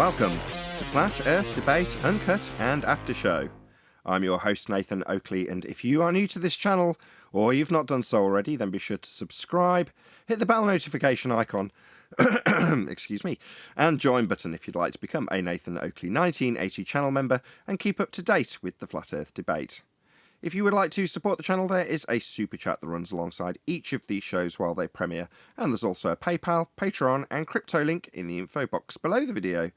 Welcome to Flat Earth Debate Uncut and After Show. I'm your host Nathan Oakley, and if you are new to this channel, or you've not done so already, then be sure to subscribe, hit the bell notification icon, excuse me, and join button if you'd like to become a Nathan Oakley 1980 channel member and keep up to date with the Flat Earth Debate. If you would like to support the channel, there is a super chat that runs alongside each of these shows while they premiere, and there's also a PayPal, Patreon and crypto link in the info box below the video.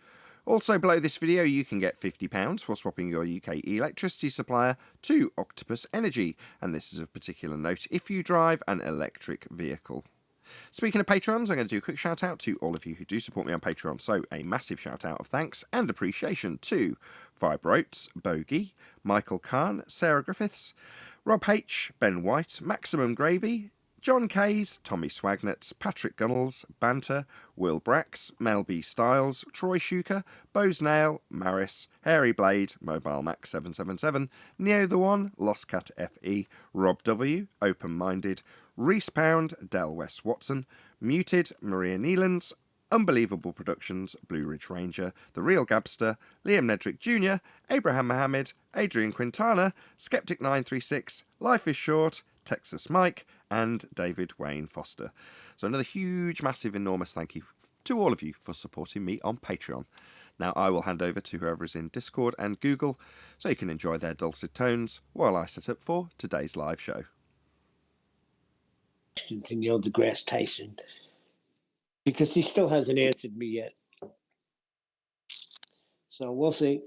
Also below this video you can get £50 for swapping your UK electricity supplier to Octopus Energy, and this is of particular note if you drive an electric vehicle. Speaking of patrons, I'm going to do a quick shout out to all of you who do support me on Patreon, so a massive shout out of thanks and appreciation to Fibrotes, Bogey, Michael Kahn, Sarah Griffiths, Rob H, Ben White, Maximum Gravy, John Kays, Tommy Swagnett, Patrick Gunnels, Banter, Will Brax, Mel B Styles, Troy Shuker, Bose Nail, Maris, Hairy Blade, Mobile Max 777, Neo the One, Lost Cat FE, Rob W, Open Minded, Reese Pound, Del West Watson, Muted, Maria Neelands, Unbelievable Productions, Blue Ridge Ranger, The Real Gabster, Liam Nedrick Jr., Abraham Mohammed, Adrian Quintana, Skeptic936, Life is Short, Texas Mike, and David Wayne Foster. So another huge, massive, enormous thank you to all of you for supporting me on Patreon. Now I will hand over to whoever is in Discord and Google so you can enjoy their dulcet tones while I set up for today's live show. To Neil deGrasse Tyson, because he still hasn't answered me yet. So we'll see.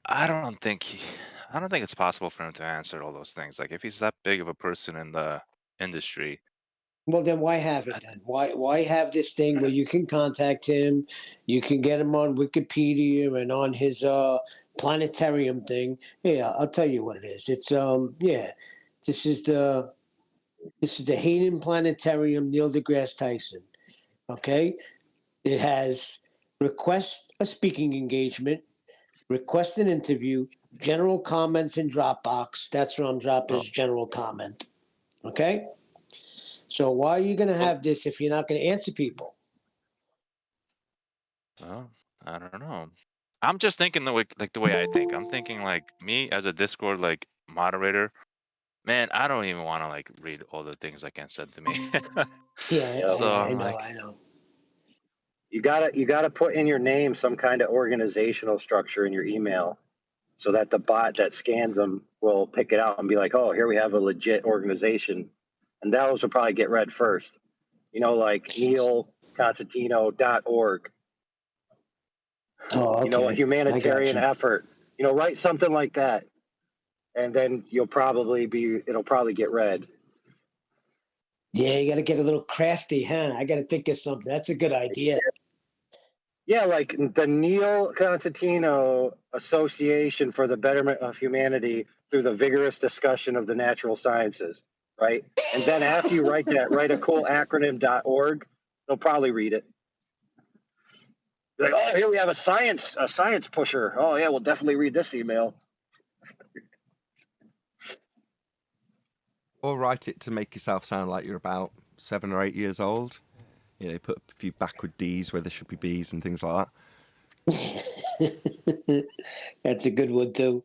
I don't think it's possible for him to answer all those things. Like, if he's that big of a person in the industry. Well, then why have it then? Why have this thing where you can contact him, you can get him on Wikipedia and on his planetarium thing. Yeah, I'll tell you what it is. It's This is the Hayden Planetarium, Neil deGrasse Tyson. Okay? It has request a speaking engagement, request an interview, general comments in Dropbox. That's where I'm dropping his general comment. Okay? So why are you going to have this if you're not going to answer people? Well, I don't know. I'm just thinking the way I think. I'm thinking like me as a Discord moderator. Man, I don't even want to read all the things that get sent to me. I know. You gotta put in your name some kind of organizational structure in your email, so that the bot that scans them will pick it out and be like, "Oh, here we have a legit organization," and those will probably get read first. Like neilconstantino.org. Oh, okay. A humanitarian effort. Write something like that, and then it'll probably get read. Yeah, you got to get a little crafty, huh? I got to think of something. That's a good idea. Yeah, like the Neil Constantino Association for the Betterment of Humanity through the vigorous discussion of the natural sciences, right? And then after you write that, write a cool acronym.org. They'll probably read it. Like, oh, here we have a science pusher. Oh yeah, we'll definitely read this email. Or write it to make yourself sound like you're about 7 or 8 years old. Put a few backward D's where there should be B's and things like that. That's a good one, too.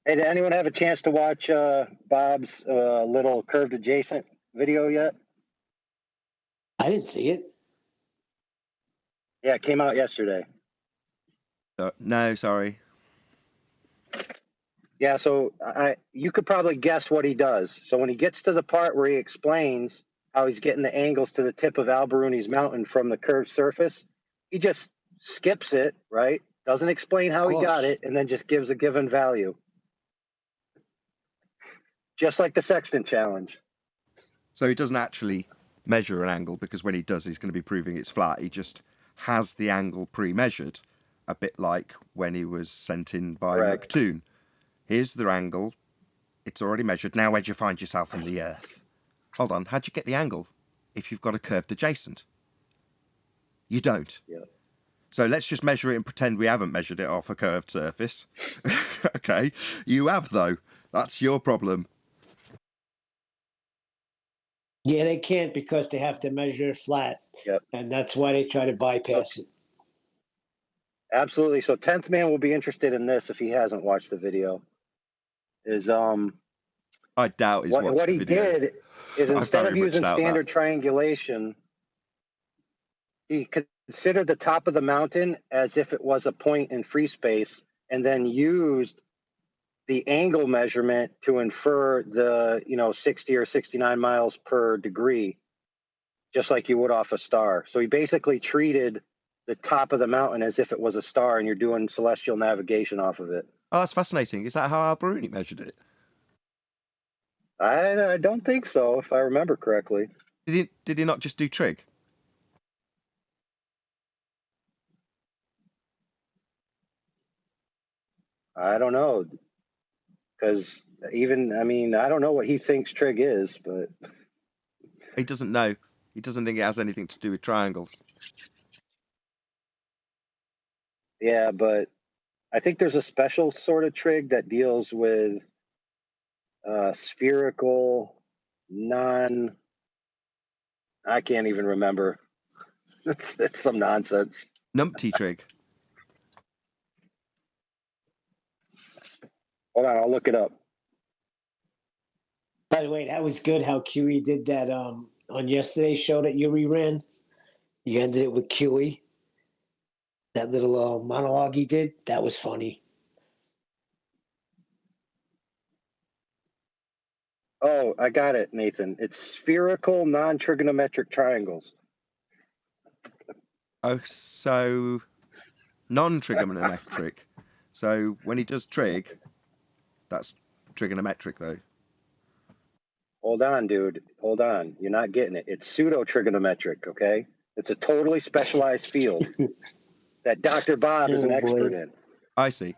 Hey, did anyone have a chance to watch Bob's little curved adjacent video yet? I didn't see it. Yeah, it came out yesterday. No, sorry. Yeah, so you could probably guess what he does. So when he gets to the part where he explains how he's getting the angles to the tip of Alberuni's mountain from the curved surface, he just skips it, right? Doesn't explain how he got it, and then just gives a given value. Just like the sextant challenge. So he doesn't actually measure an angle, because when he does, he's going to be proving it's flat. He just has the angle pre-measured, a bit like when he was sent in by McToon. Here's the angle. It's already measured. Now where'd you find yourself on the Earth? Hold on, how'd you get the angle if you've got a curved adjacent? You don't. Yeah. So let's just measure it and pretend we haven't measured it off a curved surface. Okay, you have though. That's your problem. Yeah, they can't because they have to measure it flat. Yep. And that's why they try to bypass it. Absolutely. So 10th Man will be interested in this if he hasn't watched the video. Is I doubt he's watched what the he video. did is I instead very of much using doubt standard that. triangulation, he considered the top of the mountain as if it was a point in free space, and then used the angle measurement to infer the 60 or 69 miles per degree, just like you would off a star. So he basically treated the top of the mountain as if it was a star, and you're doing celestial navigation off of it. Oh, that's fascinating. Is that how Al-Biruni measured it? I don't think so, if I remember correctly. Did he not just do trig? I don't know, because I don't know what he thinks trig is, but He doesn't know. He doesn't think it has anything to do with triangles. yeah, but I think there's a special sort of trig that deals with spherical, I can't even remember. It's some nonsense. Numpty trig. Hold on, I'll look it up. By the way, that was good how QE did that on yesterday's show that you reran. You ended it with QE. That little monologue he did, that was funny. Oh, I got it, Nathan. It's spherical non-trigonometric triangles. Oh, so non-trigonometric. So when he does trig, that's trigonometric, though. Hold on, dude. Hold on. You're not getting it. It's pseudo-trigonometric, okay? It's a totally specialized field that Dr. Bob is an expert in. I see.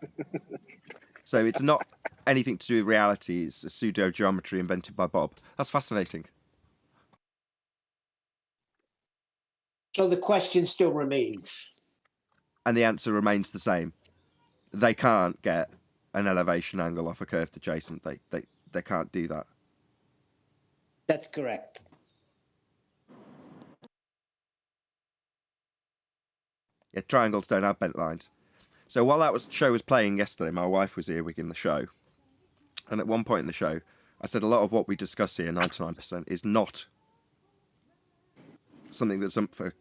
So it's not anything to do with reality. It's a pseudo-geometry invented by Bob. That's fascinating. So the question still remains. And the answer remains the same. They can't get an elevation angle off a curved adjacent. They can't do that. That's correct. Yeah, triangles don't have bent lines. So while that show was playing yesterday, my wife was earwigging the show. And at one point in the show, I said a lot of what we discuss here, 99%, is not something that's up for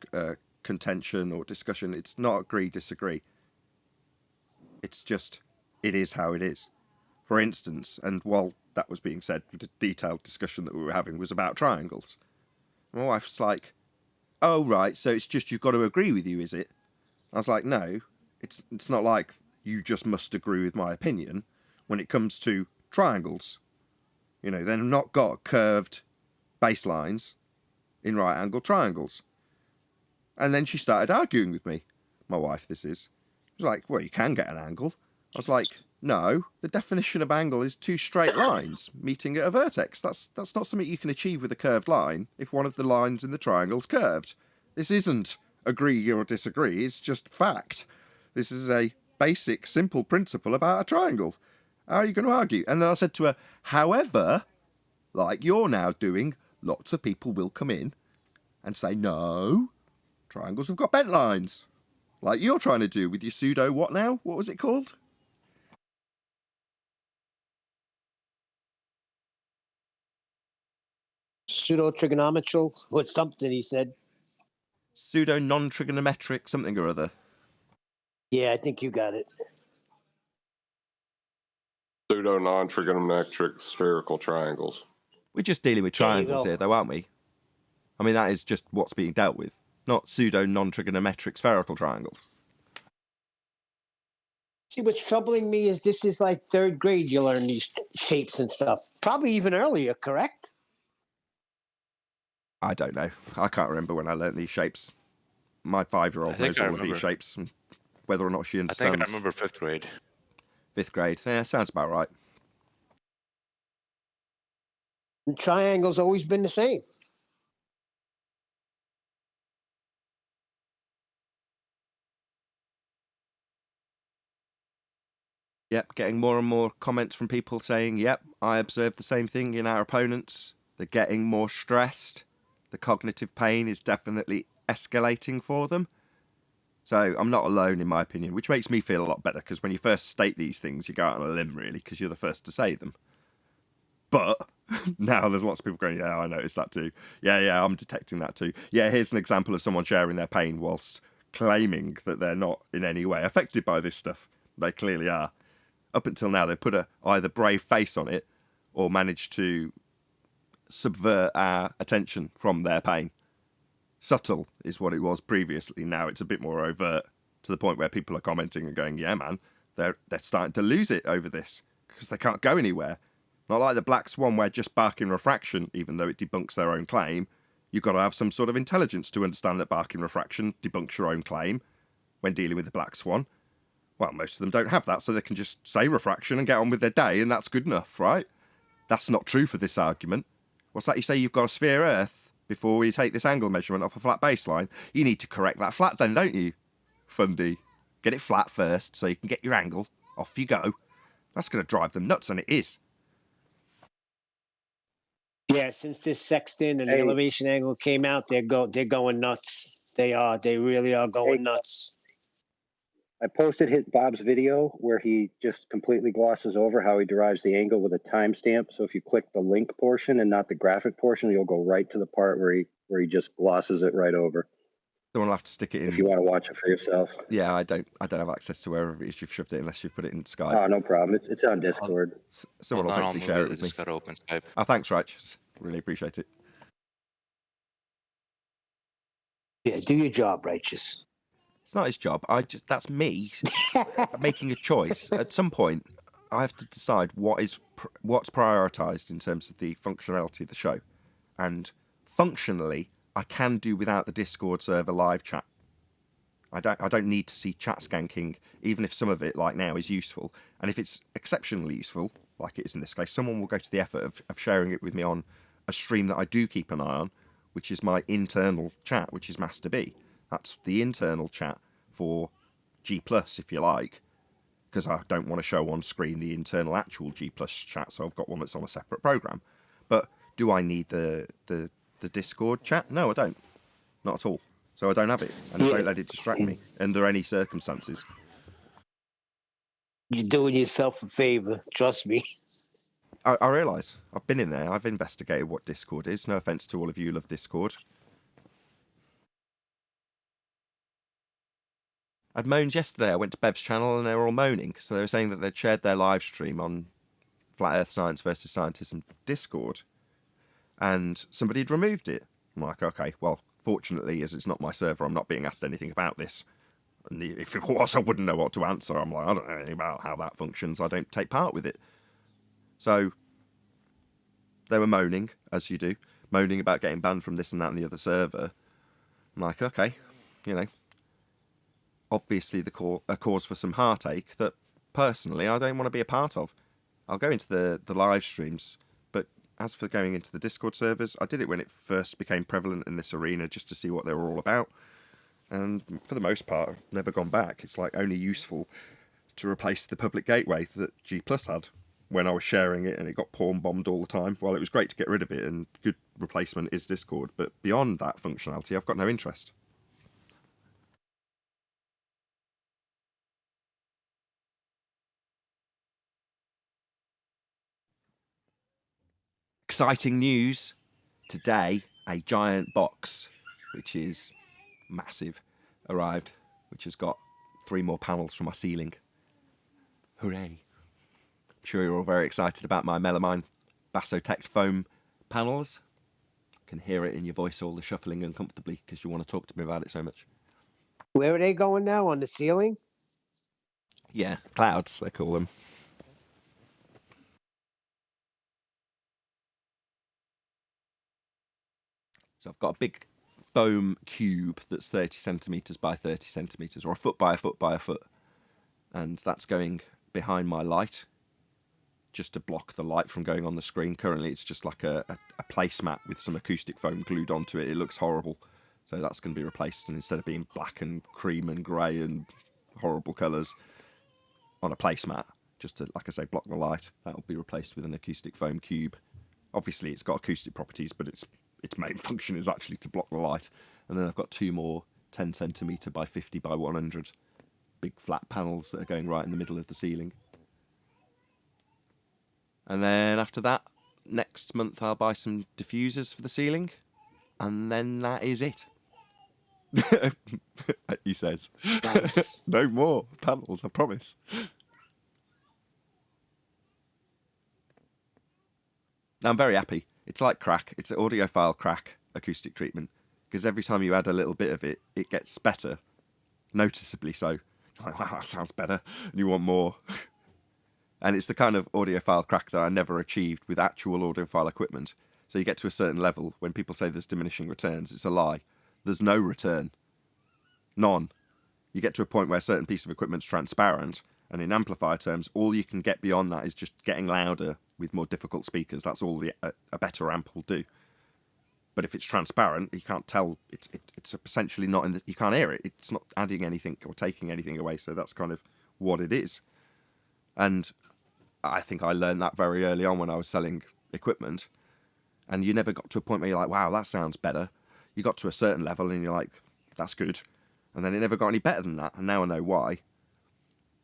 contention or discussion. It's not agree, disagree. It's just, it is how it is. For instance, and while that was being said, the detailed discussion that we were having was about triangles. My wife's like, oh, right, so it's just you've got to agree with you, is it? I was like, no, it's not like you just must agree with my opinion. When it comes to triangles, they've not got curved baselines in right angle triangles. And then she started arguing with me. My wife, this is. She was like, well, you can get an angle. I was like, no, the definition of angle is two straight lines meeting at a vertex. That's not something you can achieve with a curved line if one of the lines in the triangle's curved. This isn't agree or disagree, it's just fact. This is a basic, simple principle about a triangle. How are you going to argue? And then I said to her, however, like you're now doing, lots of people will come in and say, no, triangles have got bent lines. Like you're trying to do with your pseudo what now? What was it called? Pseudo-trigonometrical was something he said. Pseudo non-trigonometric something or other. Yeah, I think you got it. Pseudo non-trigonometric spherical triangles. We're just dealing with triangles here, though, aren't we? I mean, that is just what's being dealt with, not pseudo non-trigonometric spherical triangles. See, what's troubling me is this is like third grade you learn these shapes and stuff. Probably even earlier, correct? I don't know. I can't remember when I learnt these shapes. My 5-year-old knows all of these shapes, and whether or not she understands. I think I remember 5th grade. 5th grade. Yeah, sounds about right. And triangles always been the same. Yep, getting more and more comments from people saying, yep, I observed the same thing in our opponents. They're getting more stressed. The cognitive pain is definitely escalating for them. So I'm not alone in my opinion, which makes me feel a lot better, because when you first state these things, you go out on a limb, really, because you're the first to say them. But now there's lots of people going, yeah, I noticed that too. Yeah, I'm detecting that too. Yeah, here's an example of someone sharing their pain whilst claiming that they're not in any way affected by this stuff. They clearly are. Up until now, they've put a either brave face on it or managed to subvert our attention from their pain. Subtle is what it was previously. Now it's a bit more overt, to the point where people are commenting and going, yeah, man, they're starting to lose it over this because they can't go anywhere. Not like the Black Swan, where just barking refraction, even though it debunks their own claim, you've got to have some sort of intelligence to understand that barking refraction debunks your own claim when dealing with the Black Swan. Well, most of them don't have that, so they can just say refraction and get on with their day, and that's good enough, right? That's not true for this argument. What's that you say? You've got a sphere Earth before we take this angle measurement off a flat baseline? You need to correct that flat then, don't you? Fundy. Get it flat first so you can get your angle. Off you go. That's going to drive them nuts, and it is. Yeah, since this sextant and the Hey. elevation angle came out, they're going nuts. They are. They really are going nuts. I posted Bob's video where he just completely glosses over how he derives the angle with a timestamp. So if you click the link portion and not the graphic portion, you'll go right to the part where he just glosses it right over. Someone will have to stick it in. If you want to watch it for yourself. Yeah, I don't have access to wherever it is you've shoved it, unless you've put it in Skype. Oh, no problem. It's on Discord. Someone will hopefully share it with me. Just gotta open Skype. Oh, thanks, Rach. Really appreciate it. Yeah, do your job, Righteous. It's not his job. That's me making a choice. At some point, I have to decide what's prioritised in terms of the functionality of the show. And functionally, I can do without the Discord server live chat. I don't need to see chat skanking, even if some of it, like now, is useful. And if it's exceptionally useful, like it is in this case, someone will go to the effort of sharing it with me on a stream that I do keep an eye on, which is my internal chat, which is Master B. That's the internal chat for G+, if you like, because I don't want to show on screen the internal actual G+ chat, so I've got one that's on a separate program. But do I need the Discord chat? No, I don't. Not at all. So I don't have it, and I don't let it distract me under any circumstances. You're doing yourself a favor. Trust me. I realise. I've been in there. I've investigated what Discord is. No offence to all of you who love Discord. I'd moaned yesterday. I went to Bev's channel and they were all moaning. So they were saying that they'd shared their live stream on Flat Earth Science versus Scientism Discord, and somebody had removed it. I'm like, okay, well, fortunately, as it's not my server, I'm not being asked anything about this. And if it was, I wouldn't know what to answer. I'm like, I don't know anything about how that functions. I don't take part with it. So they were moaning, as you do, moaning about getting banned from this and that and the other server. I'm like, okay, obviously a cause for some heartache that personally I don't want to be a part of. I'll go into the live streams, but as for going into the Discord servers, I did it when it first became prevalent in this arena just to see what they were all about. And for the most part, I've never gone back. It's like only useful to replace the public gateway that G+ had when I was sharing it and it got porn bombed all the time. Well, it was great to get rid of it, and good replacement is Discord, but beyond that functionality, I've got no interest. Exciting news today, a giant box, which is massive, arrived, which has got 3 more panels from my ceiling. Hooray. I'm sure you're all very excited about my melamine Basotect foam panels. I can hear it in your voice, all the shuffling uncomfortably, because you want to talk to me about it so much. Where are they going now? On the ceiling? Yeah, clouds, they call them. So I've got a big foam cube that's 30 centimetres by 30 centimetres, or a foot by a foot by a foot. And that's going behind my light, just to block the light from going on the screen. Currently it's just like a placemat with some acoustic foam glued onto it. It looks horrible. So that's going to be replaced, and instead of being black and cream and grey and horrible colours on a placemat, just to, like I say, block the light, that will be replaced with an acoustic foam cube. Obviously it's got acoustic properties, but it's its main function is actually to block the light. And then I've got two more 10 centimetre by 50 by 100 big flat panels that are going right in the middle of the ceiling. And then after that, next month I'll buy some diffusers for the ceiling, and then that is it. He says. Nice. No more panels, I promise. I'm very happy. It's like crack. It's an audiophile crack acoustic treatment, because every time you add a little bit of it, it gets better, noticeably so. You're like, wow, that sounds better, and you want more. And it's the kind of audiophile crack that I never achieved with actual audiophile equipment. So you get to a certain level, when people say there's diminishing returns, it's a lie. There's no return. None. You get to a point where a certain piece of equipment's transparent, and in amplifier terms, all you can get beyond that is just getting louder with more difficult speakers. That's all a better amp will do. But if it's transparent, you can't tell. It's essentially not in the. You can't hear it. It's not adding anything or taking anything away. So that's kind of what it is. And I think I learned that very early on when I was selling equipment. And you never got to a point where you're like, wow, that sounds better. You got to a certain level and you're like, that's good. And then it never got any better than that. And now I know why.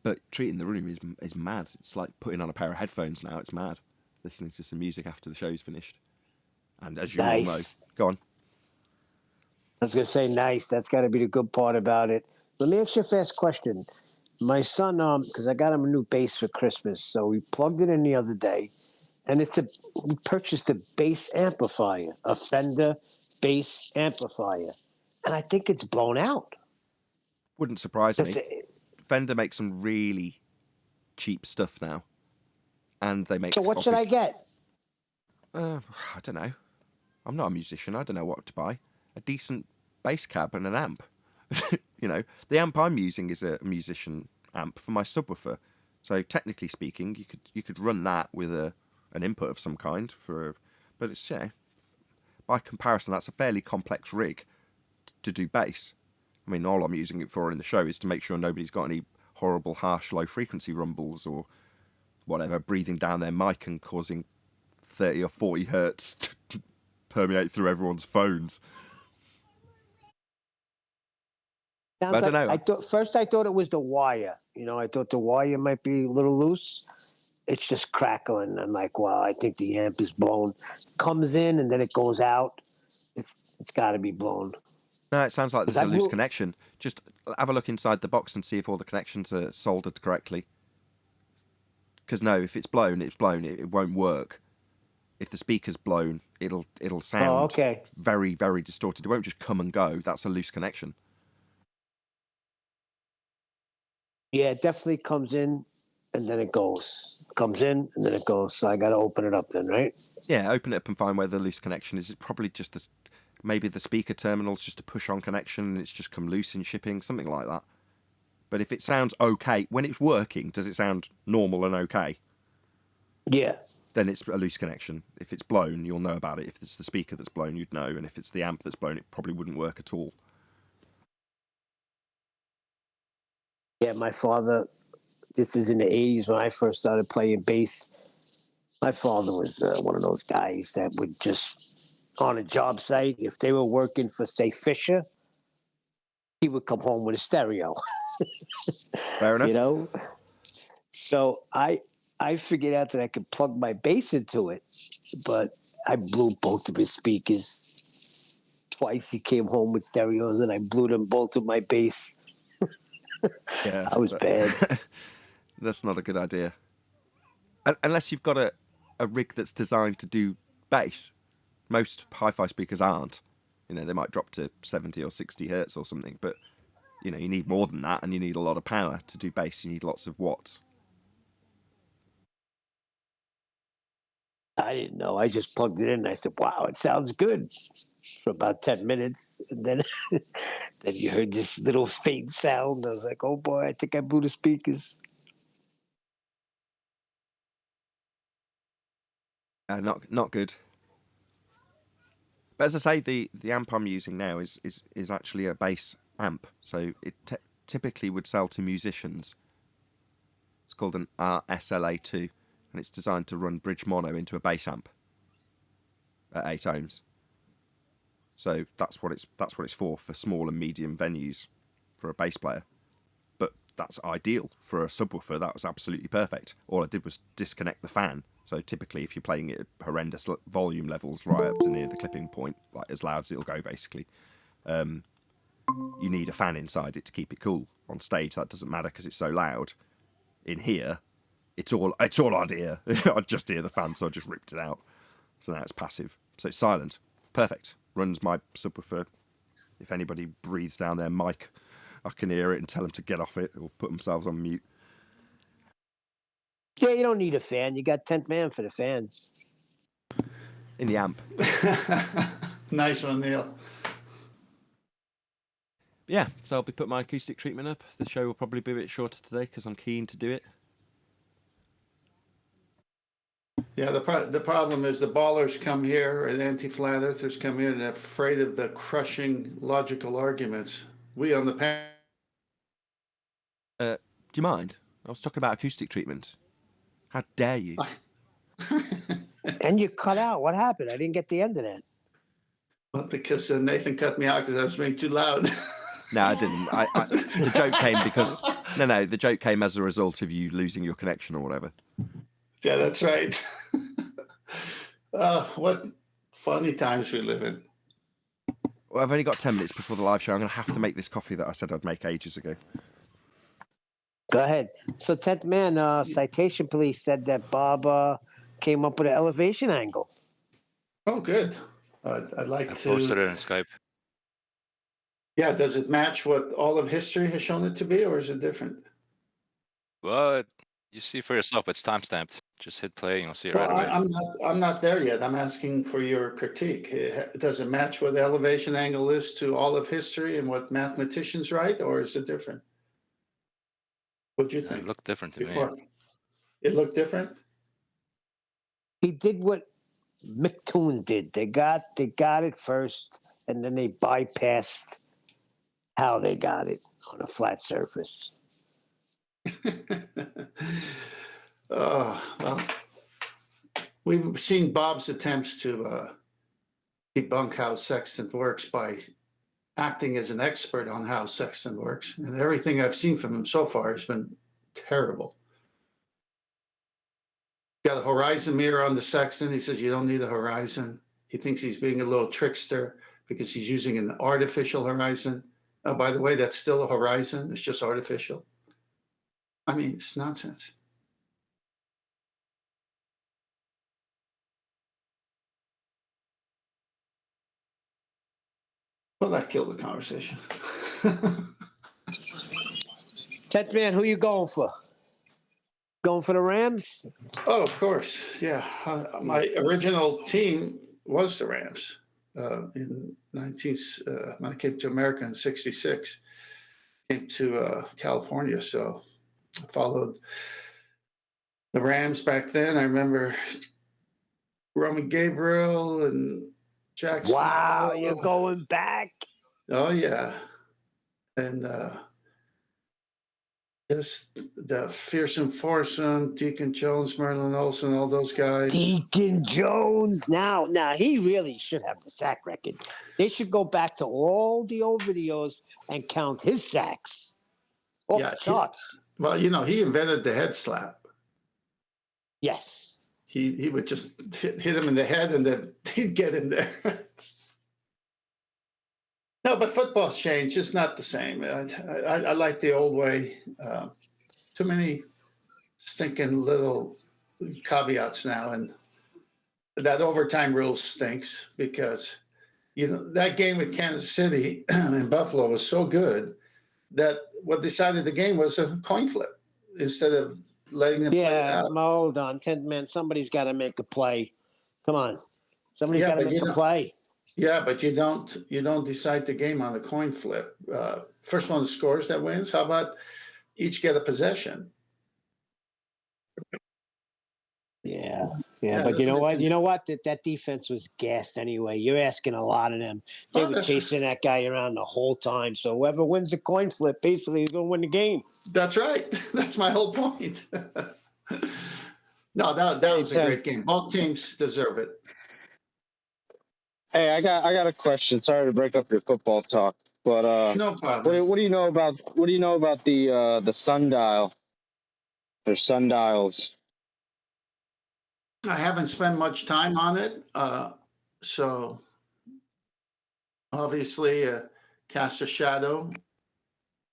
But treating the room is mad. It's like putting on a pair of headphones now. It's mad. Listening to some music after the show's finished. And as you all know, go on. I was going to say nice. That's got to be the good part about it. Let me ask you a fast question. My son, because I got him a new bass for Christmas, so we plugged it in the other day, and we purchased a bass amplifier, a Fender bass amplifier, and I think it's blown out. Wouldn't surprise me. Fender makes some really cheap stuff now, and they make. So what should I get? I don't know. I'm not a musician. I don't know what to buy. A decent bass cab and an amp. You know, the amp I'm using is a musician amp for my subwoofer. So technically speaking, you could run that with an input of some kind but it's by comparison that's a fairly complex rig to do bass. I mean, all I'm using it for in the show is to make sure nobody's got any horrible, harsh, low frequency rumbles or whatever breathing down their mic and causing 30 or 40 hertz to permeate through everyone's phones. Sounds I don't know. I thought it was the wire. You know, I thought the wire might be a little loose. It's just crackling. I'm like, wow, I think the amp is blown. Comes in and then it goes out. It's got to be blown. No, it sounds like there's a loose connection. Just have a look inside the box and see if all the connections are soldered correctly. Because no, if it's blown, it's blown. It won't work. If the speaker's blown, it'll sound very, very distorted. It won't just come and go. That's a loose connection. Yeah, it definitely comes in and then it goes. Comes in and then it goes. So I got to open it up then, right? Yeah, open it up and find where the loose connection is. It's probably just maybe the speaker terminal's just a push-on connection and it's just come loose in shipping, something like that. But if it sounds okay, when it's working, does it sound normal and okay? Yeah. Then it's a loose connection. If it's blown, you'll know about it. If it's the speaker that's blown, you'd know. And if it's the amp that's blown, it probably wouldn't work at all. Yeah, my father, this is in the 80s when I first started playing bass. My father was one of those guys that would just, on a job site, if they were working for, say, Fisher, he would come home with a stereo. Fair enough. You know? So I figured out that I could plug my bass into it, but I blew both of his speakers. Twice he came home with stereos and I blew them both with my bass. Yeah, I was bad. That's not a good idea. Unless you've got a rig that's designed to do bass. Most hi-fi speakers aren't. You know, they might drop to 70 or 60 hertz or something, but you know, you need more than that and you need a lot of power to do bass. You need lots of watts. I didn't know. I just plugged it in and I said, wow, it sounds good for about 10 minutes. And then then you heard this little faint sound. I was like, oh boy, I think I blew the speakers. Not good. But as I say, the amp I'm using now is actually a bass amp. So it typically would sell to musicians. It's called an RSLA2. And it's designed to run bridge mono into a bass amp at 8 ohms. So that's what it's for small and medium venues for a bass player. But that's ideal for a subwoofer. That was absolutely perfect. All I did was disconnect the fan. So typically, if you're playing it at horrendous volume levels, right up to near the clipping point, like as loud as it'll go, basically, you need a fan inside it to keep it cool. On stage, that doesn't matter because it's so loud. In here, it's all I'd hear. I'd just hear the fan, so I just ripped it out. So now it's passive. So it's silent. Perfect. Runs my subwoofer. If anybody breathes down their mic, I can hear it and tell them to get off it or put themselves on mute. Yeah, you don't need a fan. You got 10th man for the fans. In the amp. Nice one, Neil. Yeah, so I'll be putting my acoustic treatment up. The show will probably be a bit shorter today because I'm keen to do it. Yeah, the problem is the ballers come here and anti-flat earthers come here and they're afraid of the crushing logical arguments. We on the panel. Do you mind? I was talking about acoustic treatment. How dare you? And you cut out. What happened? I didn't get the end of that. Well, because Nathan cut me out because I was being too loud. No, I didn't. The joke came because... No, the joke came as a result of you losing your connection or whatever. Yeah, that's right. What funny times we live in. Well, I've only got 10 minutes before the live show. I'm going to have to make this coffee that I said I'd make ages ago. Go ahead. So 10th man, Citation Police said that Bob came up with an elevation angle. Oh, good. I'd like I to... posted it in Skype. Yeah, does it match what all of history has shown it to be, or is it different? But you see for yourself, it's timestamped. Just hit play and you'll see it right away. I'm not there yet. I'm asking for your critique. Does it match what the elevation angle is to all of history and what mathematicians write, or is it different? What do you think? It looked different to me. It looked different? He did what McToon did. They got it first, and then they bypassed how they got it on a flat surface. Well, we've seen Bob's attempts to debunk how sextant works by acting as an expert on how sextant works, and everything I've seen from him so far has been terrible. Got a horizon mirror on the sextant. He says you don't need a horizon. He thinks he's being a little trickster because he's using an artificial horizon. Oh, by the way, that's still a horizon. It's just artificial. I mean, it's nonsense. Well, that killed the conversation. 10th man, who you going for? Going for the Rams? Oh, of course. Yeah. My original team was the Rams when I came to America in '66. Came to California, so I followed the Rams back then. I remember Roman Gabriel and Jackson. Wow, you're going back? Oh, yeah. And just the Fearsome Foursome, Deacon Jones, Merlin Olsen, all those guys. Deacon Jones. Now, he really should have the sack record. They should go back to all the old videos and count his sacks. Off the charts. Well, he invented the head slap. Yes. He would just hit him in the head and then he'd get in there. No, but football's changed. It's not the same. I like the old way. Too many stinking little caveats now. And that overtime rule stinks because, that game with Kansas City and Buffalo was so good that what decided the game was a coin flip instead of letting them play it out. Hold on. 10th man, somebody's got to make a play. Come on. Somebody's got to make a play. Yeah, but you don't decide the game on a coin flip. First one that scores that wins. How about each get a possession? Yeah, but you know what? That defense was gassed anyway. You're asking a lot of them. They were chasing that guy around the whole time. So whoever wins the coin flip basically is going to win the game. That's right. That's my whole point. No, that was a great game. Both teams deserve it. Hey, I got a question. Sorry to break up your football talk, but No problem. what do you know about the sundial or sundials? I haven't spent much time on it, so obviously cast a shadow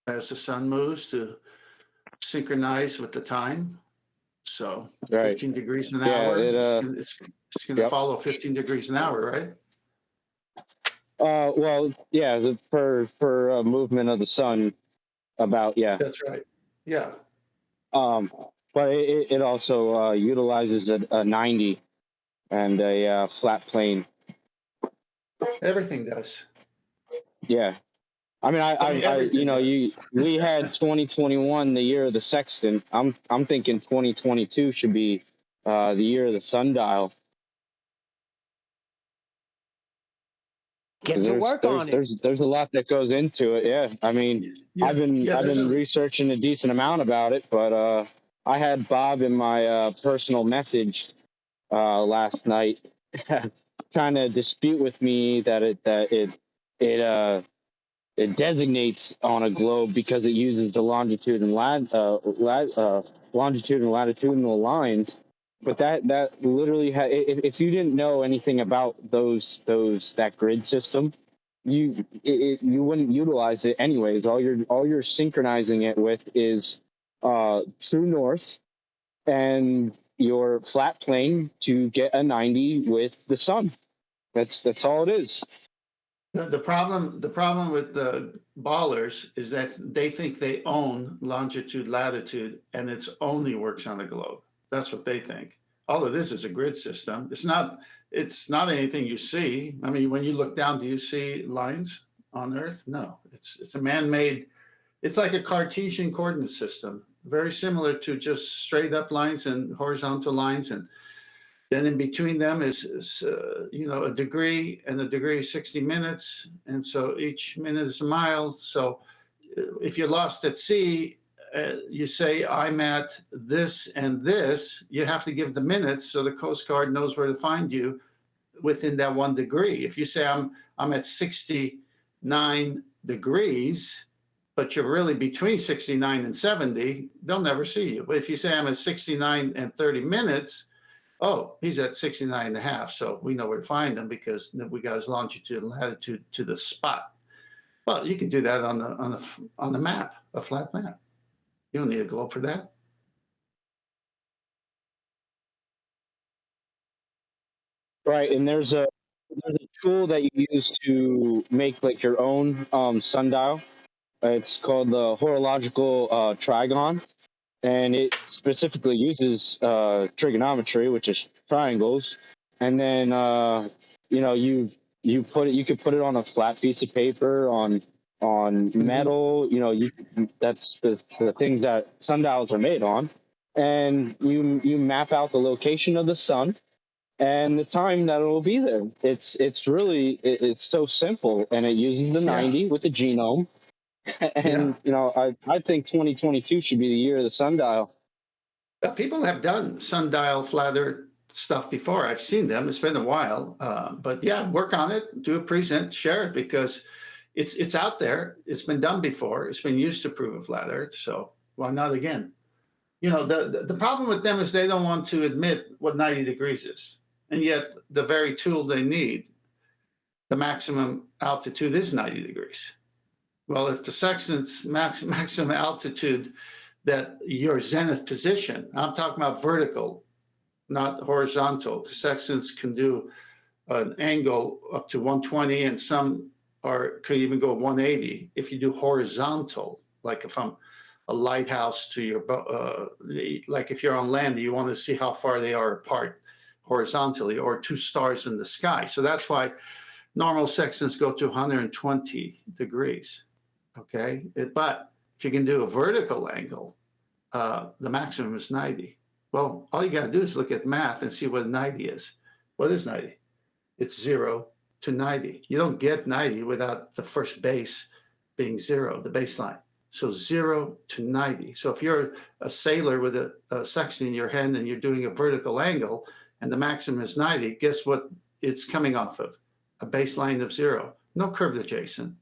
as the sun moves to synchronize with the time. So Right. 15 degrees an Yeah. hour. It It's going to Yep. follow 15 degrees an hour, right? Well, yeah. Per movement of the sun, about yeah. That's right. Yeah. But it also utilizes a 90 and a flat plane. Everything does. Yeah. I mean, Everything does. we had 2021, the year of the sextant. I'm thinking 2022 should be the year of the sundial. Get to work on it. There's a lot that goes into it. Yeah. I mean, Yeah. I've been researching a decent amount about it, but I had Bob in my personal message last night trying to dispute with me that it designates on a globe because it uses the longitude and latitudinal lines. But that literally if you didn't know anything about that grid system, you wouldn't utilize it anyways. All you're synchronizing it with is true north and your flat plane to get a 90 with the sun. That's all it is. The problem with the ballers is that they think they own longitude, latitude, and it only works on the globe. That's what they think. All of this is a grid system. It's not anything you see. I mean, when you look down, do you see lines on Earth? No. It's a man-made. It's like a Cartesian coordinate system, very similar to just straight up lines and horizontal lines, and then in between them is a degree, and a degree is 60 minutes. And so each minute is a mile. So if you're lost at sea, you say, I'm at this and this, you have to give the minutes so the Coast Guard knows where to find you within that 1 degree. If you say I'm at 69 degrees, but you're really between 69 and 70, they'll never see you. But if you say I'm at 69 and 30 minutes, oh, he's at 69 and a half, so we know where to find him because we got his longitude and latitude to the spot. Well, you can do that on the map, a flat map. You don't need a globe for that. Right, and there's a tool that you use to make like your own sundial. It's called the horological trigon, and it specifically uses trigonometry, which is triangles. And then you could put it on a flat piece of paper, on metal. That's the things that sundials are made on, and you map out the location of the sun and the time that it will be there. It's really it's so simple, and it uses the 90 with the genome. And I think 2022 should be the year of the sundial. People have done sundial flat Earth stuff before. I've seen them. It's been a while, but yeah, work on it, do a present, share it, because it's out there. It's been done before. It's been used to prove a flat Earth. So why not again? The problem with them is they don't want to admit what 90 degrees is, and yet the very tool they need, the maximum altitude, is 90 degrees. Well, if the sextant's maximum altitude, that your zenith position, I'm talking about vertical, not horizontal, because sextants can do an angle up to 120, and some could even go 180 if you do horizontal. Like if I'm a lighthouse to your, like if you're on land, you want to see how far they are apart horizontally, or two stars in the sky. So that's why normal sextants go to 120 degrees. Okay, but if you can do a vertical angle, the maximum is 90. Well, all you got to do is look at math and see what 90 is. What is 90? It's 0 to 90. You don't get 90 without the first base being 0, the baseline. So 0 to 90. So if you're a sailor with a sextant in your hand and you're doing a vertical angle and the maximum is 90, guess what it's coming off of? a baseline of 0, no curved adjacent.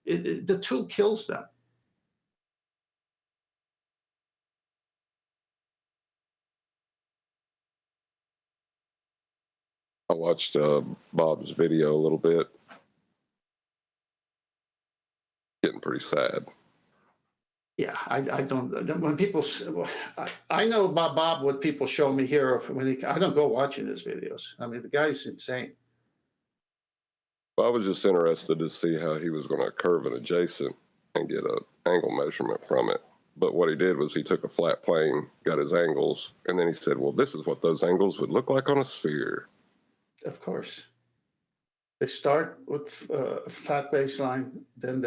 The tool kills them. I watched Bob's video a little bit. Getting pretty sad. Yeah, I don't. When people, I know about Bob what people show me here. I don't go watching his videos. I mean, the guy's insane. I was just interested to see how he was going to curve an adjacent and get an angle measurement from it. But what he did was he took a flat plane, got his angles, and then he said, well, this is what those angles would look like on a sphere. Of course. They start with a flat baseline, then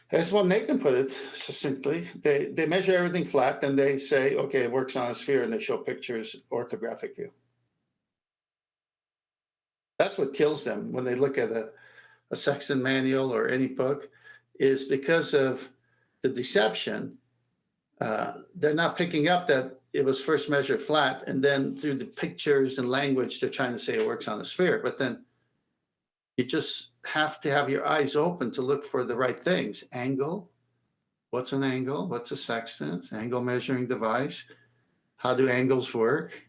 that's what Nathan put it succinctly. They measure everything flat, then they say, okay, it works on a sphere, and they show pictures, orthographic view. That's what kills them when they look at a Sexton manual or any book, is because of the deception. They're not picking up that it was first measured flat, and then through the pictures and language, they're trying to say it works on a sphere. But then you just have to have your eyes open to look for the right things. Angle. What's an angle? What's a sextant? Angle measuring device. How do angles work?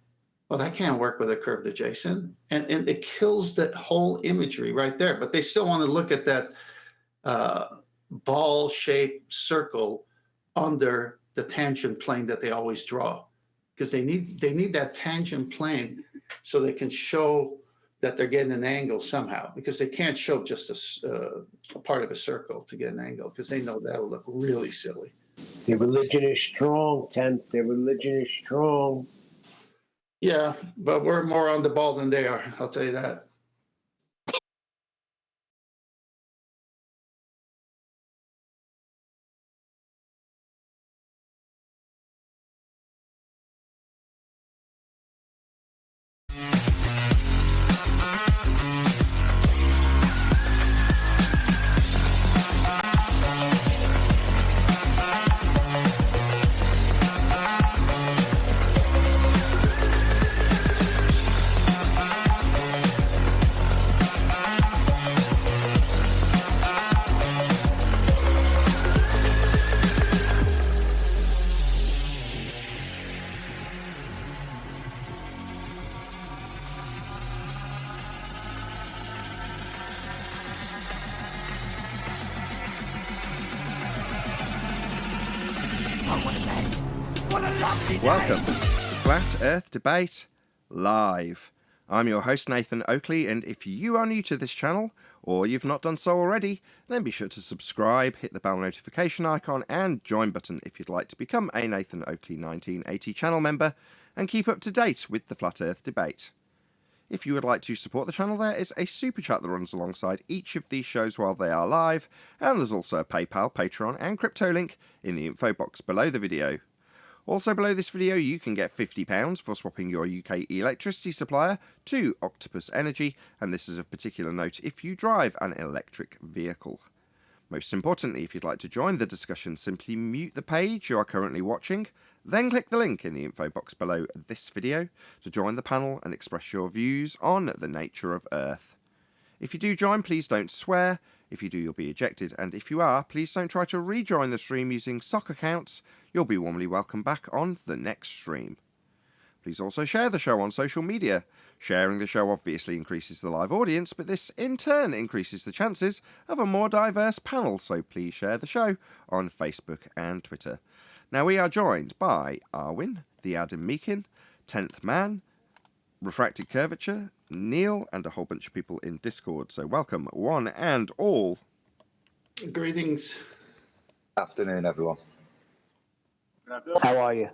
Well, that can't work with a curved adjacent. And it kills that whole imagery right there. But they still want to look at that ball-shaped circle under the tangent plane that they always draw, because they need that tangent plane so they can show that they're getting an angle somehow, because they can't show just a part of a circle to get an angle, because they know that'll look really silly. Their religion is strong, Tent. Their religion is strong. Yeah, but we're more on the ball than they are, I'll tell you that. Welcome to Flat Earth Debate Live. I'm your host Nathan Oakley, and if you are new to this channel, or you've not done so already, then be sure to subscribe, hit the bell notification icon and join button if you'd like to become a Nathan Oakley 1980 channel member and keep up to date with the Flat Earth Debate. If you would like to support the channel, there is a super chat that runs alongside each of these shows while they are live, and there's also a PayPal, Patreon and crypto link in the info box below the video. Also below this video you can get £50 for swapping your UK electricity supplier to Octopus Energy, and this is of particular note if you drive an electric vehicle. Most importantly, if you'd like to join the discussion, simply mute the page you are currently watching, then click the link in the info box below this video to join the panel and express your views on the nature of Earth. If you do join, please don't swear. If you do, you'll be ejected, and if you are, please don't try to rejoin the stream using sock accounts. You'll be warmly welcome back on the next stream. Please also share the show on social media. Sharing the show obviously increases the live audience, but this in turn increases the chances of a more diverse panel, so please share the show on Facebook and Twitter. Now we are joined by Arwin, the Adam Meakin, 10th Man, Refracted Curvature, Neil, and a whole bunch of people in Discord, so welcome one and all. Greetings. Afternoon, everyone. How are you?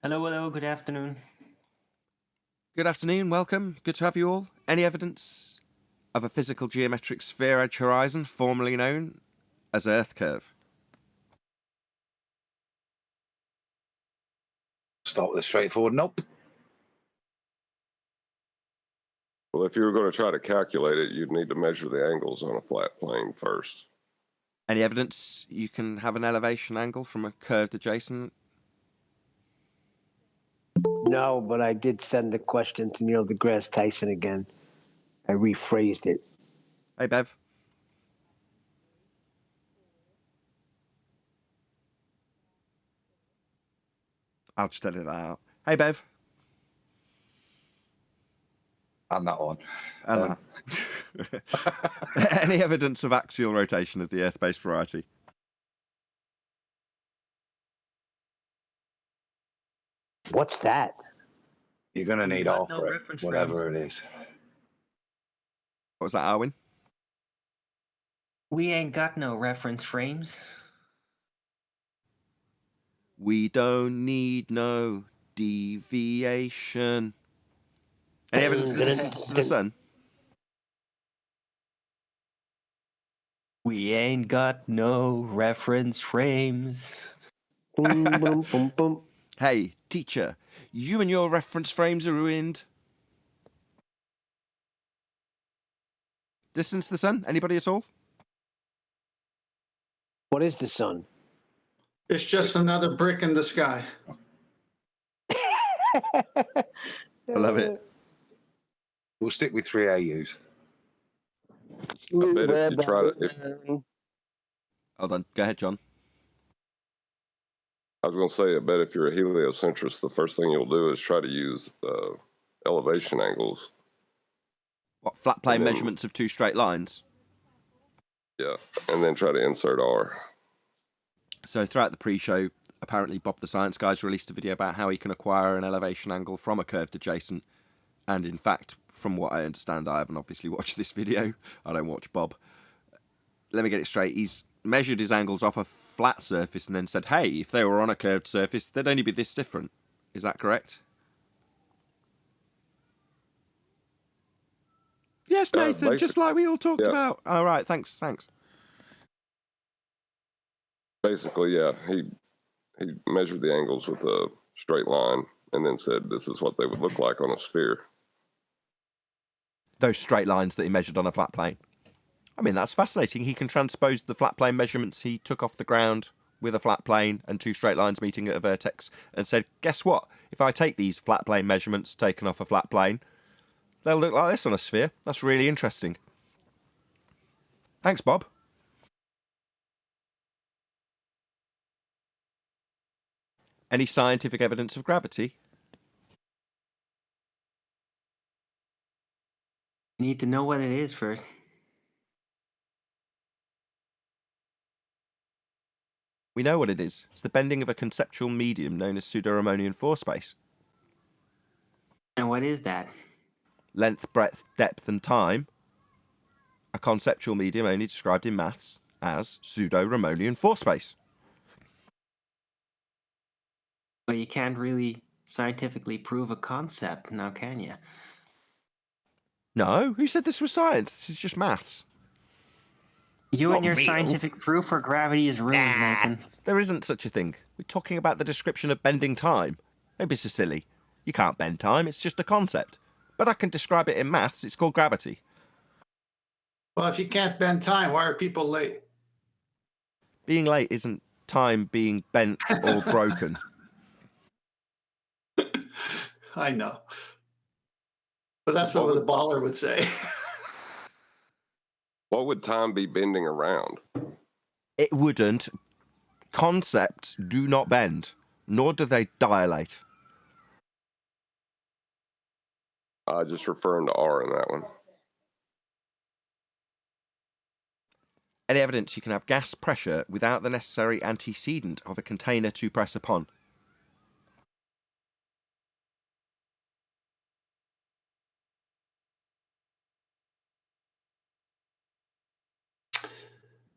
Hello, good afternoon. Good afternoon, welcome, good to have you all. Any evidence of a physical geometric sphere edge horizon, formerly known as Earth curve? Start with a straightforward nope. Well, if you were going to try to calculate it, you'd need to measure the angles on a flat plane first. Any evidence you can have an elevation angle from a curved adjacent? No, but I did send the question to Neil deGrasse Tyson again. I rephrased it. Hey, Bev. I'll just edit that out. Hey, Bev. I'm that one. And that. Any evidence of axial rotation of the Earth-based variety? What's that? You're going to need got all no for it, reference whatever it is. What was that, Arwin? We ain't got no reference frames. We don't need no deviation. Any evidence of the distance to the sun? We ain't got no reference frames. Boom, boom, boom, boom. Hey, teacher, you and your reference frames are ruined. Distance to the sun? Anybody at all? What is the sun? It's just another brick in the sky. I love it. We'll stick with 3 AUs. I bet if you try to, Hold on. Go ahead, John. I was going to say, I bet if you're a heliocentrist, the first thing you'll do is try to use elevation angles. What, flat plane And then- measurements of two straight lines? Yeah, and then try to insert R. So throughout the pre-show, apparently Bob the Science Guy's released a video about how he can acquire an elevation angle from a curved adjacent. And in fact, from what I understand, I haven't obviously watched this video. I don't watch Bob. Let me get it straight. He's measured his angles off a flat surface and then said, hey, if they were on a curved surface, they'd only be this different. Is that correct? Yes, Nathan, just like we all talked about. All right, thanks. Basically, yeah, he measured the angles with a straight line and then said this is what they would look like on a sphere. Those straight lines that he measured on a flat plane. I mean, that's fascinating. He can transpose the flat plane measurements he took off the ground with a flat plane and two straight lines meeting at a vertex and said, guess what? If I take these flat plane measurements taken off a flat plane, they'll look like this on a sphere. That's really interesting. Thanks, Bob. Any scientific evidence of gravity? Need to know what it is first. We know what it is. It's the bending of a conceptual medium known as pseudo-Riemannian force space. And what is that? Length, breadth, depth, and time. A conceptual medium only described in maths as pseudo-Riemannian force space. Well, you can't really scientifically prove a concept now, can you? No, who said this was science? This is just maths. You and Not your real. scientific proof for gravity is ruined, Nathan. There isn't such a thing. We're talking about the description of bending time. Don't be so silly. You can't bend time, it's just a concept. But I can describe it in maths, it's called gravity. Well, if you can't bend time, why are people late? Being late isn't time being bent or broken. I know. But that's what the baller would say. What would time be bending around? It wouldn't. Concepts do not bend, nor do they dilate. Just referring to R in that one. Any evidence you can have gas pressure without the necessary antecedent of a container to press upon?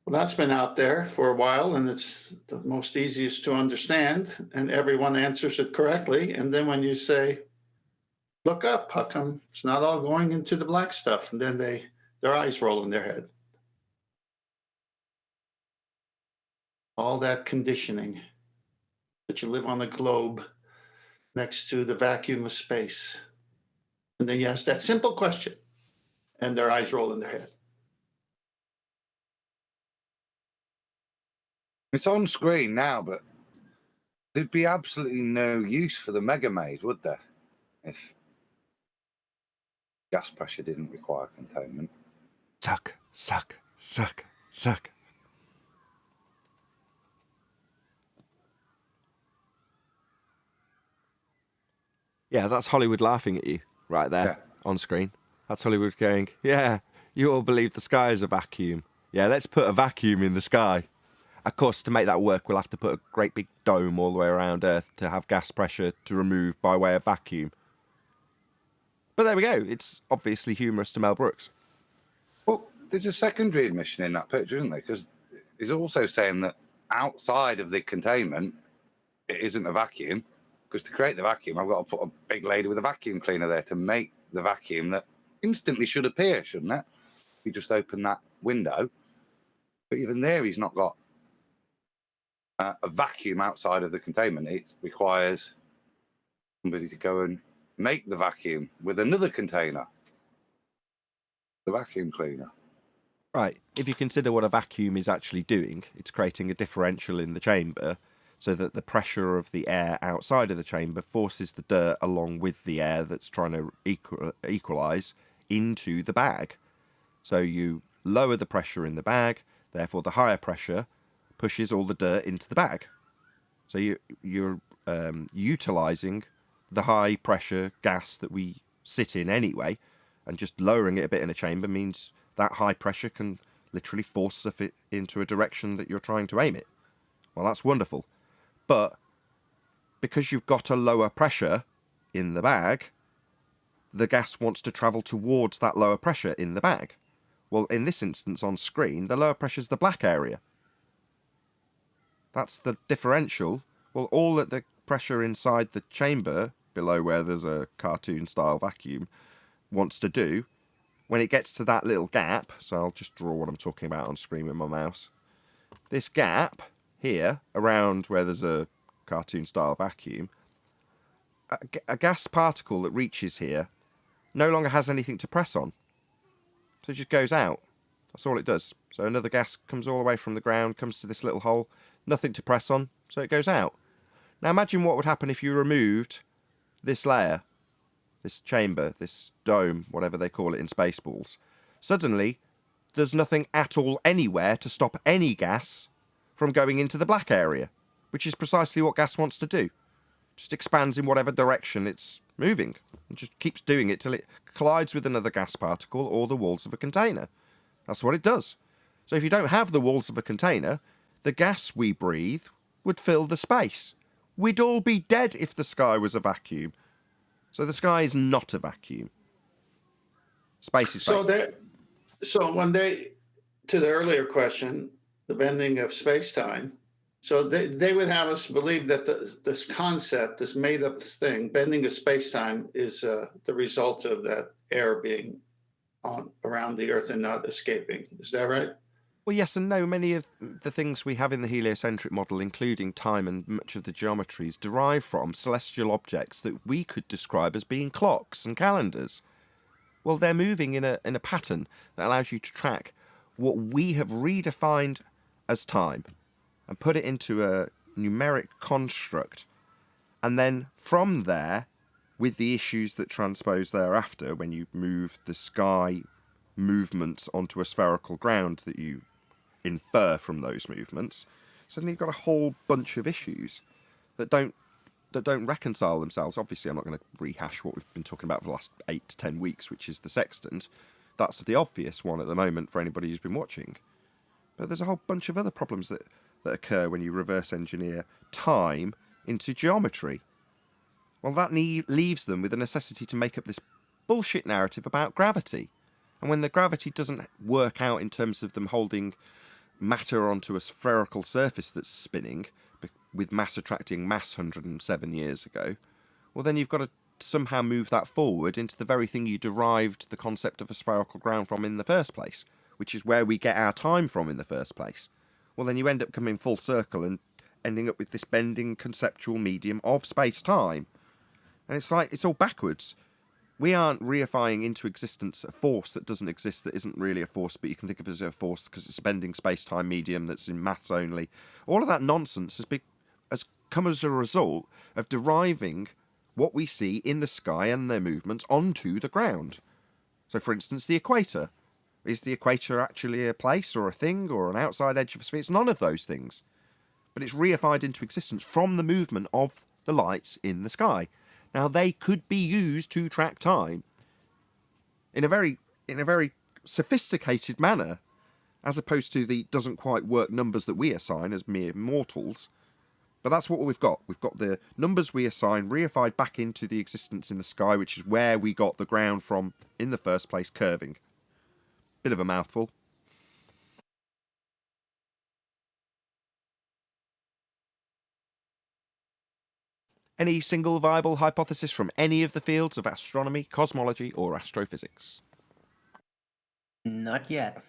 Well, that's been out there for a while, and it's the most easiest to understand, and everyone answers it correctly. And then when you say, look up, how come it's not all going into the black stuff? And then their eyes roll in their head. All that conditioning that you live on a globe next to the vacuum of space. And then you ask that simple question, and their eyes roll in their head. It's on screen now, but there'd be absolutely no use for the Mega Maid, would there? If gas pressure didn't require containment. Suck, suck, suck, suck. Yeah, that's Hollywood laughing at you right there on screen. That's Hollywood going, yeah, you all believe the sky is a vacuum. Yeah, let's put a vacuum in the sky. Of course, to make that work, we'll have to put a great big dome all the way around Earth to have gas pressure to remove by way of vacuum. But there we go. It's obviously humorous to Mel Brooks. Well, there's a secondary admission in that picture, isn't there? Because he's also saying that outside of the containment, it isn't a vacuum. Because to create the vacuum, I've got to put a big lady with a vacuum cleaner there to make the vacuum that instantly should appear, shouldn't it? You just open that window. But even there, he's not got a vacuum outside of the containment. It requires somebody to go and make the vacuum with another container, the vacuum cleaner. Right. If you consider what a vacuum is actually doing, it's creating a differential in the chamber so that the pressure of the air outside of the chamber forces the dirt along with the air that's trying to equalise into the bag. So you lower the pressure in the bag, therefore the higher pressure pushes all the dirt into the bag. So you're utilising the high pressure gas that we sit in anyway, and just lowering it a bit in a chamber means that high pressure can literally force stuff into a direction that you're trying to aim it. Well, that's wonderful. But because you've got a lower pressure in the bag, the gas wants to travel towards that lower pressure in the bag. Well, in this instance on screen, the lower pressure is the black area. That's the differential. Well, all that the pressure inside the chamber, below where there's a cartoon-style vacuum, wants to do, when it gets to that little gap, so I'll just draw what I'm talking about on screen with my mouse. This gap here, around where there's a cartoon-style vacuum, a gas particle that reaches here no longer has anything to press on. So it just goes out. That's all it does. So another gas comes all the way from the ground, comes to this little hole, nothing to press on, so it goes out. Now imagine what would happen if you removed this layer, this chamber, this dome, whatever they call it in Spaceballs. Suddenly, there's nothing at all anywhere to stop any gas from going into the black area, which is precisely what gas wants to do. Just expands in whatever direction it's moving, and just keeps doing it till it collides with another gas particle or the walls of a container. That's what it does. So if you don't have the walls of a container, the gas we breathe would fill the space. We'd all be dead if the sky was a vacuum. So the sky is not a vacuum. Space is vacuum. So when they, to the earlier question, the bending of space-time, so they would have us believe that this concept, this made-up thing, bending of space-time, is the result of that air being on around the Earth and not escaping. Is that right? Well, yes and no. Many of the things we have in the heliocentric model, including time and much of the geometries, derive from celestial objects that we could describe as being clocks and calendars. Well, they're moving in a pattern that allows you to track what we have redefined as time and put it into a numeric construct. And then from there, with the issues that transpose thereafter, when you move the sky movements onto a spherical ground that you infer from those movements, suddenly you've got a whole bunch of issues that don't reconcile themselves. Obviously, I'm not going to rehash what we've been talking about for the last 8 to 10 weeks, which is the sextant. That's the obvious one at the moment for anybody who's been watching. But there's a whole bunch of other problems that occur when you reverse engineer time into geometry. Well, that leaves them with a necessity to make up this bullshit narrative about gravity. And when the gravity doesn't work out in terms of them holding matter onto a spherical surface that's spinning, with mass attracting mass 107 years ago, well, then you've got to somehow move that forward into the very thing you derived the concept of a spherical ground from in the first place, which is where we get our time from in the first place. Well, then you end up coming full circle and ending up with this bending conceptual medium of space-time. And it's like, it's all backwards. We aren't reifying into existence a force that doesn't exist, that isn't really a force, but you can think of it as a force because it's a bending space-time medium that's in maths only. All of that nonsense has come as a result of deriving what we see in the sky and their movements onto the ground. So, for instance, the equator. Is the equator actually a place or a thing or an outside edge of a sphere? It's none of those things. But it's reified into existence from the movement of the lights in the sky. Now, they could be used to track time in a very sophisticated manner, as opposed to the doesn't quite work numbers that we assign as mere mortals. But that's what we've got. We've got the numbers we assign reified back into the existence in the sky, which is where we got the ground from in the first place, curving. Bit of a mouthful. Any single viable hypothesis from any of the fields of astronomy, cosmology, or astrophysics? Not yet.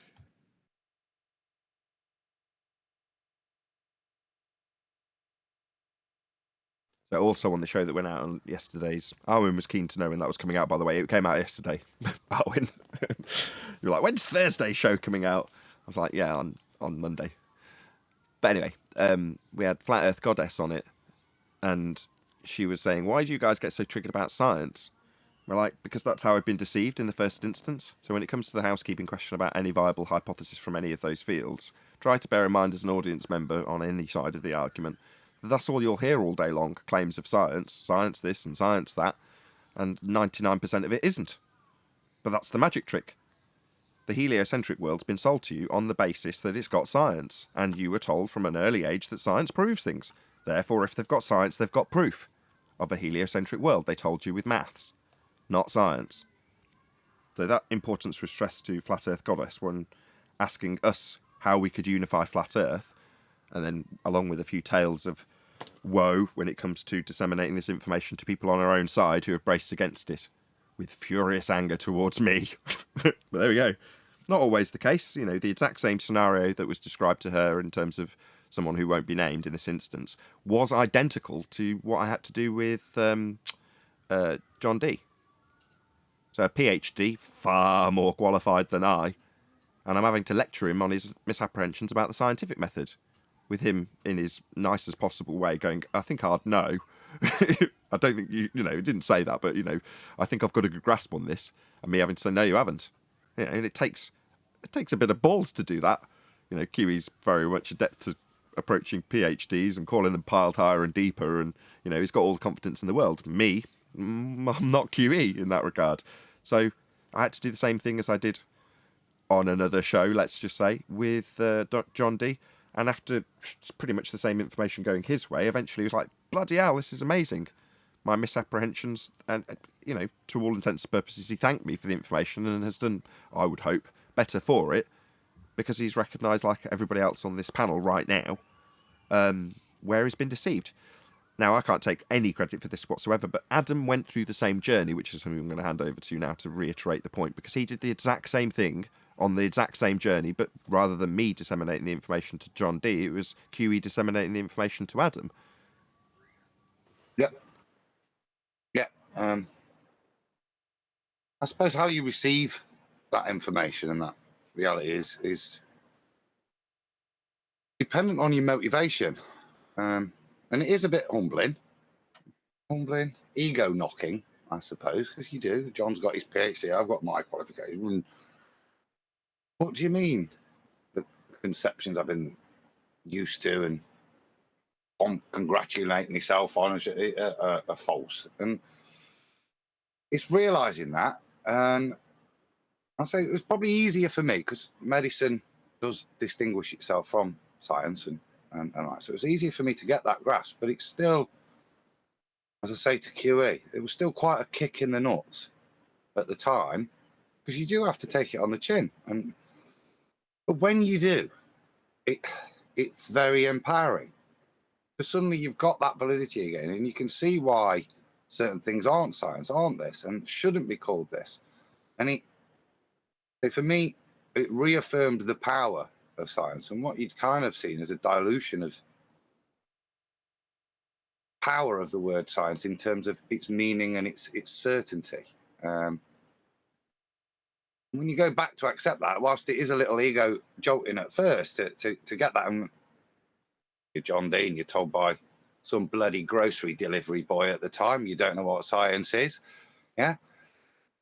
So also on the show that went out on yesterday's, Arwen was keen to know when that was coming out, by the way. It came out yesterday. Arwen. You were like, when's Thursday's show coming out? I was like, yeah, on Monday. But anyway, we had Flat Earth Goddess on it, and she was saying, why do you guys get so triggered about science? We're like, because that's how I've been deceived in the first instance. So when it comes to the housekeeping question about any viable hypothesis from any of those fields, try to bear in mind as an audience member on any side of the argument, that's all you'll hear all day long, claims of science this and science that, and 99% of it isn't. But that's the magic trick. The heliocentric world's been sold to you on the basis that it's got science, and you were told from an early age that science proves things. Therefore, if they've got science, they've got proof of a heliocentric world, they told you with maths, not science. So that importance was stressed to Flat Earth Goddess when asking us how we could unify Flat Earth, and then along with a few tales of woe when it comes to disseminating this information to people on our own side who have braced against it with furious anger towards me. But there we go. Not always the case. You know, the exact same scenario that was described to her in terms of someone who won't be named in this instance was identical to what I had to do with John Dee. So a PhD, far more qualified than I, and I'm having to lecture him on his misapprehensions about the scientific method, with him in his nicest possible way going, I think I'd know. I don't think you know, it didn't say that, but, you know, I think I've got a good grasp on this. And me having to say, no, you haven't. You know, and it takes a bit of balls to do that. You know, QE's very much adept at approaching PhDs and calling them piled higher and deeper. And, you know, he's got all the confidence in the world. Me, I'm not QE in that regard. So I had to do the same thing as I did on another show, let's just say, with John Dee. And after pretty much the same information going his way, eventually he was like, bloody hell, this is amazing. My misapprehensions, and, you know, to all intents and purposes, he thanked me for the information and has done, I would hope, better for it, because he's recognised, like everybody else on this panel right now, where he's been deceived. Now, I can't take any credit for this whatsoever, but Adam went through the same journey, which is something I'm going to hand over to now to reiterate the point, because he did the exact same thing on the exact same journey, but rather than me disseminating the information to John Dee, it was QE disseminating the information to Adam. Yep. Yeah. I suppose how you receive that information and that reality is dependent on your motivation. And it is a bit humbling, ego knocking, I suppose, because you do. John's got his PhD, I've got my qualification. And what do you mean the conceptions I've been used to and I'm congratulating myself on are false? And it's realising that. And I'll say it was probably easier for me because medicine does distinguish itself from science and that. So it was easier for me to get that grasp, but it's still, as I say to QE, it was still quite a kick in the nuts at the time because you do have to take it on the chin. But when you do, it's very empowering because suddenly you've got that validity again and you can see why certain things aren't science, aren't this, and shouldn't be called this. And for me, it reaffirmed the power of science and what you'd kind of seen as a dilution of power of the word science in terms of its meaning and its certainty. When you go back to accept that, whilst it is a little ego jolting at first to get that, and you're John Dean, you're told by some bloody grocery delivery boy at the time, you don't know what science is, yeah?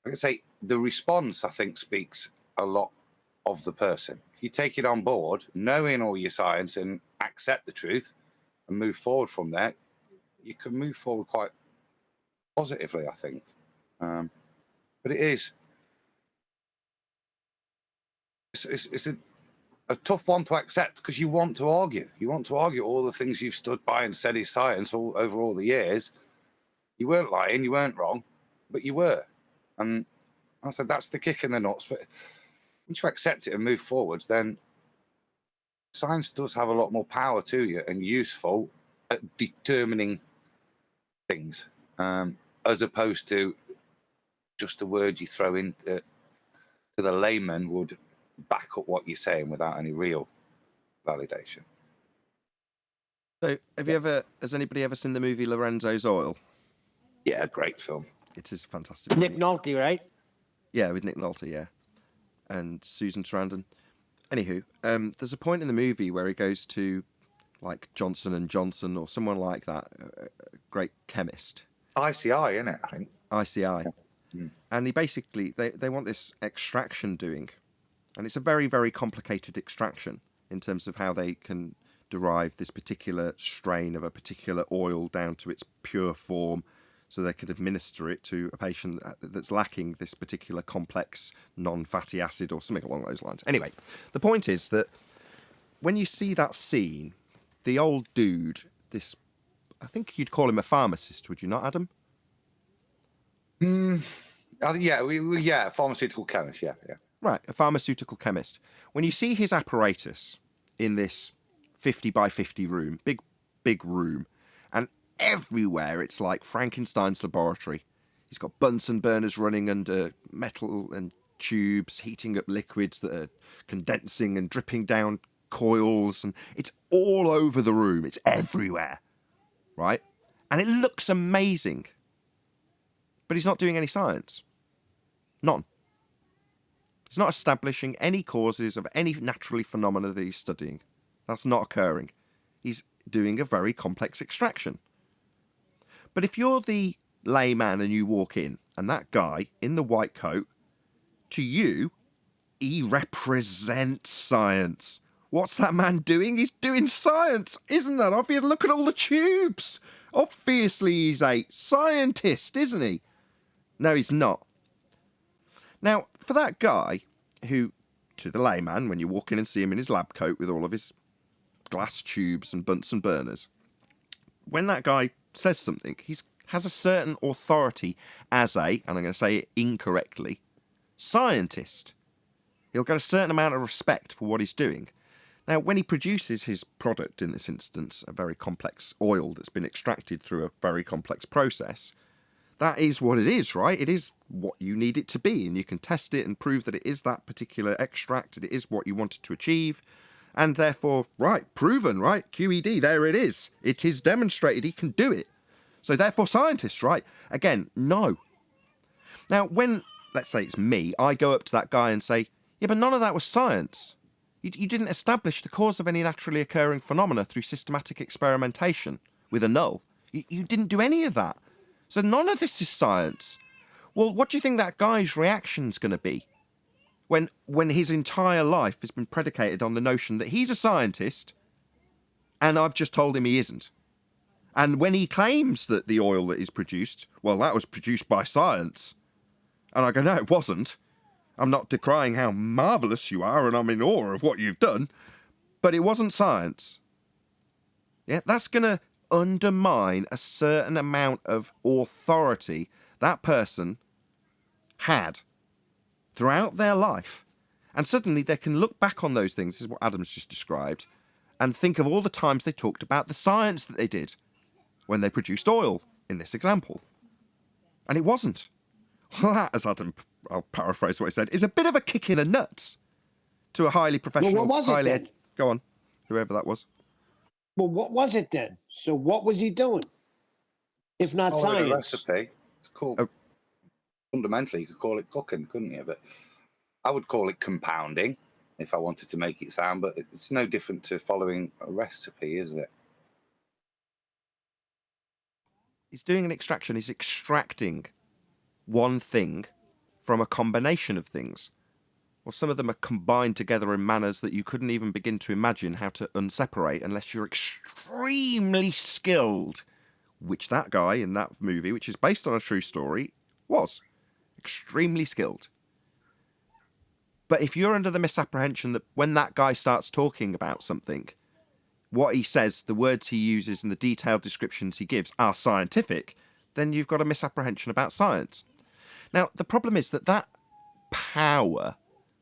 like I say, the response, I think, speaks a lot of the person. If you take it on board, knowing all your science and accept the truth and move forward from there, you can move forward quite positively, I think. But it's a tough one to accept because you want to argue. You want to argue all the things you've stood by and said is science over all the years. You weren't lying, you weren't wrong, but you were. And I said, that's the kick in the nuts. But once you accept it and move forwards, then science does have a lot more power to you and useful at determining things, as opposed to just a word you throw in to the layman would back up what you're saying without any real validation. So, has anybody ever seen the movie Lorenzo's Oil? Yeah, great film. It is a fantastic. Nick movie. Nolte, right? Yeah, with Nick Nolte, yeah, and Susan Sarandon. Anywho, there's a point in the movie where he goes to, like, Johnson & Johnson or someone like that, a great chemist. ICI, innit, I think. ICI. Yeah. And he basically, they want this extraction doing. And it's a very, very complicated extraction in terms of how they can derive this particular strain of a particular oil down to its pure form so they could administer it to a patient that's lacking this particular complex non-fatty acid or something along those lines. Anyway, the point is that when you see that scene, the old dude, this, I think you'd call him a pharmacist, would you not, Adam? Yeah, pharmaceutical chemist, yeah. Right, a pharmaceutical chemist. When you see his apparatus in this 50 by 50 room, big room, and everywhere it's like Frankenstein's laboratory. He's got Bunsen burners running under metal and tubes, heating up liquids that are condensing and dripping down coils, and it's all over the room. It's everywhere, right? And it looks amazing. But he's not doing any science. None. He's not establishing any causes of any naturally phenomena that he's studying. That's not occurring. He's doing a very complex extraction. But if you're the layman and you walk in, and that guy in the white coat, to you, he represents science. What's that man doing? He's doing science. Isn't that obvious? Look at all the tubes. Obviously he's a scientist, isn't he? No, he's not. Now, for that guy who, to the layman, when you walk in and see him in his lab coat with all of his glass tubes and Bunsen burners, when that guy says something, he has a certain authority as a, and I'm going to say it incorrectly, scientist. He'll get a certain amount of respect for what he's doing. Now, when he produces his product, in this instance, a very complex oil that's been extracted through a very complex process, that is what it is, right? It is what you need it to be, and you can test it and prove that it is that particular extract, and it is what you wanted to achieve, and therefore, right, proven, right? QED, there it is. It is demonstrated he can do it. So therefore, scientists, right? Again, no. Now, when, let's say it's me, I go up to that guy and say, yeah, but none of that was science. You didn't establish the cause of any naturally occurring phenomena through systematic experimentation with a null. You didn't do any of that. So none of this is science. Well, what do you think that guy's reaction's going to be when his entire life has been predicated on the notion that he's a scientist and I've just told him he isn't? And when he claims that the oil that is produced, well, that was produced by science. And I go, no, it wasn't. I'm not decrying how marvellous you are and I'm in awe of what you've done, but it wasn't science. Yeah, that's going to undermine a certain amount of authority that person had throughout their life. And suddenly they can look back on those things, this is what Adam's just described, and think of all the times they talked about the science that they did when they produced oil, in this example. And it wasn't. Well, that, as Adam, I'll paraphrase what he said, is a bit of a kick in the nuts to a highly professional... Well, what was it then? Go on, whoever that was. Well, what was it then? So what was he doing, if not science? A recipe. It's called... Fundamentally, you could call it cooking, couldn't you? But I would call it compounding, if I wanted to make it sound, but it's no different to following a recipe, is it? He's doing an extraction. He's extracting one thing from a combination of things. Well, some of them are combined together in manners that you couldn't even begin to imagine how to unseparate unless you're extremely skilled, which that guy in that movie, which is based on a true story, was. Extremely skilled. But if you're under the misapprehension that when that guy starts talking about something, what he says, the words he uses and the detailed descriptions he gives are scientific, then you've got a misapprehension about science. Now, the problem is that power,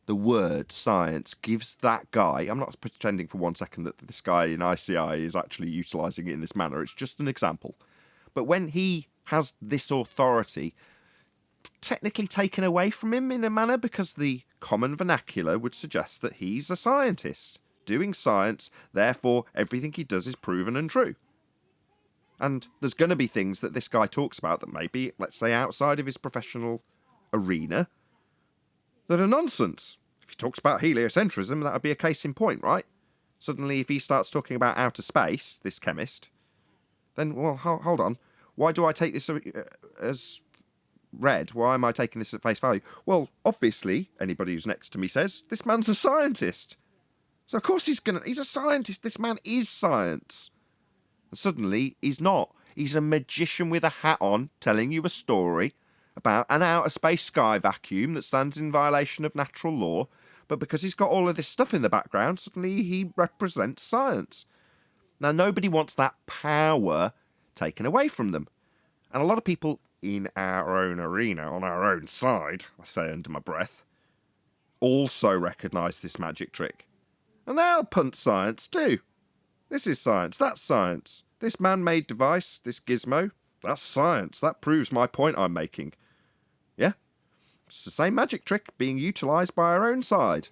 the word science, gives that guy, I'm not pretending for 1 second that this guy in ICI is actually utilising it in this manner, it's just an example. But when he has this authority technically taken away from him in a manner, because the common vernacular would suggest that he's a scientist doing science, therefore everything he does is proven and true. And there's going to be things that this guy talks about that may be, let's say, outside of his professional arena that are nonsense. If he talks about heliocentrism, that would be a case in point, right? Suddenly, if he starts talking about outer space, this chemist, then, well, hold on. Why do I take this as read? Why am I taking this at face value? Well, obviously, anybody who's next to me says, this man's a scientist. So, of course, he's a scientist. This man is science. And suddenly, he's not. He's a magician with a hat on telling you a story about an outer space sky vacuum that stands in violation of natural law, but because he's got all of this stuff in the background, suddenly he represents science. Now, nobody wants that power taken away from them. And a lot of people in our own arena, on our own side, I say under my breath, also recognise this magic trick. And they'll punt science too. This is science, that's science. This man-made device, this gizmo, that's science. That proves my point I'm making. Yeah? It's the same magic trick being utilised by our own side.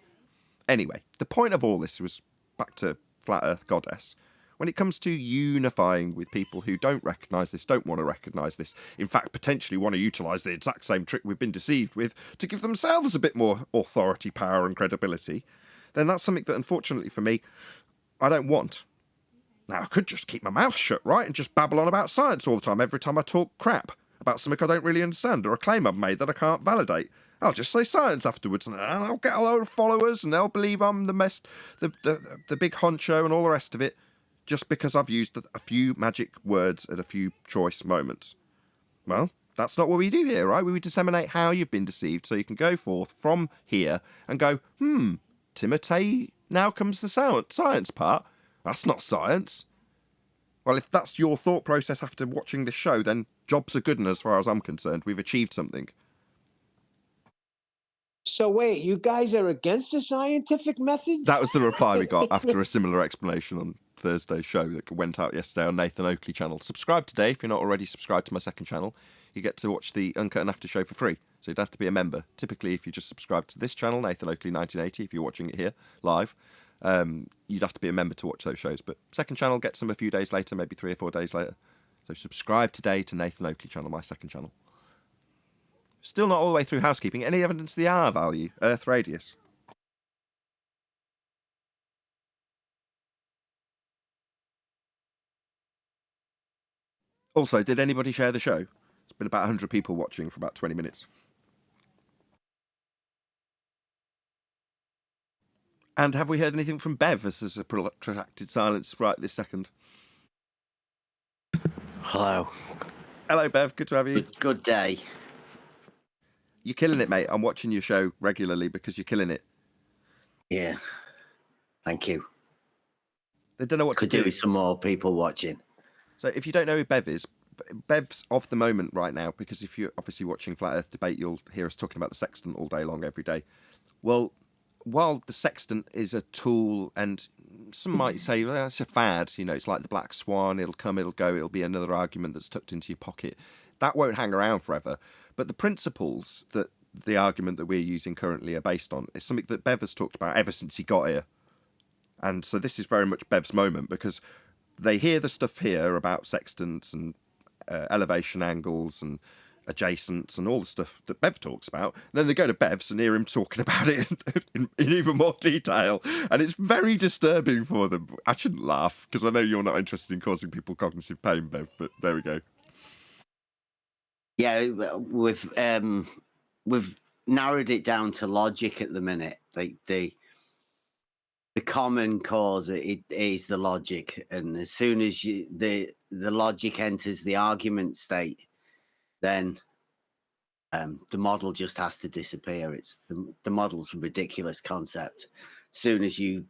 Anyway, the point of all this was back to Flat Earth Goddess. When it comes to unifying with people who don't recognise this, don't want to recognise this, in fact, potentially want to utilise the exact same trick we've been deceived with to give themselves a bit more authority, power and credibility, then that's something that, unfortunately for me, I don't want. Now, I could just keep my mouth shut, right, and just babble on about science all the time, every time I talk crap about something I don't really understand or a claim I've made that I can't validate. I'll just say science afterwards, and I'll get a load of followers, and they'll believe I'm the big honcho and all the rest of it, just because I've used a few magic words at a few choice moments. Well, that's not what we do here, right? We disseminate how you've been deceived, so you can go forth from here and go, Timotei, now comes the science part. That's not science. Well, if that's your thought process after watching this show, then jobs are good, and as far as I'm concerned, we've achieved something. So wait, you guys are against the scientific methods? That was the reply we got after a similar explanation on Thursday's show that went out yesterday on Nathan Oakley channel. Subscribe today if you're not already subscribed to my second channel. You get to watch the Uncut and After show for free, so you'd have to be a member. Typically, if you just subscribe to this channel, Nathan Oakley 1980, if you're watching it here live, you'd have to be a member to watch those shows. But second channel gets them a few days later, maybe 3 or 4 days later. So subscribe today to Nathan Oakley channel, my second channel. Still not all the way through housekeeping. Any evidence of the R value, Earth radius? Also, did anybody share the show? It's been about 100 people watching for about 20 minutes. And have we heard anything from Bev as there's a protracted silence right this second? Hello. Hello, Bev. Good to have you. Good day. You're killing it, mate. I'm watching your show regularly because you're killing it. Yeah. Thank you. They don't know what Could to do. do with some more people watching. So if you don't know who Bev is, Bev's of the moment right now, because if you're obviously watching Flat Earth Debate, you'll hear us talking about the sextant all day long, every day. Well, while the sextant is a tool, and some might say, well, it's a fad, you know, it's like the black swan, it'll come, it'll go, it'll be another argument that's tucked into your pocket. That won't hang around forever. But the principles that the argument that we're using currently are based on is something that Bev has talked about ever since he got here. And so this is very much Bev's moment, because they hear the stuff here about sextants and elevation angles and adjacents and all the stuff that Bev talks about. Then they go to Bev's and hear him talking about it in even more detail. And it's very disturbing for them. I shouldn't laugh, because I know you're not interested in causing people cognitive pain, Bev, but there we go. Yeah, with narrowed it down to logic at the minute. Like the common cause it is the logic, and as soon as the logic enters the argument state, then the model just has to disappear. It's the model's a ridiculous concept. As soon as you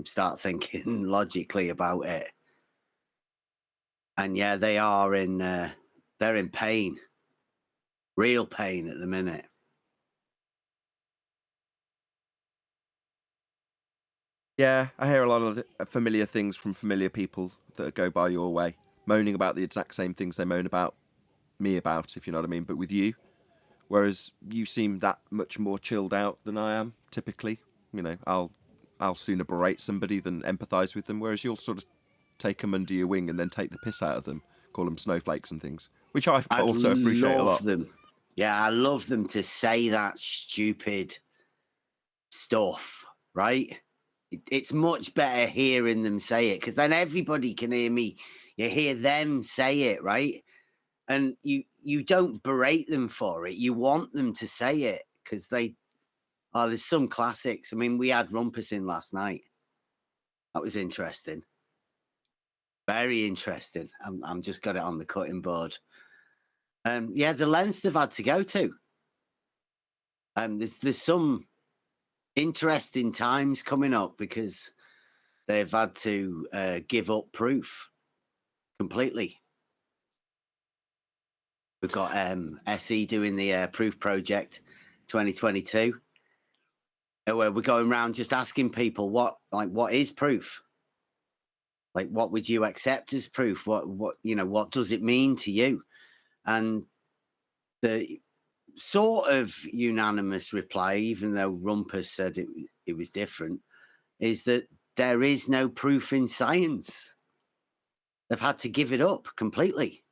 start thinking logically about it, and yeah, they're in pain, real pain at the minute. Yeah, I hear a lot of familiar things from familiar people that go by your way, moaning about the exact same things they moan about me about, if you know what I mean, but with you. Whereas you seem that much more chilled out than I am, typically. You know, I'll sooner berate somebody than empathise with them, whereas you'll sort of take them under your wing and then take the piss out of them, call them snowflakes and things, which I also appreciate a lot. Them. Yeah, I love them to say that stupid stuff, right? It's much better hearing them say it, because then everybody can hear me. You hear them say it, right? And you don't berate them for it. You want them to say it, because there's some classics. I mean, we had Rumpus in last night. That was interesting. Very interesting. I'm just got it on the cutting board. Yeah, the lengths they've had to go to. There's some interesting times coming up, because they've had to give up proof completely. We've got SE doing the proof project 2022, where we're going around just asking people what is proof? Like, what would you accept as proof? What does it mean to you? And the sort of unanimous reply, even though Rumpus said it was different, is that there is no proof in science. They've had to give it up completely.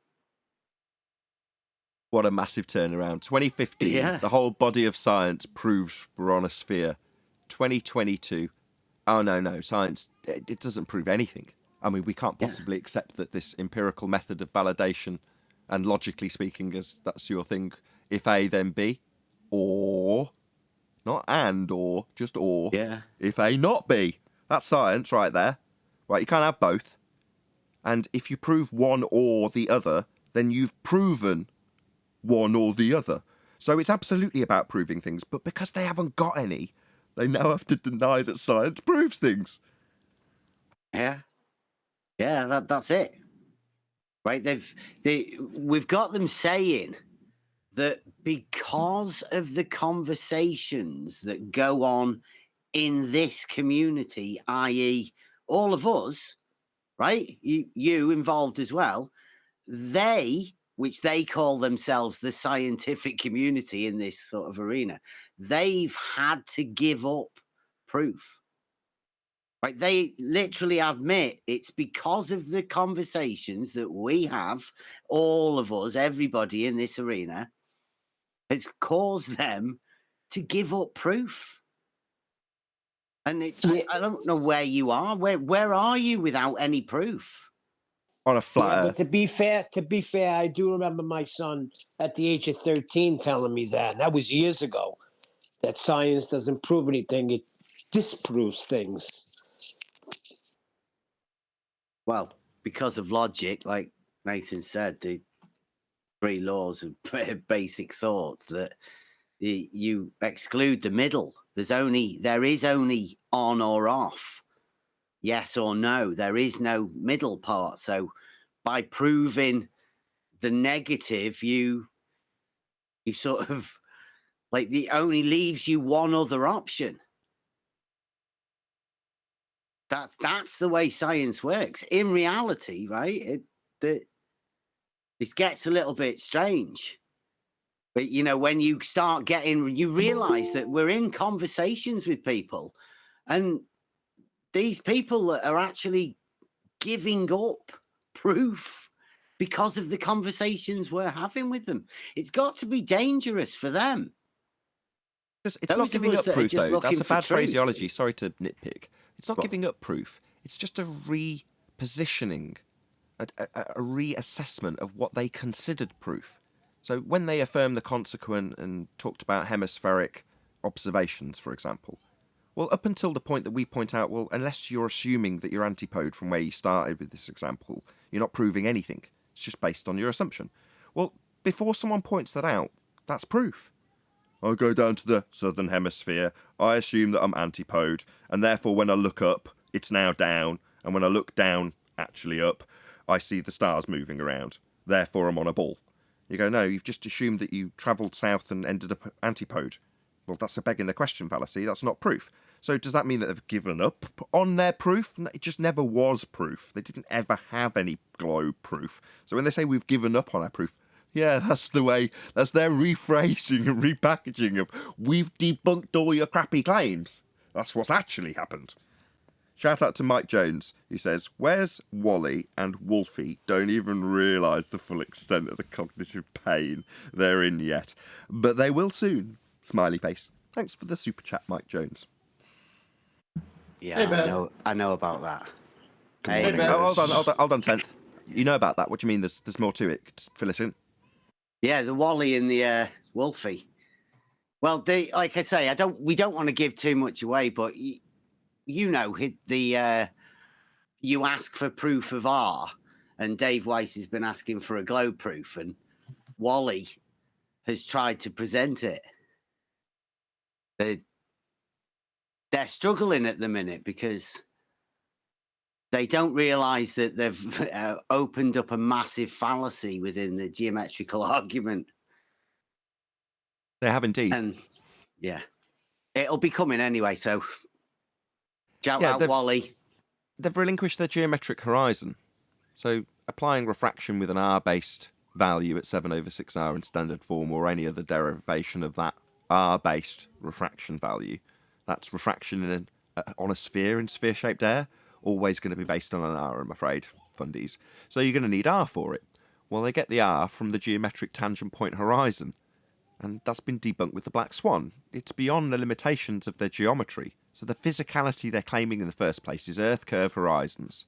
What a massive turnaround. 2015, the whole body of science proves we're on a sphere. 2022, oh no, science, it doesn't prove anything. I mean, we can't possibly accept that this empirical method of validation, and logically speaking, as that's your thing, if A, then B, or, not and, or, just or, if A, not B. That's science right there. Right, you can't have both. And if you prove one or the other, then you've proven one or the other. So it's absolutely about proving things, but because they haven't got any, they now have to deny that science proves things. Yeah, that's it. Right? We've got them saying that because of the conversations that go on in this community, i.e., all of us, right? You involved as well. Which they call themselves the scientific community in this sort of arena, they've had to give up proof. Right? They literally admit it's because of the conversations that we have, all of us, everybody in this arena, has caused them to give up proof. And I don't know where you are. Where are you without any proof? On a flat But to be fair, I do remember my son at the age of 13 telling me that, and that was years ago, that science doesn't prove anything; it disproves things. Well, because of logic, like Nathan said, the 3 laws of basic thoughts, that you exclude the middle. There is only on or off, yes or no. There is no middle part. So by proving the negative, you sort of only leaves you one other option. That's the way science works. In reality, right? This gets a little bit strange. But, when you start you realize that we're in conversations with people, and these people are actually giving up proof because of the conversations we're having with them. It's got to be dangerous for them. It's not giving up proof, though. That's a bad phraseology. Sorry to nitpick. It's not giving up proof. It's just a repositioning, a reassessment of what they considered proof. So when they affirmed the consequent and talked about hemispheric observations, for example, well, up until the point that we point out, well, unless you're assuming that you're antipode from where you started with this example, you're not proving anything. It's just based on your assumption. Well, before someone points that out, that's proof. I go down to the southern hemisphere, I assume that I'm antipode, and therefore when I look up, it's now down, and when I look down, actually up, I see the stars moving around. Therefore I'm on a ball. You go, no, you've just assumed that you travelled south and ended up antipode. Well, that's a begging the question fallacy. That's not proof. So does that mean that they've given up on their proof? No, it just never was proof. They didn't ever have any globe proof. So when they say we've given up on our proof, yeah, that's the way, that's their rephrasing and repackaging of we've debunked all your crappy claims. That's what's actually happened. Shout out to Mike Jones, who says, where's Wally and Wolfie don't even realise the full extent of the cognitive pain they're in yet. But they will soon. Smiley face. Thanks for the super chat, Mike Jones. Yeah, Hey, I know about that. Hey, Ben. Oh, hold on, 10th. You know about that. What do you mean there's more to it? Fill us in. Yeah, the Wally and the Wolfie. Well, like I say, we don't want to give too much away, but you know, you ask for proof of R, and Dave Weiss has been asking for a globe proof, and Wally has tried to present it. They're struggling at the minute because they don't realise that they've opened up a massive fallacy within the geometrical argument. They have indeed. And yeah, it'll be coming anyway, so shout out Wally. They've relinquished their geometric horizon. So applying refraction with an R-based value at 7/6R in standard form or any other derivation of that R-based refraction value, that's refraction on a sphere in sphere-shaped air, always going to be based on an R, I'm afraid, fundies. So you're going to need R for it. Well, they get the R from the geometric tangent point horizon, and that's been debunked with the black swan. It's beyond the limitations of their geometry. So the physicality they're claiming in the first place is Earth curve horizons.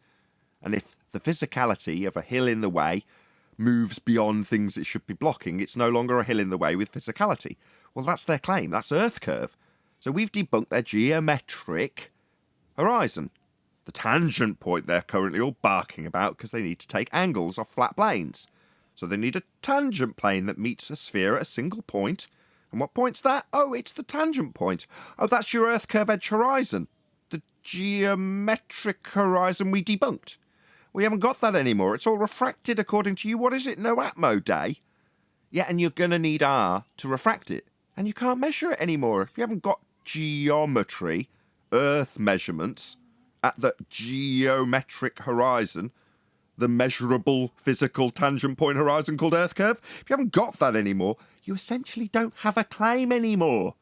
And if the physicality of a hill in the way moves beyond things it should be blocking, it's no longer a hill in the way with physicality. Well, that's their claim. That's Earth curve. So we've debunked their geometric horizon. The tangent point they're currently all barking about because they need to take angles off flat planes. So they need a tangent plane that meets a sphere at a single point. And what point's that? Oh, it's the tangent point. Oh, that's your Earth curve edge horizon. The geometric horizon we debunked. We haven't got that anymore. It's all refracted according to you. What is it? No Atmo day? Yeah, and you're going to need R to refract it. And you can't measure it anymore. If you haven't got geometry, Earth measurements at the geometric horizon, the measurable physical tangent point horizon called Earth curve, if you haven't got that anymore, you essentially don't have a claim anymore.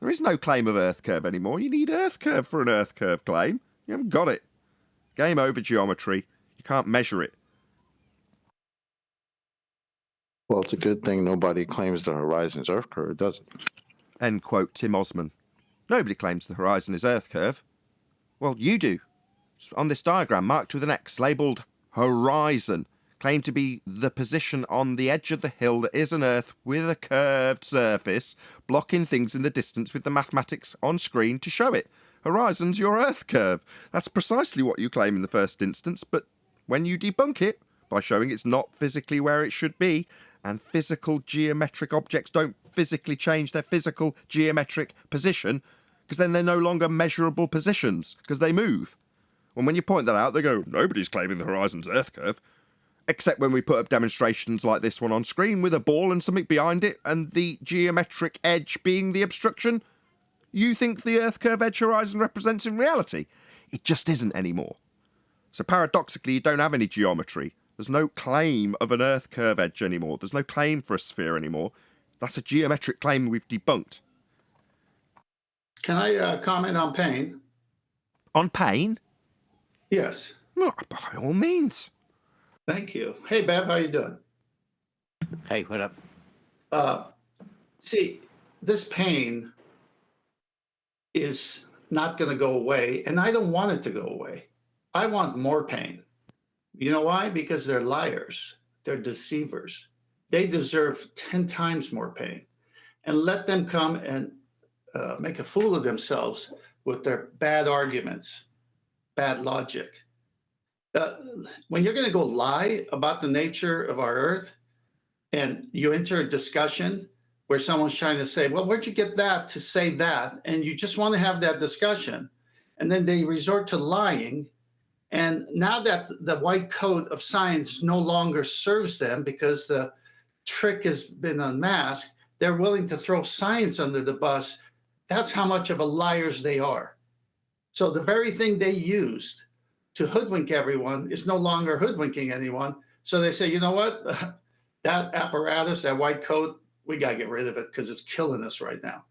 There is no claim of Earth curve anymore. You need Earth curve for an Earth curve claim. You haven't got it. Game over geometry. You can't measure it. Well, it's a good thing nobody claims the horizon's Earth curve, does it? End quote Tim Osman. Nobody claims the horizon is Earth curve. Well, you do. On this diagram marked with an X labelled horizon, claimed to be the position on the edge of the hill that is an Earth with a curved surface, blocking things in the distance with the mathematics on screen to show it. Horizon's your Earth curve. That's precisely what you claim in the first instance, but when you debunk it, by showing it's not physically where it should be, and physical geometric objects don't physically change their physical geometric position, because then they're no longer measurable positions, because they move. And when you point that out, they go, nobody's claiming the horizon's Earth curve. Except when we put up demonstrations like this one on screen with a ball and something behind it, and the geometric edge being the obstruction, you think the Earth curve edge horizon represents in reality. It just isn't anymore. So paradoxically, you don't have any geometry. There's no claim of an Earth curve edge anymore. There's no claim for a sphere anymore. That's a geometric claim we've debunked. Can I comment on pain? On pain? Yes. Well, by all means. Thank you. Hey, Bev, how you doing? Hey, what up? See, this pain is not going to go away, and I don't want it to go away. I want more pain. You know why? Because they're liars. They're deceivers. they deserve 10 times more pain. And let them come and make a fool of themselves with their bad arguments, bad logic. When you're going to go lie about the nature of our Earth, and you enter a discussion where someone's trying to say, well, where'd you get that to say that? And you just want to have that discussion. And then they resort to lying. And now that the white coat of science no longer serves them because the trick has been unmasked, they're willing to throw science under the bus. That's how much of a liars they are. So the very thing they used to hoodwink everyone is no longer hoodwinking anyone. So they say, you know what? That apparatus, that white coat, we got to get rid of it because it's killing us right now.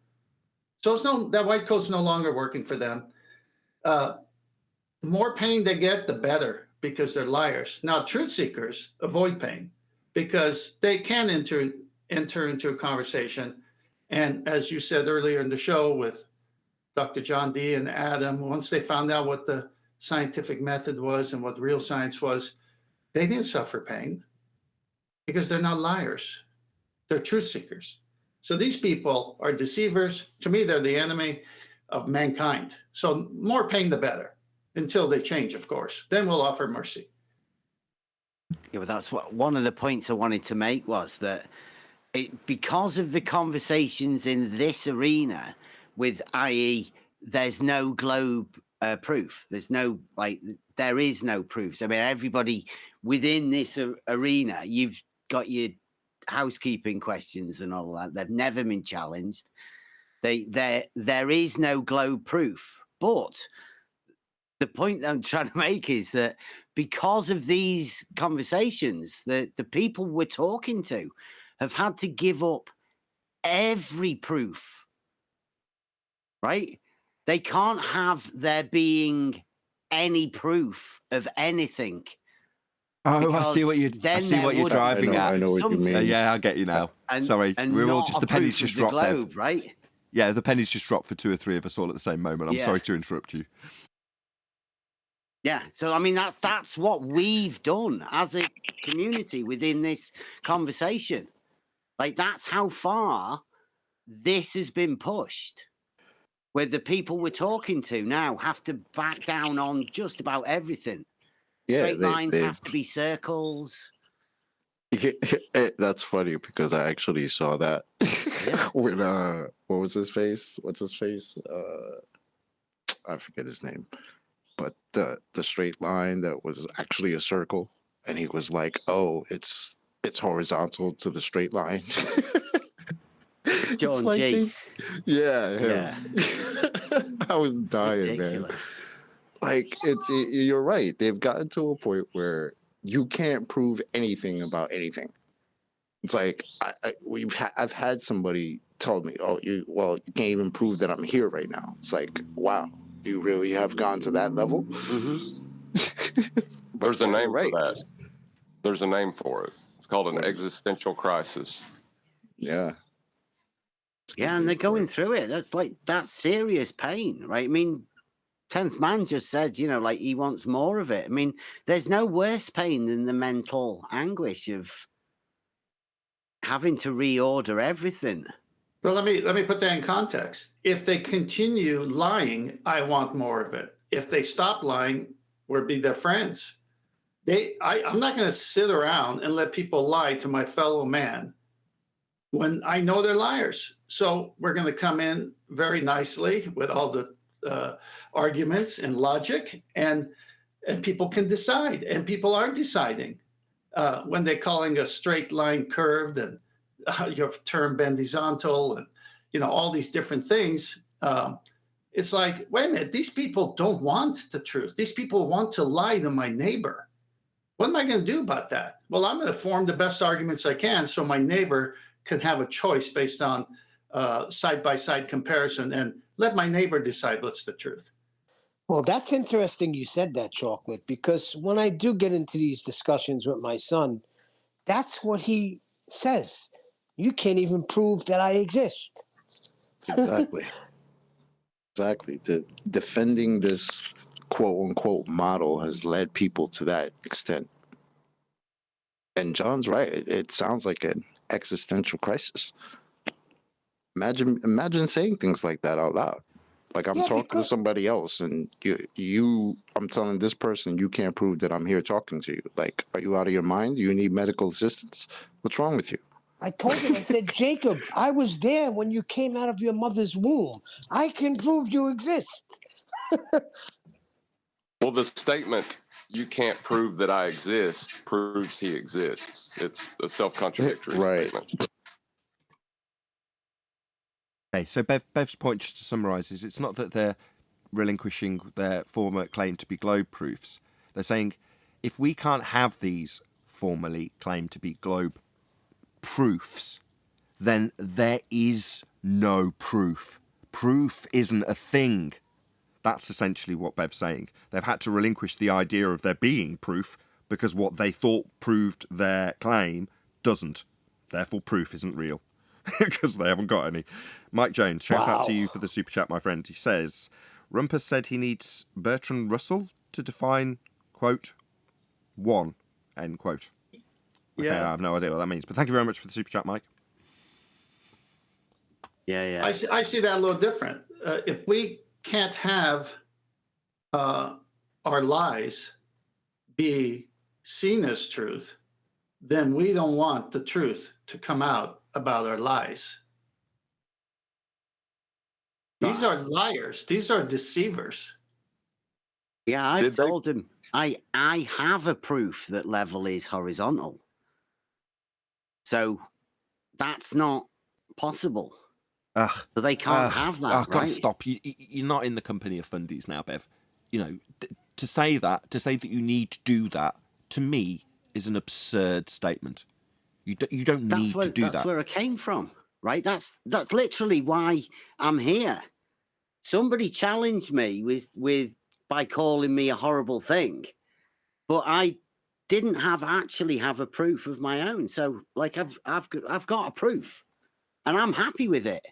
So that white coat's no longer working for them. The more pain they get, the better, because they're liars. Now, truth seekers avoid pain because they can enter into a conversation. And as you said earlier in the show with Dr. John D. and Adam, once they found out what the scientific method was and what real science was, they didn't suffer pain because they're not liars. They're truth seekers. So these people are deceivers. To me, they're the enemy of mankind. So more pain, the better, until they change, of course. Then we'll offer mercy. Yeah, but that's what one of the points I wanted to make was that because of the conversations in this arena with i.e. there's no globe proof. There is no proof. So, I mean, everybody within this arena, you've got your housekeeping questions and all that. They've never been challenged. There is no globe proof. But the point that I'm trying to make is that because of these conversations, the people we're talking to have had to give up every proof, right? They can't have there being any proof of anything. Oh, I see what you're driving at. I know what you mean. Yeah, I get you now. Sorry, we're all just the pennies just dropped there. Right? Yeah, the pennies just dropped for two or three of us all at the same moment. I'm sorry to interrupt you. Yeah, so I mean that's what we've done as a community within this conversation. Like that's how far this has been pushed. Where the people we're talking to now have to back down on just about everything. Yeah, Straight lines have to be circles. That's funny because I actually saw that with what was his face? What's his face? I forget his name. But the straight line that was actually a circle, and he was like, "Oh, it's horizontal to the straight line." John G. Yeah. I was dying, man. Like you're right. They've gotten to a point where you can't prove anything about anything. It's like I've had somebody tell me, "Oh, you can't even prove that I'm here right now." It's like, wow, you really have gone to that level. Mm-hmm. There's a name for that. There's a name for it. It's called an existential crisis. Yeah. Yeah, and they're going through it. That's serious pain, right? I mean, 10th Man just said, like he wants more of it. I mean, there's no worse pain than the mental anguish of having to reorder everything. Well, let me put that in context. If they continue lying, I want more of it. If they stop lying, we'll be their friends. I'm not going to sit around and let people lie to my fellow man when I know they're liars. So we're going to come in very nicely with all the arguments and logic, and people can decide, and people are deciding when they're calling a straight line curved and your term bendizontal and all these different things. It's like, wait a minute, these people don't want the truth. These people want to lie to my neighbor. What am I going to do about that? Well, I'm going to form the best arguments I can so my neighbor can have a choice based on side-by-side comparison, and let my neighbor decide what's the truth. Well, that's interesting you said that, Chocolate, because when I do get into these discussions with my son, that's what he says. You can't even prove that I exist. Exactly. Defending this quote-unquote model has led people to that extent. And John's right. It sounds like an existential crisis. Imagine saying things like that out loud. Like I'm Yeah, talking to because somebody else, and I'm telling this person you can't prove that I'm here talking to you. Like, are you out of your mind? Do you need medical assistance? What's wrong with you? I told him, I said, Jacob, I was there when you came out of your mother's womb. I can prove you exist. Well, the statement, you can't prove that I exist, proves he exists. It's a self-contradictory Right. statement. Okay, so Bev's point, just to summarise, is it's not that they're relinquishing their former claim to be globe proofs. They're saying, if we can't have these formerly claimed to be globe proofs, then there is no proof. Proof isn't a thing. That's essentially what Bev's saying. They've had to relinquish the idea of there being proof because what they thought proved their claim doesn't. Therefore, proof isn't real because they haven't got any. Mike Jones, shout out to you for the super chat, my friend. He says, Rumpus said he needs Bertrand Russell to define, quote, one, end quote. Okay, I have no idea what that means, but thank you very much for the super chat, Mike. Yeah. I see that a little different. If we can't have our lies be seen as truth, then we don't want the truth to come out about our lies. These are liars. These are deceivers. Yeah, I've told him I have a proof that level is horizontal. So that's not possible. So they can't have that, right? God, stop. You're not in the company of fundies now, Bev. You know, to say that you need to do that, to me, is an absurd statement. You don't need to do that. That's where I came from, right? That's literally why I'm here. Somebody challenged me with by calling me a horrible thing, but I didn't actually have a proof of my own. So, like, I've got a proof, and I'm happy with it.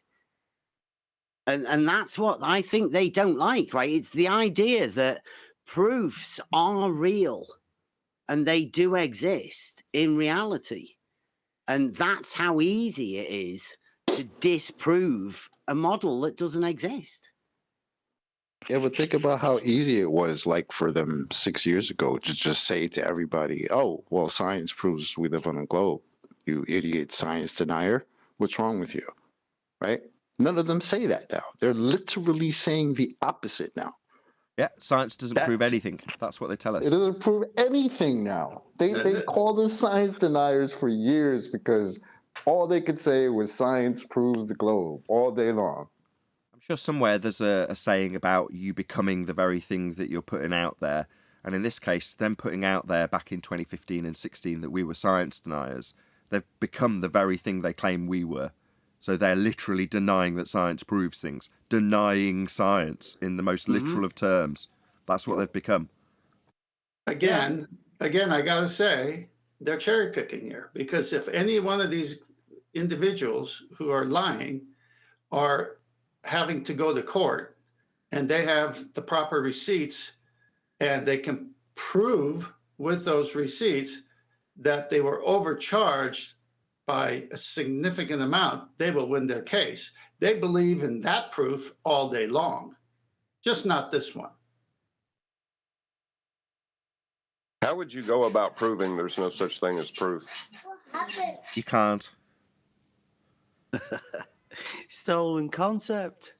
And that's what I think they don't like, right? It's the idea that proofs are real and they do exist in reality. And that's how easy it is to disprove a model that doesn't exist. Yeah, but think about how easy it was, like, for them 6 years ago to just say to everybody, oh, well, science proves we live on a globe. You idiot science denier. What's wrong with you? Right? None of them say that now. They're literally saying the opposite now. Yeah, science doesn't prove anything. That's what they tell us. It doesn't prove anything now. They called us science deniers for years because all they could say was science proves the globe all day long. I'm sure somewhere there's a saying about you becoming the very thing that you're putting out there. And in this case, them putting out there back in 2015 and 16 that we were science deniers, they've become the very thing they claim we were. So they're literally denying that science proves things. Denying science in the most literal of terms. That's what they've become. Again, I got to say, they're cherry picking here. Because if any one of these individuals who are lying are having to go to court and they have the proper receipts and they can prove with those receipts that they were overcharged by a significant amount, they will win their case. They believe in that proof all day long, just not this one. How would you go about proving there's no such thing as proof? You can't. Stolen concept.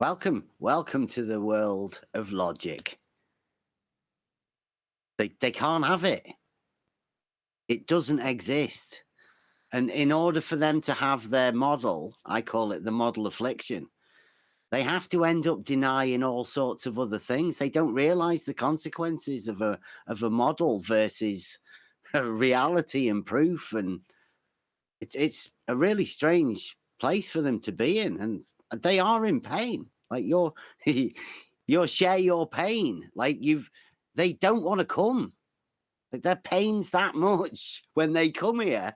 Welcome to the world of logic. They can't have it. It doesn't exist. And in order for them to have their model, I call it the model affliction, they have to end up denying all sorts of other things. They don't realize the consequences of a model versus reality and proof. And it's a really strange place for them to be in. And they are in pain. Like you're share your pain. Like they don't want to come. Like their pain's that much when they come here.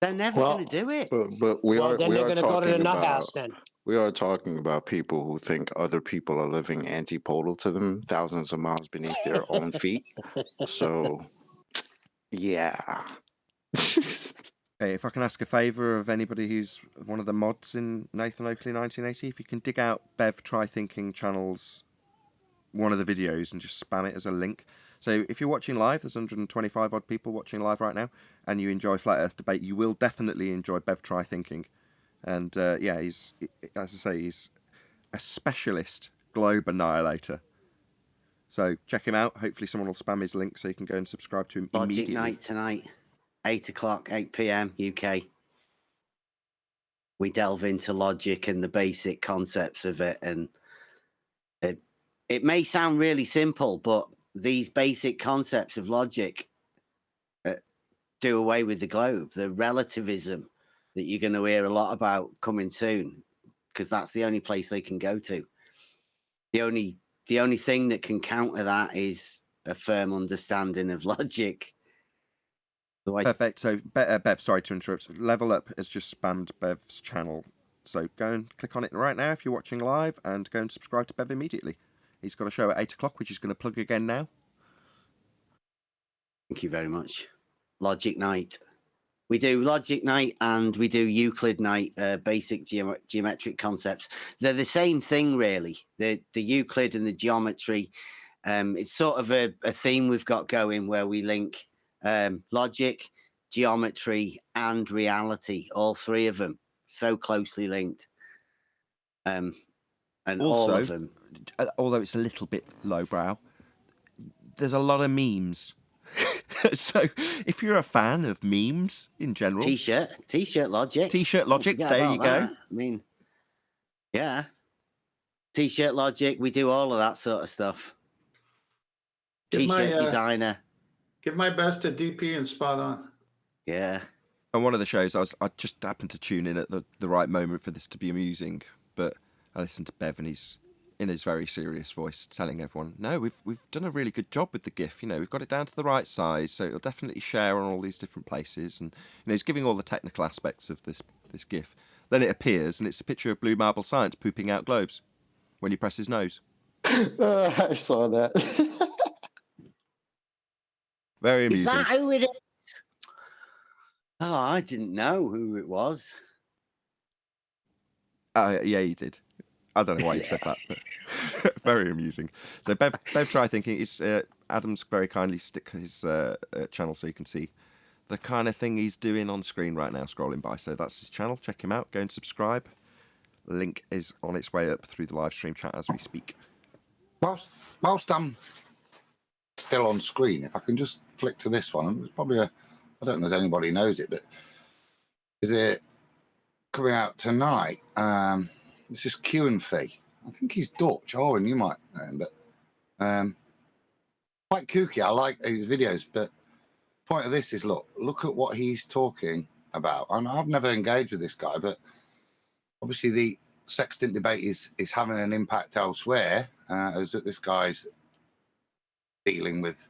They're never going to do it. But we are then they're going to go to the nut about, house then. We are talking about people who think other people are living antipodal to them, thousands of miles beneath their own feet. So, Yeah. Hey, if I can ask a favour of anybody who's one of the mods in Nathan Oakley 1980, if you can dig out Bev Try Thinking channel's one of the videos and just spam it as a link. So if you're watching live, there's 125 odd people watching live right now, and you enjoy Flat Earth Debate, you will definitely enjoy Bev Try Thinking. And yeah, he's, as I say, he's a specialist globe annihilator. So check him out. Hopefully someone will spam his link so you can go and subscribe to him Logic immediately. Night tonight, 8 o'clock, 8 p.m. UK. We delve into logic and the basic concepts of it, and it may sound really simple, but these basic concepts of logic do away with the globe. The relativism that you're going to hear a lot about coming soon, because that's the only place they can go to. The only thing that can counter that is a firm understanding of logic. Perfect. So, Bev, sorry to interrupt. Level Up has just spammed Bev's channel. So go and click on it right now if you're watching live, and go and subscribe to Bev immediately. He's got a show at 8 o'clock, which he's going to plug again now. Thank you very much. Logic Night. We do Logic Night and we do Euclid Night, basic geometric concepts. They're the same thing, really. The Euclid and the geometry. It's sort of a theme we've got going where we link logic, geometry, and reality, all three of them, so closely linked. And Also, all of them. Although it's a little bit lowbrow, there's a lot of memes. So if you're a fan of memes in general, T-shirt logic, there you go. I mean, yeah, T-shirt logic. We do all of that sort of stuff. T-shirt designer. Give my best to DP and spot on. Yeah. On one of the shows, I just happened to tune in at the right moment for this to be amusing, but I listened to Bev and he's in his very serious voice telling everyone, no, we've done a really good job with the GIF. You know, we've got it down to the right size, so it'll definitely share on all these different places. And he's giving all the technical aspects of this GIF. Then it appears, and it's a picture of Blue Marble Science pooping out globes when you press his nose. I saw that. Very amusing. Is that who it is? Oh, I didn't know who it was. Yeah, you did. I don't know why you said that, but very amusing. So Bev Try Thinking is Adam's very kindly stick his channel so you can see the kind of thing he's doing on screen right now, scrolling by. So that's his channel. Check him out. Go and subscribe. Link is on its way up through the live stream chat as we speak. Whilst I'm still on screen, if I can just flick to this one, it's probably I don't know if anybody knows it, but is it coming out tonight? This is Q and Fee. I think he's Dutch. Owen, you might know him, but quite kooky. I like his videos, but the point of this is look at what he's talking about. And I've never engaged with this guy, but obviously the sextant debate is having an impact elsewhere, as that this guy's dealing with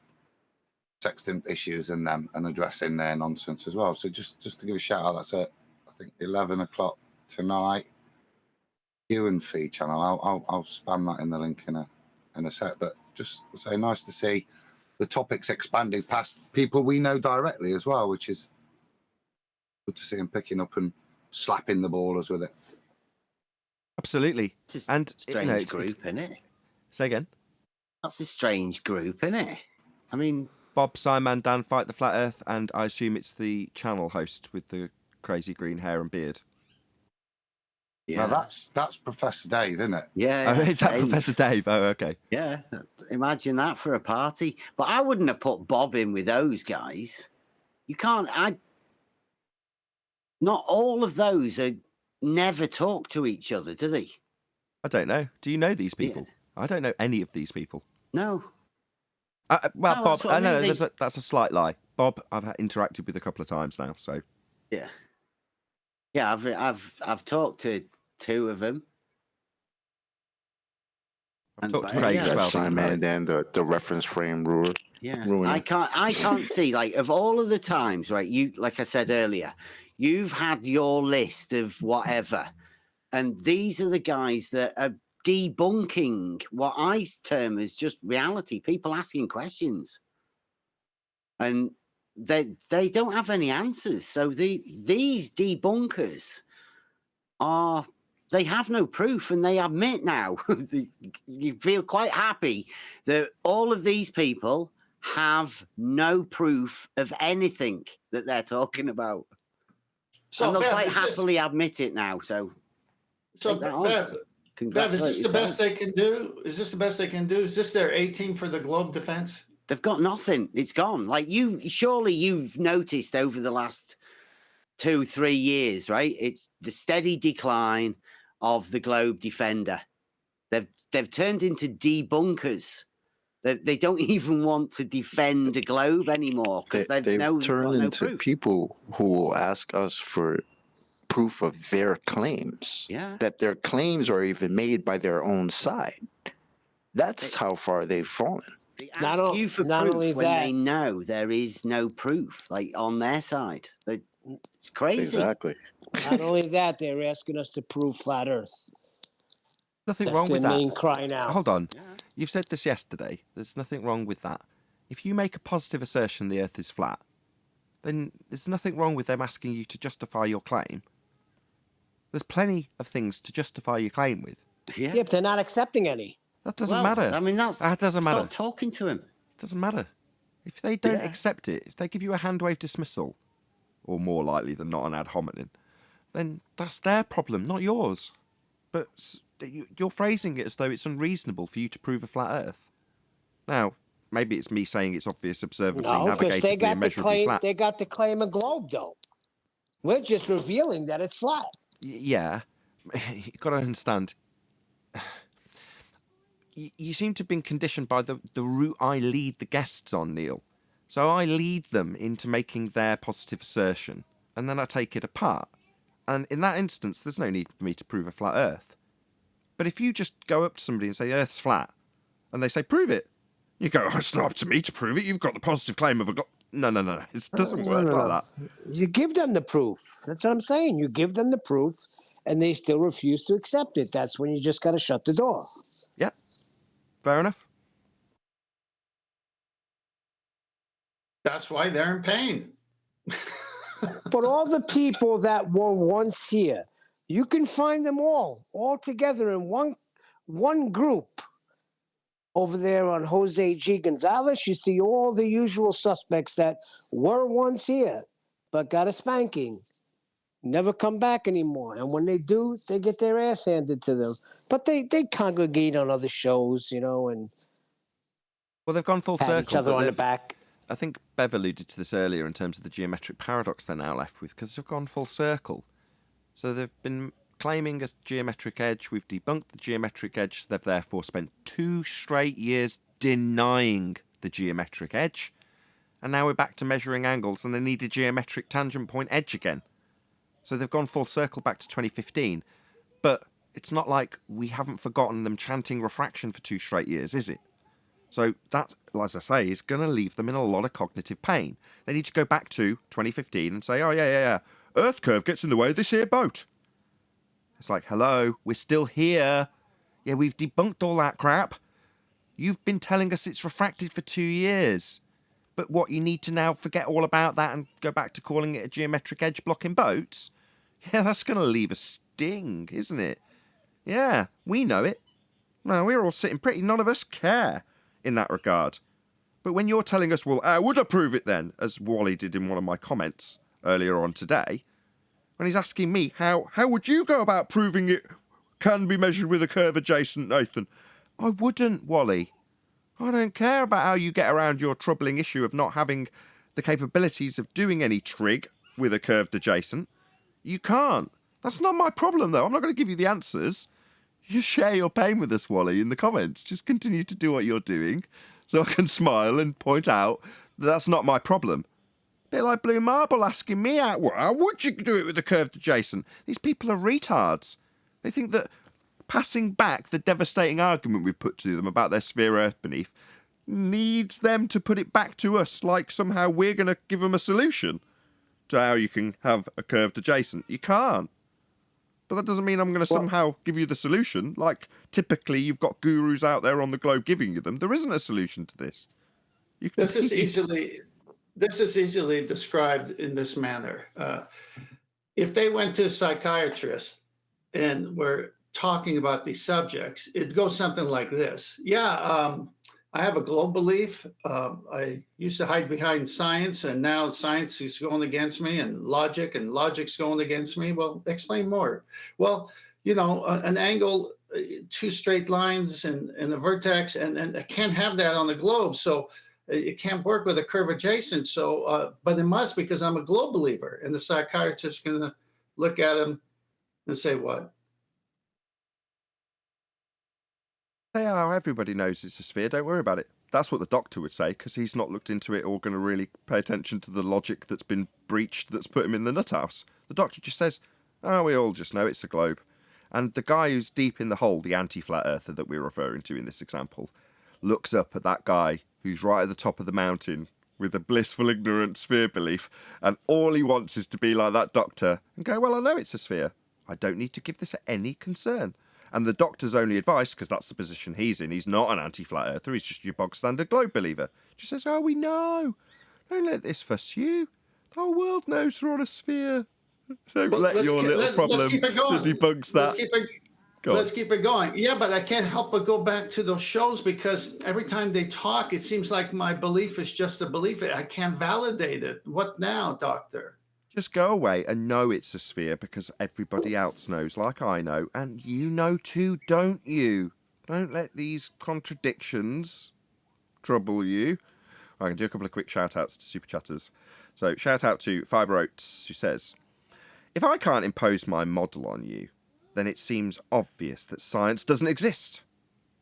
sextant issues and addressing their nonsense as well. So just to give a shout out, that's at I think 11 o'clock tonight. You and Fee channel. I'll spam that in the link in a sec. But just say nice to see the topics expanding past people we know directly as well, which is good to see him picking up and slapping the ballers with it. Absolutely. It's a strange group, isn't it? Say again. That's a strange group, isn't it? I mean, Bob, Simon, Dan fight the Flat Earth, and I assume it's the channel host with the crazy green hair and beard. Yeah, now that's Professor Dave, isn't it? Yeah. Oh, is that Dave. Professor Dave? Oh, okay. Yeah, imagine that for a party. But I wouldn't have put Bob in with those guys. You can't. Not all of those never talk to each other, do they? I don't know. Do you know these people? Yeah. I don't know any of these people. No. Well, no, Bob, I know that's a slight lie. Bob, I've interacted with a couple of times now, so yeah. Yeah, I've talked to two of them. I've talked to Craig as well. Simon and the reference frame ruler. Yeah, I can't see, like, of all of the times, right? You, like I said earlier, you've had your list of whatever, and these are the guys that are debunking what I term as just reality. People asking questions, and they don't have any answers. So these debunkers they have no proof, and they admit now. You feel quite happy that all of these people have no proof of anything that they're talking about. So and they'll Bev, quite happily admit it now. So take that on. Bev, is this the best they can do? Is this the best they can do? Is this their A team for the globe defense? They've got nothing. It's gone. Like surely you've noticed over the last 2-3 years, right? It's the steady decline of the globe defender. They've turned into debunkers. They don't even want to defend a globe anymore because they've turned into people who will ask us for proof of their claims. Yeah. That their claims are even made by their own side. That's how far they've fallen. They ask you for proof when they know there is no proof, like on their side. It's crazy. Exactly. Not only that, they're asking us to prove flat Earth. Nothing wrong with that. Main cry now. Hold on. Yeah. You've said this yesterday. There's nothing wrong with that. If you make a positive assertion the Earth is flat, then there's nothing wrong with them asking you to justify your claim. There's plenty of things to justify your claim with. Yeah, if they're not accepting any. That doesn't matter. I mean, that doesn't matter. Stop talking to him. It doesn't matter. If they don't accept it, if they give you a hand wave dismissal, or more likely than not an ad hominem, then that's their problem, not yours. But you're phrasing it as though it's unreasonable for you to prove a flat Earth. Now, maybe it's me saying it's obvious, observably, navigatably, immeasurably flat. They got the claim a globe, though. We're just revealing that it's flat. Yeah. You've got to understand. You seem to have been conditioned by the route I lead the guests on, Neil. So I lead them into making their positive assertion, and then I take it apart. And in that instance, there's no need for me to prove a flat Earth. But if you just go up to somebody and say, the Earth's flat, and they say, prove it, you go, it's not up to me to prove it. You've got the positive claim of a God. No. It doesn't work like that. You give them the proof. That's what I'm saying. You give them the proof, and they still refuse to accept it. That's when you just got to shut the door. Yeah. Fair enough. That's why they're in pain. But all the people that were once here, you can find them all together in one group. Over there on Jose G. Gonzalez, you see all the usual suspects that were once here, but got a spanking. Never come back anymore. And when they do, they get their ass handed to them. But they congregate on other shows, and well, they've gone full circle. Each other on the back. I think Bev alluded to this earlier in terms of the geometric paradox they're now left with, because they've gone full circle. So they've been claiming a geometric edge. We've debunked the geometric edge. They've therefore spent 2 straight years denying the geometric edge. And now we're back to measuring angles, and they need a geometric tangent point edge again. So they've gone full circle back to 2015. But it's not like we haven't forgotten them chanting refraction for 2 straight years, is it? So that, as I say, is going to leave them in a lot of cognitive pain. They need to go back to 2015 and say, oh, yeah. Earth curve gets in the way of this here boat. It's like, hello, we're still here. Yeah, we've debunked all that crap. You've been telling us it's refracted for 2 years. But what, you need to now forget all about that and go back to calling it a geometric edge blocking boats? Yeah, that's going to leave a sting, isn't it? Yeah, we know it. No, we're all sitting pretty. None of us care in that regard. But when you're telling us, well, I would approve it then, as Wally did in one of my comments earlier on today, when he's asking me, how would you go about proving it can be measured with a curve adjacent, Nathan? I wouldn't, Wally. I don't care about how you get around your troubling issue of not having the capabilities of doing any trig with a curved adjacent. You can't. That's not my problem, though. I'm not going to give you the answers. You share your pain with us, Wally, in the comments. Just continue to do what you're doing so I can smile and point out that that's not my problem. A bit like Blue Marble asking me out, well, how would you do it with a curved adjacent? These people are retards. They think that passing back the devastating argument we've put to them about their sphere Earth beneath needs them to put it back to us like somehow we're going to give them a solution to how you can have a curved adjacent. You can't. But that doesn't mean I'm going to somehow give you the solution. Like, typically, you've got gurus out there on the globe giving you them. There isn't a solution to this. This is easily this is easily described in this manner. If they went to a psychiatrist and were talking about these subjects, it goes something like this. Yeah, I have a globe belief. I used to hide behind science, and now science is going against me, and logic's going against me. Well, explain more. Well, an angle, two straight lines, and a vertex, and I can't have that on the globe. So it can't work with a curve adjacent. So, but it must, because I'm a globe believer. And the psychiatrist is going to look at him and say, what? Say, oh, everybody knows it's a sphere, don't worry about it. That's what the doctor would say, because he's not looked into it or going to really pay attention to the logic that's been breached that's put him in the nut house. The doctor just says, oh, we all just know it's a globe. And the guy who's deep in the hole, the anti-flat earther that we're referring to in this example, looks up at that guy who's right at the top of the mountain with a blissful ignorant sphere belief, and all he wants is to be like that doctor and go, well, I know it's a sphere. I don't need to give this any concern. And the doctor's only advice, because that's the position he's in, he's not an anti-flat earther, he's just your bog standard globe believer. Just says, oh, we know. Don't let this fuss you. The whole world knows we're on a sphere. Don't let your little problem that debunks that. Let's keep it going. Yeah, but I can't help but go back to those shows, because every time they talk, it seems like my belief is just a belief. I can't validate it. What now, doctor? Just go away and know it's a sphere, because everybody else knows, like I know, and you know too, don't you? Don't let these contradictions trouble you. I can do a couple of quick shout-outs to Super Chatters. So, shout-out to Fibre Oats, who says, if I can't impose my model on you, then it seems obvious that science doesn't exist.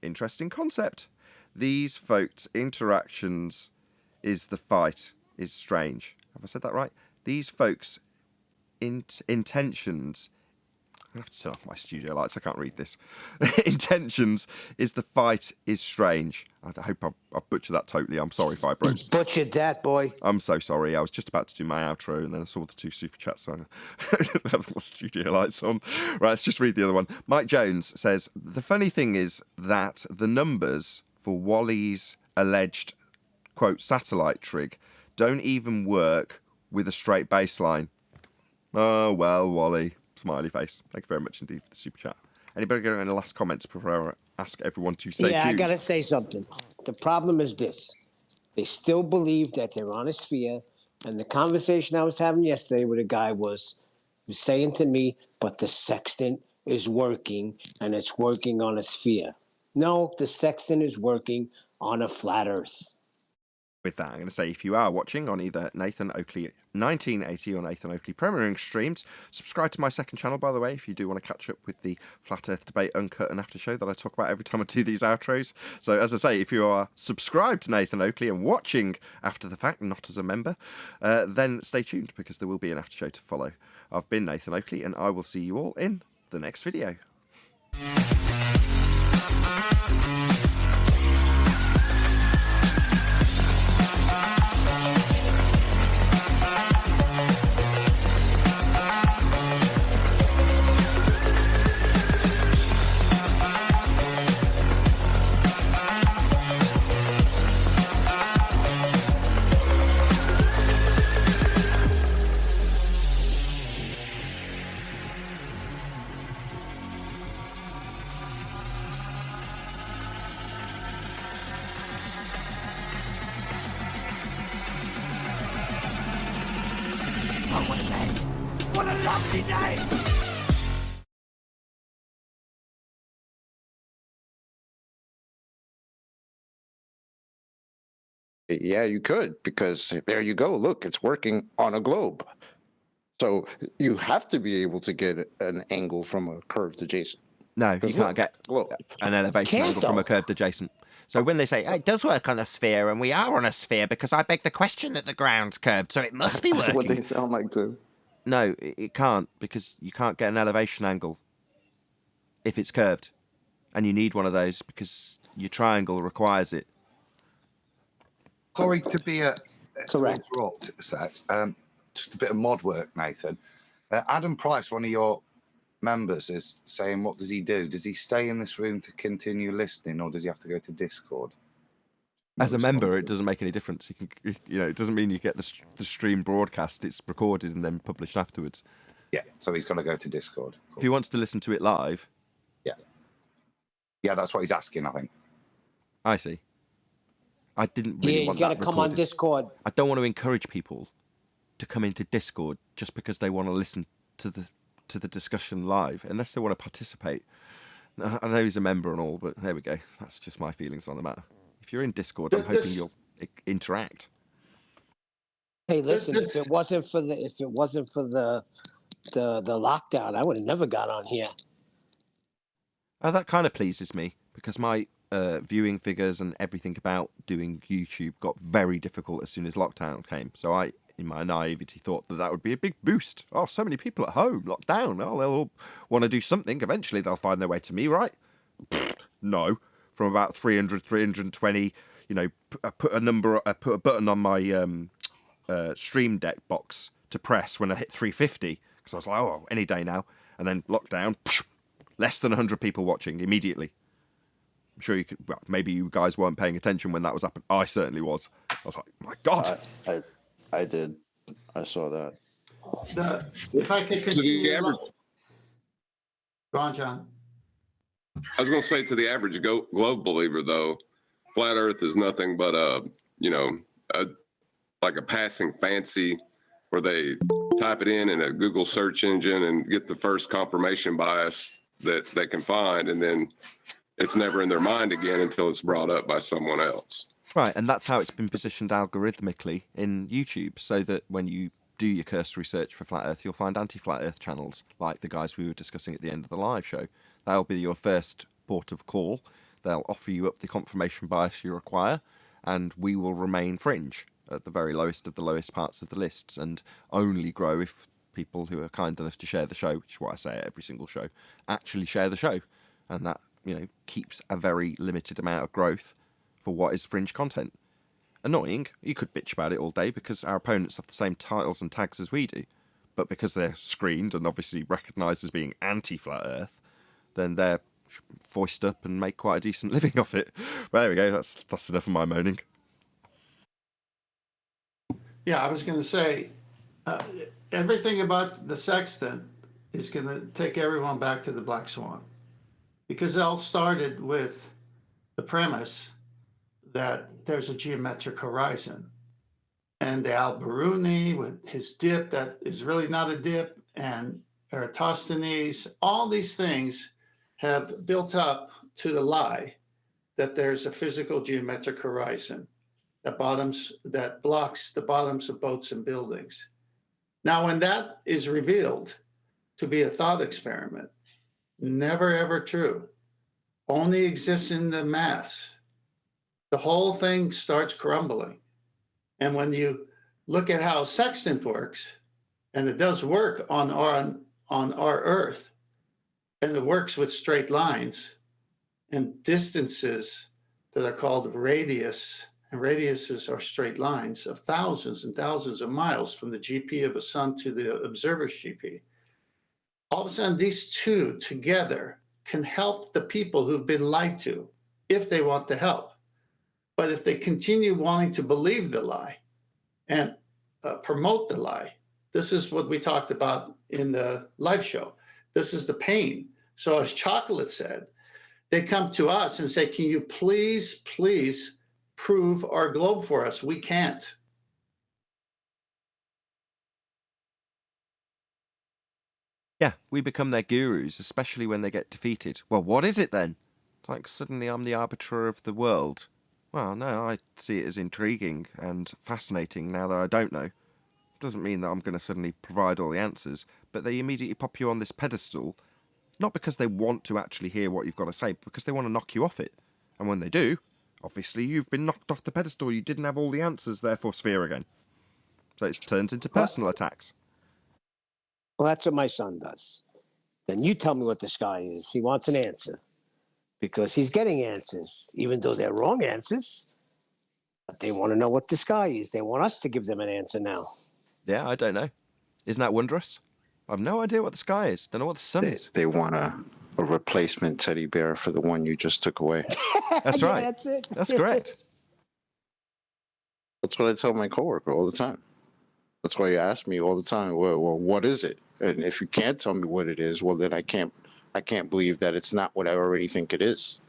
Interesting concept. These folks' interactions is the fight is strange. Have I said that right? These folks' intentions... I have to turn off my studio lights. I can't read this. Intentions is the fight is strange. I hope I've butchered that totally. I'm sorry, Fibro. Butchered that, boy. I'm so sorry. I was just about to do my outro, and then I saw the two super chats, so I have my studio lights on. Right, let's just read the other one. Mike Jones says, the funny thing is that the numbers for Wally's alleged, quote, satellite trig don't even work with a straight baseline. Oh, well, Wally. Smiley face. Thank you very much indeed for the super chat. Anybody got any last comments before I ask everyone to say Yeah, Q? I got to say something. The problem is this. They still believe that they're on a sphere, and the conversation I was having yesterday with a guy was saying to me, but the sextant is working, and it's working on a sphere. No, the sextant is working on a flat earth. With that, I'm going to say, if you are watching on either Nathan Oakley 1980 or Nathan Oakley premiering streams, subscribe to my second channel, by the way, if you do want to catch up with the Flat Earth Debate Uncut and After Show that I talk about every time I do these outros. So, as I say, if you are subscribed to Nathan Oakley and watching after the fact, not as a member, then stay tuned, because there will be an After Show to follow. I've been Nathan Oakley, and I will see you all in the next video. What a lovely day! Yeah, you could, because there you go. Look, it's working on a globe. So you have to be able to get an angle from a curved adjacent. No, you can't get an elevation angle from a curved adjacent. So when they say, it does work on a sphere, and we are on a sphere, because I beg the question that the ground's curved, so it must be working. That's what they sound like too. No, it can't, because you can't get an elevation angle if it's curved. And you need one of those, because your triangle requires it. Sorry to be correct. Interrupt a sec. Just a bit of mod work, Nathan. Adam Price, one of your members, is saying, what does he do? Does he stay in this room to continue listening, or does he have to go to Discord? As a member, it doesn't make any difference. You can, it doesn't mean you get the stream broadcast. It's recorded and then published afterwards. Yeah, so he's got to go to Discord. Cool. If he wants to listen to it live. Yeah, that's what he's asking, I think. I see. I didn't really want that he's got to come on recorded. Discord. I don't want to encourage people to come into Discord just because they want to listen to the discussion live, unless they want to participate. I know he's a member and all, but there we go. That's just my feelings on the matter. If you're in Discord, I'm hoping you'll interact. Hey, listen, if it wasn't for the lockdown, I would have never got on here. That kind of pleases me because my viewing figures and everything about doing YouTube got very difficult as soon as lockdown came. So I, in my naivety, thought that would be a big boost. Oh, so many people at home, locked down. Well, they'll all want to do something. Eventually, they'll find their way to me, right? No. From about 300, 320, I put a button on my Stream Deck box to press when I hit 350 because I was like, oh, any day now. And then lockdown, less than 100 people watching immediately. I'm sure you could. Well, maybe you guys weren't paying attention when that was happening. I certainly was. I was like, my God. I did. I saw that. If I could continue. Go on, John. I was going to say, to the average globe believer, though, flat Earth is nothing but like a passing fancy where they type it in a Google search engine and get the first confirmation bias that they can find, and then it's never in their mind again until it's brought up by someone else. Right, and that's how it's been positioned algorithmically in YouTube, so that when you do your cursory search for Flat Earth, you'll find anti-Flat Earth channels, like the guys we were discussing at the end of the live show. That'll be your first port of call. They'll offer you up the confirmation bias you require, and we will remain fringe at the very lowest of the lowest parts of the lists, and only grow if people who are kind enough to share the show, which is what I say at every single show, actually share the show. And that, keeps a very limited amount of growth for what is fringe content. Annoying, you could bitch about it all day because our opponents have the same titles and tags as we do, but because they're screened and obviously recognised as being anti-Flat Earth, then they're foist up and make quite a decent living off it. Well, there we go, that's enough of my moaning. Yeah, I was going to say, everything about the sextant is going to take everyone back to the Black Swan, because it all started with the premise that there's a geometric horizon, and the Al-Biruni with his dip that is really not a dip, and Eratosthenes, all these things have built up to the lie that there's a physical geometric horizon that blocks the bottoms of boats and buildings. Now, when that is revealed to be a thought experiment, never ever true, only exists in the mass, the whole thing starts crumbling. And when you look at how sextant works, and it does work on our Earth, and it works with straight lines and distances that are called radius, and radiuses are straight lines of thousands and thousands of miles from the GP of a sun to the observer's GP. All of a sudden, these two together can help the people who've been lied to, if they want to help. But if they continue wanting to believe the lie and promote the lie, this is what we talked about in the live show. This is the pain. So as Chocolate said, they come to us and say, can you please prove our globe for us? We can't. Yeah, we become their gurus, especially when they get defeated. Well, what is it then? It's like suddenly I'm the arbiter of the world. Well, no, I see it as intriguing and fascinating now that I don't know. Doesn't mean that I'm going to suddenly provide all the answers, but they immediately pop you on this pedestal, not because they want to actually hear what you've got to say, but because they want to knock you off it. And when they do, obviously you've been knocked off the pedestal, you didn't have all the answers, therefore sphere again. So it turns into personal attacks. Well, that's what my son does. Then you tell me what the sky is. He wants an answer because he's getting answers, even though they're wrong answers. But they want to know what the sky is. They want us to give them an answer now. Yeah, I don't know. Isn't that wondrous? I have no idea what the sky is. Don't know what the sun is. They want a replacement teddy bear for the one you just took away. That's right. That's it. That's correct. That's what I tell my coworker all the time. That's why you ask me all the time, well, what is it? And if you can't tell me what it is, well, then I can't believe that it's not what I already think it is.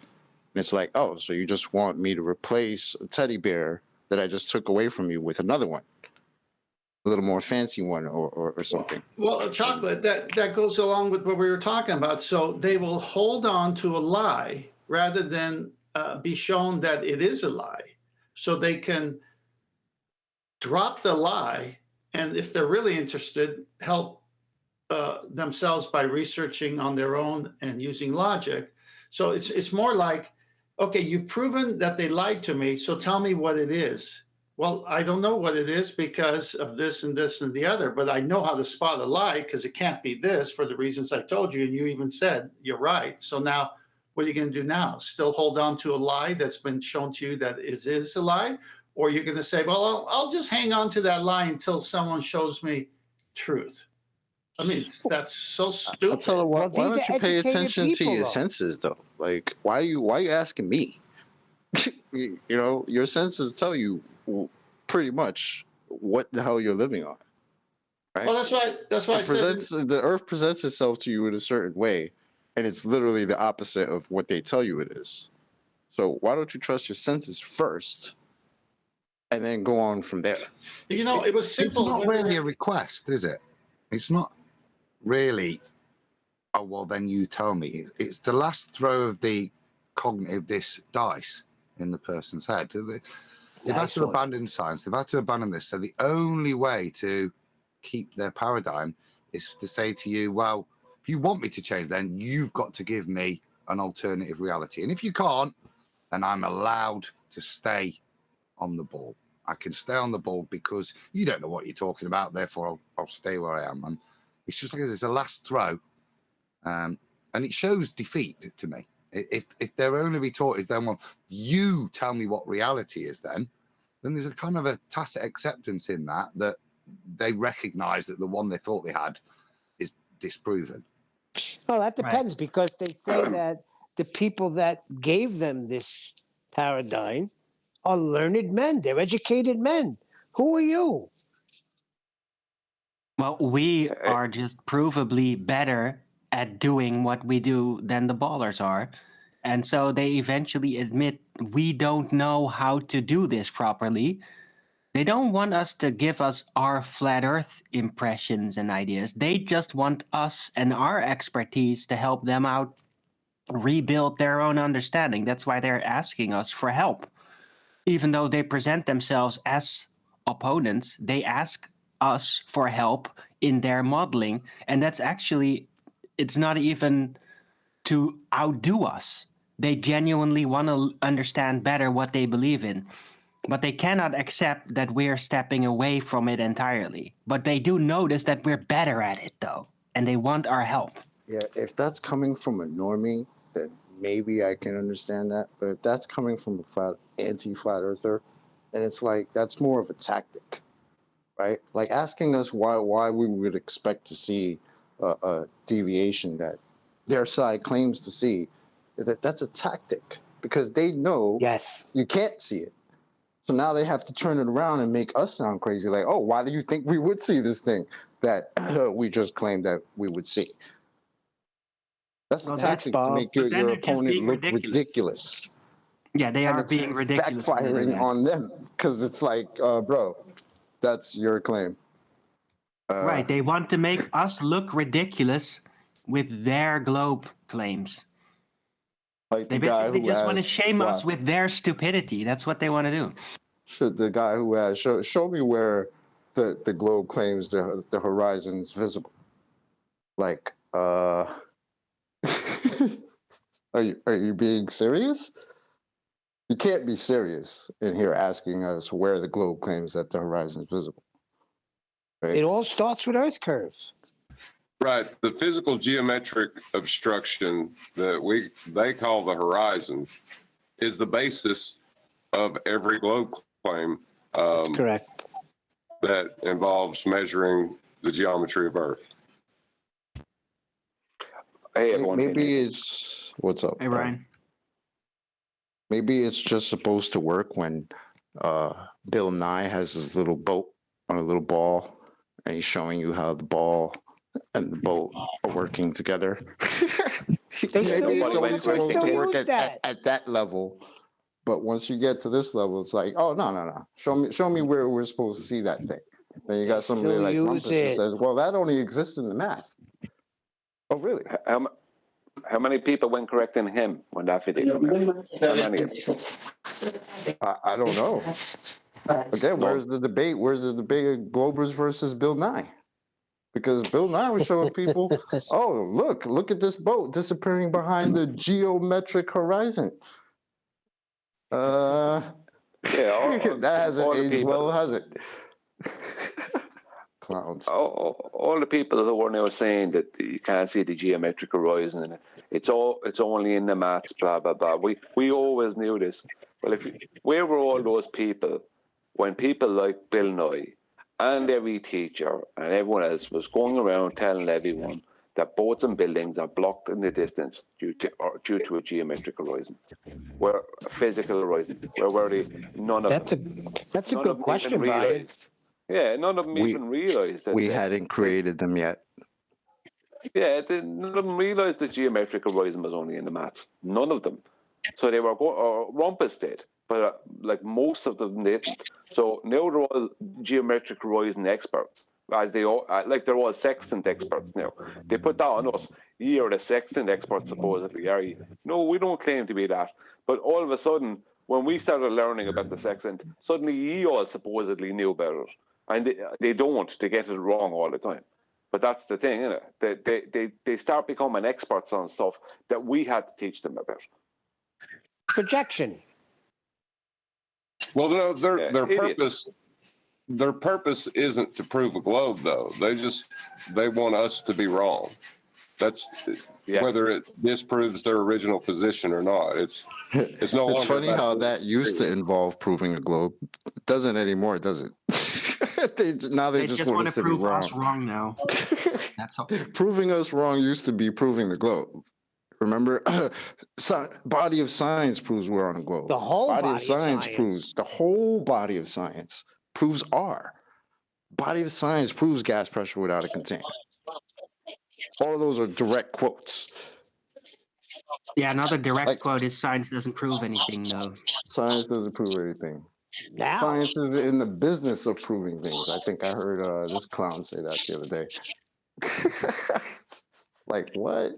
And it's like, oh, so you just want me to replace a teddy bear that I just took away from you with another one, a little more fancy one, or something. Well, chocolate, that goes along with what we were talking about. So they will hold on to a lie rather than be shown that it is a lie. So they can drop the lie, and if they're really interested, help themselves by researching on their own and using logic. So it's more like, okay, you've proven that they lied to me, so tell me what it is. Well, I don't know what it is because of this and this and the other, but I know how to spot a lie because it can't be this for the reasons I told you, and you even said you're right. So now, what are you going to do now? Still hold on to a lie that's been shown to you that it is a lie? Or you're going to say, well, I'll just hang on to that lie until someone shows me truth. I mean, that's so stupid. I'll tell her, why don't you pay attention to your senses, though? Like, why are you asking me? You know, your senses tell you pretty much what the hell you're living on, right? Well, that's why I said the Earth presents itself to you in a certain way, and it's literally the opposite of what they tell you it is. So why don't you trust your senses first, and then go on from there? You know, it was simple. It's not really a request, is it? It's not really, oh, well, then you tell me. It's the last throw of the cognitive dice in the person's head. They've had to abandon science. They've had to abandon this. So the only way to keep their paradigm is to say to you, well, if you want me to change, then you've got to give me an alternative reality. And if you can't, then I'm allowed to stay on the ball. I can stay on the ball because you don't know what you're talking about. Therefore, I'll stay where I am. And it's just like it's a last throw. And it shows defeat to me. If they're only be taught is then, well, you tell me what reality is, then there's a kind of a tacit acceptance in that they recognize that the one they thought they had is disproven. Well, that depends, because they say that the people that gave them this paradigm are learned men. They're educated men. Who are you? Well, we are just provably better at doing what we do than the ballers are. And so they eventually admit we don't know how to do this properly. They don't want us to give us our flat earth impressions and ideas. They just want us and our expertise to help them out rebuild their own understanding. That's why they're asking us for help. Even though they present themselves as opponents, they ask us for help in their modeling. And that's actually, it's not even to outdo us. They genuinely want to understand better what they believe in. But they cannot accept that we're stepping away from it entirely. But they do notice that we're better at it, though. And they want our help. Yeah, if that's coming from a normie, then maybe I can understand that. But if that's coming from a anti-flat earther, then it's like that's more of a tactic, right? Like asking us why we would expect to see a deviation that their side claims to see. That's a tactic, because they know you can't see it. So now they have to turn it around and make us sound crazy. Like, oh, why do you think we would see this thing that we just claimed that we would see? That's a tactic to make your opponent look ridiculous. Yeah, they are being ridiculous. Backfiring on them, because it's like, bro, that's your claim. Right, they want to make us look ridiculous with their globe claims. Like they basically just want to shame us with their stupidity. That's what they want to do. Should the guy who has show me where the globe claims the horizon's visible? Like, are you being serious? You can't be serious in here asking us where the globe claims that the horizon is visible. Right? It all starts with Earth curves. Right. The physical geometric obstruction that they call the horizon is the basis of every globe claim. That's correct. That involves measuring the geometry of Earth. Hey, everyone. Maybe it's what's up? Hey, Ryan. Maybe it's just supposed to work when Bill Nye has his little boat on a little ball, and he's showing you how the ball and the boat are working together. They still Maybe it's use- only they supposed still to work use that. at that level, but once you get to this level, it's like, oh no, show me where we're supposed to see that thing. Then you got somebody still like use Rumpus who it. says, well, that only exists in the math. Oh, really? How many people went correcting him when that video came out? How many? I don't know. Again, No. where's the debate? Where's the debate of Globers versus Bill Nye? Because Bill Nye was showing people, oh, look at this boat disappearing behind the geometric horizon. Yeah, That hasn't all the aged people. well, has it? Clowns. All the people who were now saying that you can't see the geometric horizon and it's only in the maths, blah blah blah. We always knew this. Well, where were all those people when people like Bill Nye and every teacher and everyone else was going around telling everyone that boats and buildings are blocked in the distance due to a geometric horizon, where a physical horizon? Where were they? None of them. That's a None good of them question, even Brian. realized. Yeah, none of them even realized that. We hadn't created them yet. Yeah, none of them realized the geometric horizon was only in the maths. None of them. So they were Rumpus did, but like most of them didn't. So now they're all geometric horizon experts, as they all they're all sextant experts now. They put that on us. You are the sextant experts, supposedly, are you? No, we don't claim to be that. But all of a sudden, when we started learning about the sextant, suddenly you all supposedly knew about it, and they don't. They get it wrong all the time. But that's the thing, isn't it? They start becoming experts on stuff that we had to teach them about. Projection. Well, no, their idiots. purpose isn't to prove a globe, though. They want us to be wrong. That's whether it disproves their original position or not. It's no It's longer funny about how proving that used to involve proving a globe. It doesn't anymore, does it? they just want us to be prove wrong. us wrong now. That's all. Proving us wrong used to be proving the globe. Remember, body of science proves we're on a globe. The whole body body of science of proves the whole body of science proves R. Body of science proves gas pressure without a container. All of those are direct quotes. Yeah, another direct quote is science doesn't prove anything, though. Science doesn't prove anything. Now. Science is in the business of proving things. I think I heard this clown say that the other day. Like, what?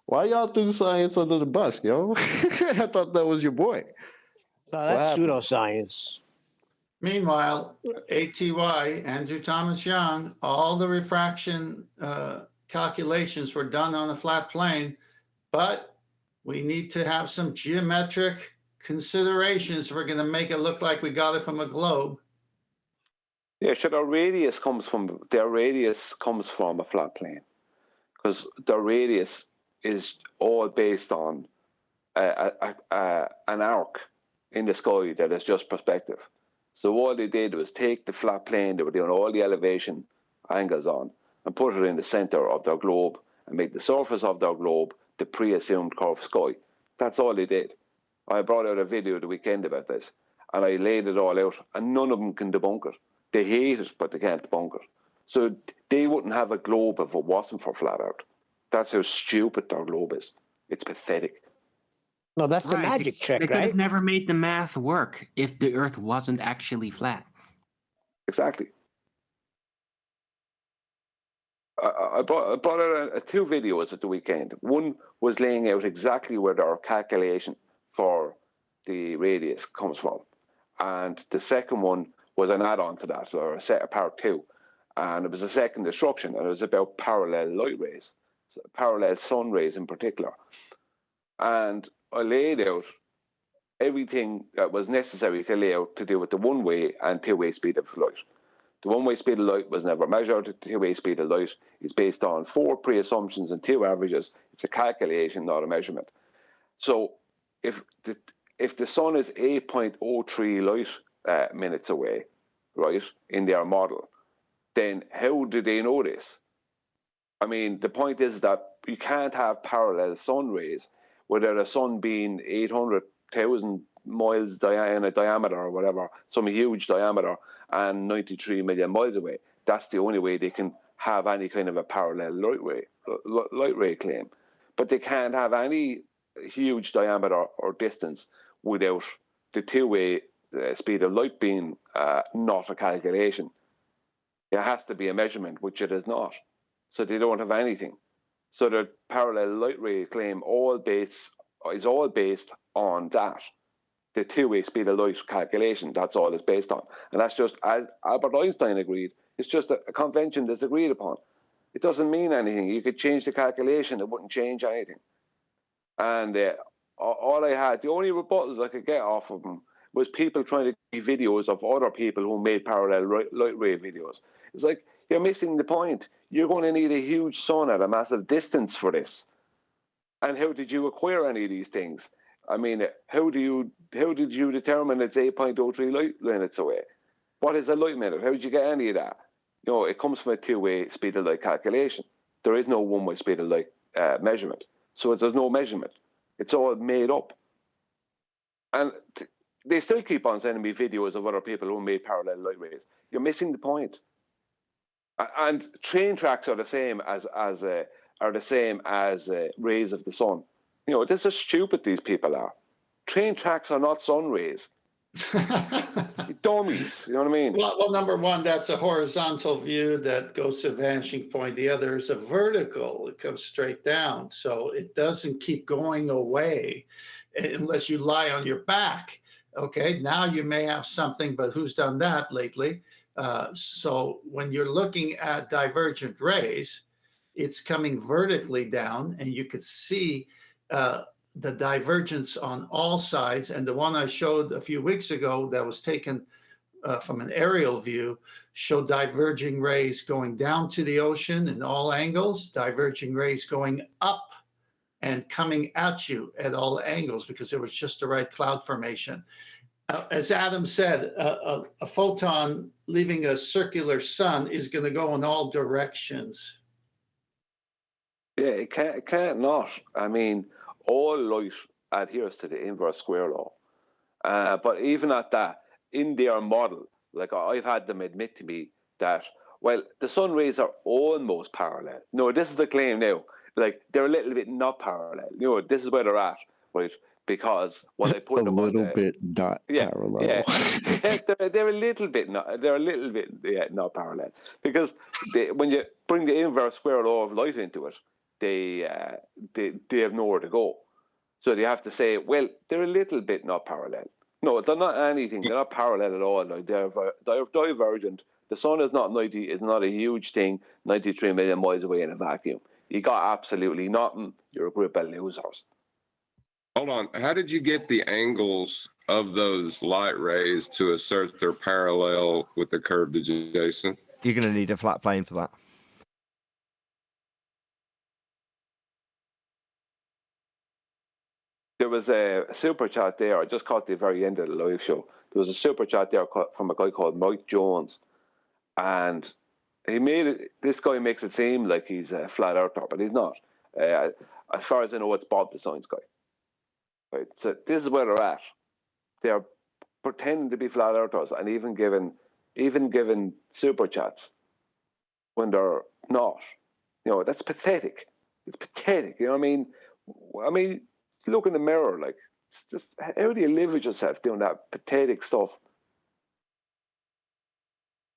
Why y'all threw science under the bus, yo? I thought that was your boy. No, that's pseudoscience. Meanwhile, ATY, Andrew Thomas Young, all the refraction calculations were done on a flat plane, but we need to have some geometric considerations. We're going to make it look like we got it from a globe. Yeah, sure. Their radius comes from a flat plane, because their radius is all based on an arc in the sky that is just perspective. So all they did was take the flat plane they were doing all the elevation angles on and put it in the center of their globe and make the surface of their globe the pre-assumed curved sky. That's all they did. I brought out a video the weekend about this, and I laid it all out, and none of them can debunk it. They hate it, but they can't debunk it. So they wouldn't have a globe if it wasn't for flat Earth. That's how stupid their globe is. It's pathetic. No, that's the magic trick, They could right? have never made the math work if the Earth wasn't actually flat. Exactly. I brought out two videos at the weekend. One was laying out exactly where our calculation for the radius comes from. And the second one was an add-on to that, or a set of part two. And it was a second instruction, and it was about parallel light rays, parallel sun rays in particular. And I laid out everything that was necessary to lay out to do with the one-way and two-way speed of light. The one-way speed of light was never measured. The two-way speed of light is based on 4 pre-assumptions and 2 averages. It's a calculation, not a measurement. So if the sun is 8.03 light minutes away, right, in their model, then how do they know this? I mean, the point is that you can't have parallel sun rays without a sun being 800,000 miles in a diameter or whatever, some huge diameter, and 93 million miles away. That's the only way they can have any kind of a parallel light ray claim. But they can't have any huge diameter or distance without the two-way speed of light being not a calculation. It has to be a measurement, which it is not. So they don't have anything. So the parallel light ray claim is all based on that. The two-way speed of light calculation, that's all it's based on. And that's just, as Albert Einstein agreed, it's just a convention that's agreed upon. It doesn't mean anything. You could change the calculation, it wouldn't change anything. And the only rebuttals I could get off of them was people trying to see videos of other people who made parallel light ray videos. It's like, you're missing the point. You're going to need a huge sun at a massive distance for this. And how did you acquire any of these things? I mean, how did you determine it's 8.03 light minutes away? What is a light minute? How did you get any of that? You know, it comes from a two-way speed of light calculation. There is no one-way speed of light measurement. So there's no measurement. It's all made up. And they still keep on sending me videos of other people who made parallel light rays. You're missing the point. And train tracks are the same as rays of the sun. You know, this is stupid. These people are. Train tracks are not sun rays. Dummies. You know what I mean? Well, number one, that's a horizontal view that goes to a vanishing point. The other is a vertical. It comes straight down, so it doesn't keep going away unless you lie on your back. Okay, now you may have something, but who's done that lately? So when you're looking at divergent rays, it's coming vertically down, and you could see the divergence on all sides. And the one I showed a few weeks ago that was taken from an aerial view showed diverging rays going down to the ocean in all angles, diverging rays going up and coming at you at all angles because it was just the right cloud formation. As Adam said, a photon leaving a circular sun is going to go in all directions. Yeah, it can't not. I mean, all light adheres to the inverse square law. But even at that, in their model, like I've had them admit to me that, well, the sun rays are almost parallel. No, this is the claim now. Like, they're a little bit not parallel. You know, this is where they're at, right? Because what I put them on parallel. Yeah, they're a little bit not. They're a little bit not parallel because when you bring the inverse square law of light into it, they have nowhere to go. So they have to say, well, they're a little bit not parallel. No, they're not anything. They're not parallel at all. Like they're divergent. The sun is not a huge thing. 93 million miles away in a vacuum. You got absolutely nothing. You're a group of losers. Hold on. How did you get the angles of those light rays to assert they're parallel with the curved adjacent? You're going to need a flat plane for that. There was a super chat there. I just caught the very end of the live show. There was a super chat there from a guy called Mike Jones, and this guy makes it seem like he's a flat earther, but he's not. As far as I know, it's Bob the Science Guy. Right. So this is where they're at. They're pretending to be flat earthers and even given super chats when they're not. You know, that's pathetic. It's pathetic. You know what I mean? Look in the mirror. Like, it's just, how do you live with yourself doing that pathetic stuff?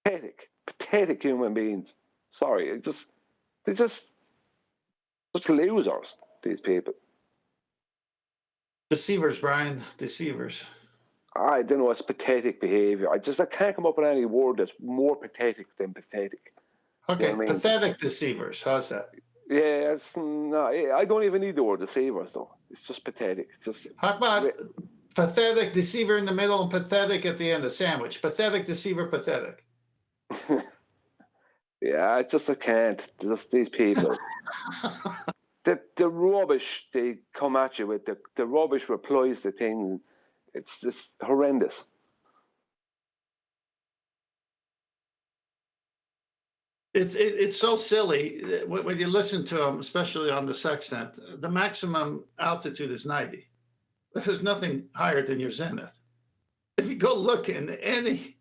Pathetic human beings. Sorry, they're just such losers. These people. Deceivers, Brian. Deceivers. I don't know. It's pathetic behavior. I can't come up with any word that's more pathetic than pathetic. Okay, you know what I mean? Pathetic deceivers. How's that? Yeah, I don't even need the word deceivers though. It's just pathetic. It's just. How about pathetic deceiver in the middle and pathetic at the end of the sandwich? Pathetic deceiver, pathetic. Yeah, I can't. Just these people. The rubbish they come at you with, the rubbish replies to things, it's just horrendous. It's so silly when you listen to them, especially on the sextant. The maximum altitude is 90. but there's nothing higher than your zenith. If you go look in any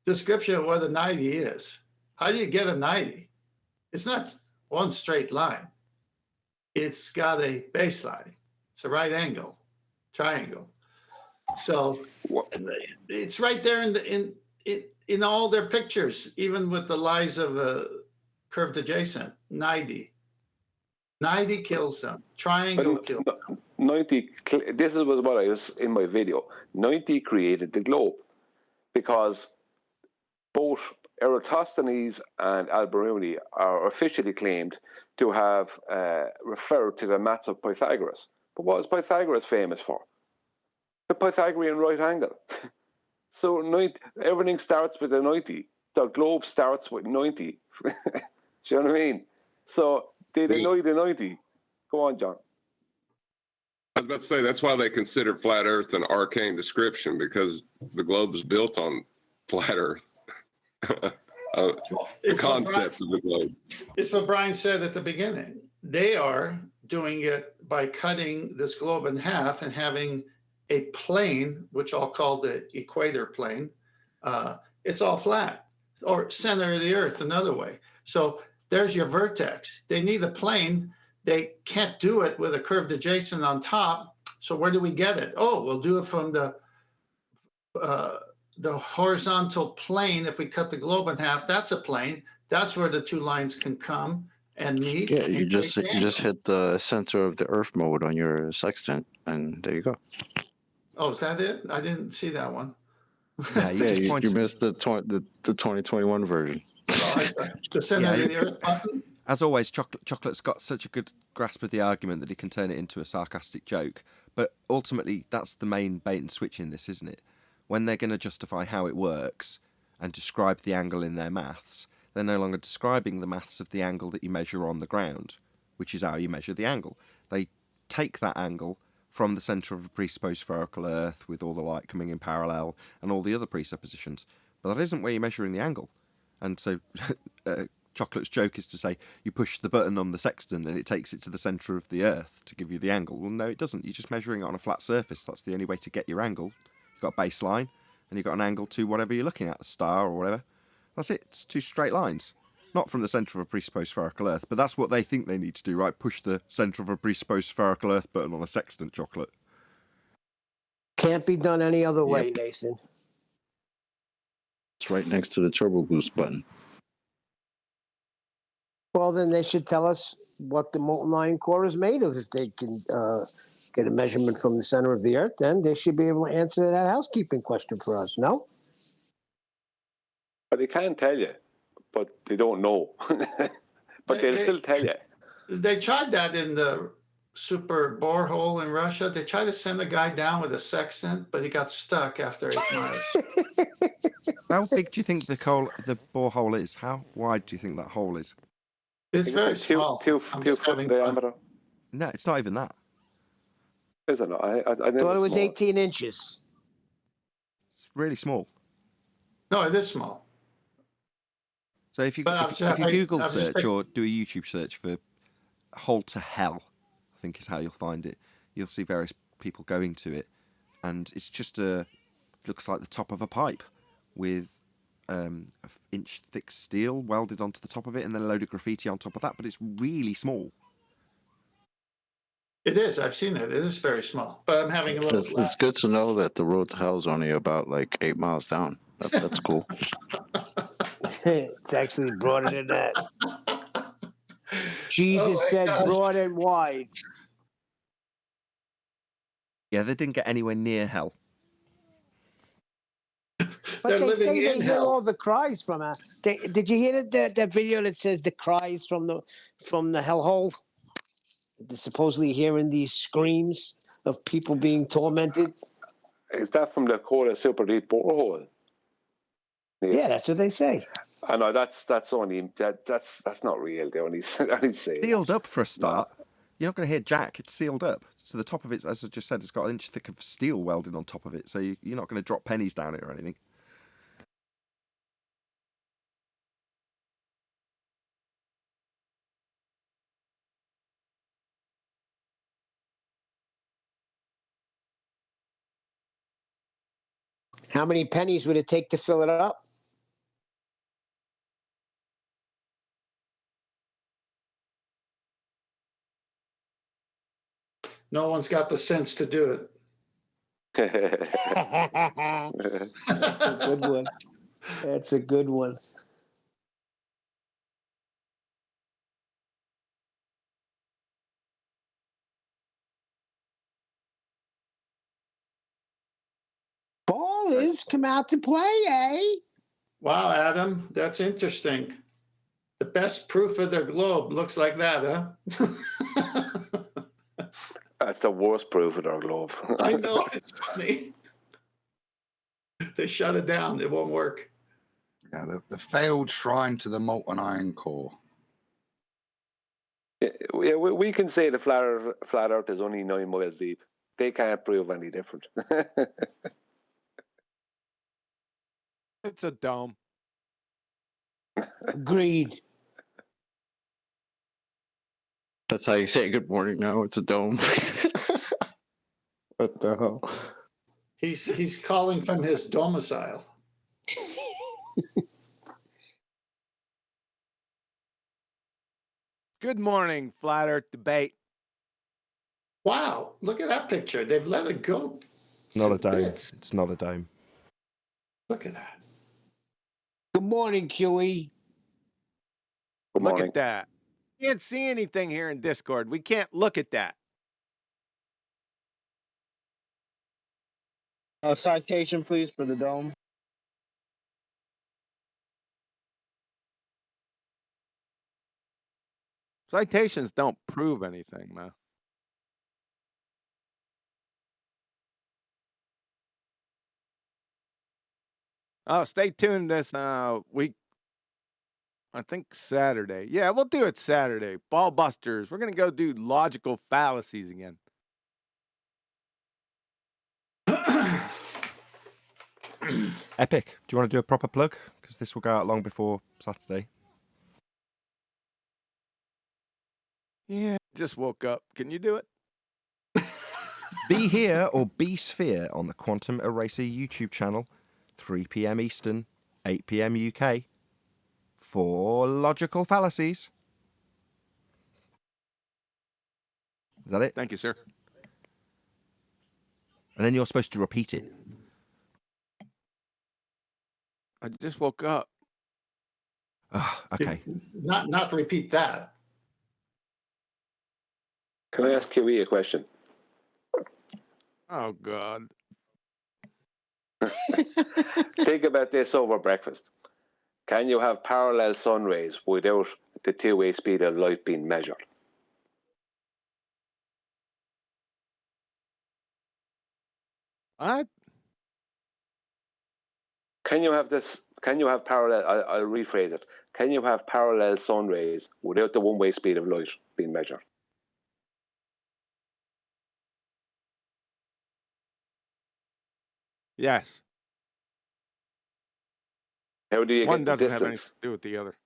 description of what a 90 is, how do you get a 90? It's not one straight line. It's got a baseline. It's a right angle, triangle. So it's right there in all their pictures, even with the lies of a curved adjacent. 90 kills them. Triangle kills them. 90. This was what I was in my video. 90 created the globe because both Eratosthenes and Al-Biruni are officially claimed to have referred to the maths of Pythagoras. But what is Pythagoras famous for? The Pythagorean right angle. So 90, everything starts with a 90. The globe starts with 90. Do you know what I mean? So they deny the 90. Go on, John. I was about to say, that's why they consider flat Earth an arcane description, because the globe is built on flat Earth. The concept of the globe. It's what Brian said at the beginning. They are doing it by cutting this globe in half and having a plane, which I'll call the equator plane. It's all flat, or center of the Earth another way. So there's your vertex. They need a plane. They can't do it with a curved adjacent on top. So where do we get it? Oh, we'll do it from the horizontal plane. If we cut the globe in half, that's a plane. That's where the two lines can come and meet. Yeah, you just hit the center of the Earth mode on your sextant, and there you go. Oh, is that it? I didn't see that one. Yeah, you missed the 2021 version. Oh, I see. The center of the Earth button. As always, Chocolate's got such a good grasp of the argument that he can turn it into a sarcastic joke. But ultimately, that's the main bait and switch in this, isn't it? When they're going to justify how it works and describe the angle in their maths, they're no longer describing the maths of the angle that you measure on the ground, which is how you measure the angle. They take that angle from the centre of a presupposed spherical Earth with all the light coming in parallel and all the other presuppositions. But that isn't where you're measuring the angle. And so Chocolate's joke is to say you push the button on the sextant and it takes it to the centre of the Earth to give you the angle. Well, no, it doesn't. You're just measuring it on a flat surface. That's the only way to get your angle. You've got a baseline and you've got an angle to whatever you're looking at, the star or whatever. That's it. It's two straight lines. Not from the centre of a presupposed spherical Earth, but that's what they think they need to do, right? Push the centre of a presupposed spherical Earth button on a sextant, Chocolate. Can't be done any other way, Nathan. It's right next to the turbo boost button. Well, then they should tell us what the molten iron core is made of. If they can get a measurement from the center of the Earth, then they should be able to answer that housekeeping question for us, no? But they can't tell you, but they don't know. But they'll still tell you. They tried that in the super borehole in Russia. They tried to send a guy down with a sextant, but he got stuck after 8 miles. How big do you think the borehole is? How wide do you think that hole is? It's very small. Two foot in diameter. No, it's not even that. Is it not? I thought it was 18 inches. It's really small. No, it is small. So if you Google search or do a YouTube search for hole to hell, I think is how you'll find it. You'll see various people going to it, and it's just looks like the top of a pipe with an inch thick steel welded onto the top of it, and then a load of graffiti on top of that. But it's really small. It is. I've seen it. It is very small. But I'm having a little. It's good to know that the road to hell is only about like 8 miles down. That's cool. It's actually broader than that. Jesus said broad and wide. Yeah, they didn't get anywhere near hell. But they say they hear all the cries from her. Did you hear that video that says the cries from the hellhole? They're supposedly hearing these screams of people being tormented. Is that from the Cola Super Deep borehole? Yeah, that's what they say. I know that's only that's not real. They only say sealed up for a start. No. You're not going to hear jack. It's sealed up. So the top of it, as I just said, it's got an inch thick of steel welded on top of it. So you're not going to drop pennies down it or anything. How many pennies would it take to fill it up? No one's got the sense to do it. That's a good one. That's a good one. Ballers come out to play, eh? Wow, Adam, that's interesting. The best proof of the globe looks like that, huh? That's the worst proof of our globe. I know, it's funny. They shut it down. It won't work. Yeah, the failed shrine to the molten iron core. Yeah, we can say the flat Earth is only 9 miles deep. They can't prove any different. It's a dome. Agreed. That's how you say good morning now. It's a dome. What the hell? He's calling from his domicile. Good morning, flat Earth debate. Wow, look at that picture. They've let it go. Not a dome. Bits. It's not a dome. Look at that. Good morning, QE. Good Look morning. at that. Can't see anything here in Discord. We can't look at that. Citation, please, for the dome. Citations don't prove anything, man. Oh, stay tuned this week. I think Saturday. Yeah, we'll do it Saturday. Ball busters. We're going to go do logical fallacies again. Epic. Do you want to do a proper plug? Because this will go out long before Saturday. Yeah, just woke up. Can you do it? Be here or be sphere on the Quantum Eraser YouTube channel, 3 p.m. Eastern, 8 p.m. UK, for logical fallacies. Is that it? Thank you, sir. And then you're supposed to repeat it. I just woke up. Okay. Not repeat that. Can I ask QE a question? Oh, God. Think about this over breakfast. Can you have parallel sun rays without the two-way speed of light being measured? What? Can you have this? Can you have parallel? I'll rephrase it. Can you have parallel sun rays without the one-way speed of light being measured? Yes. How do you One get the doesn't have anything distance? to do with the other.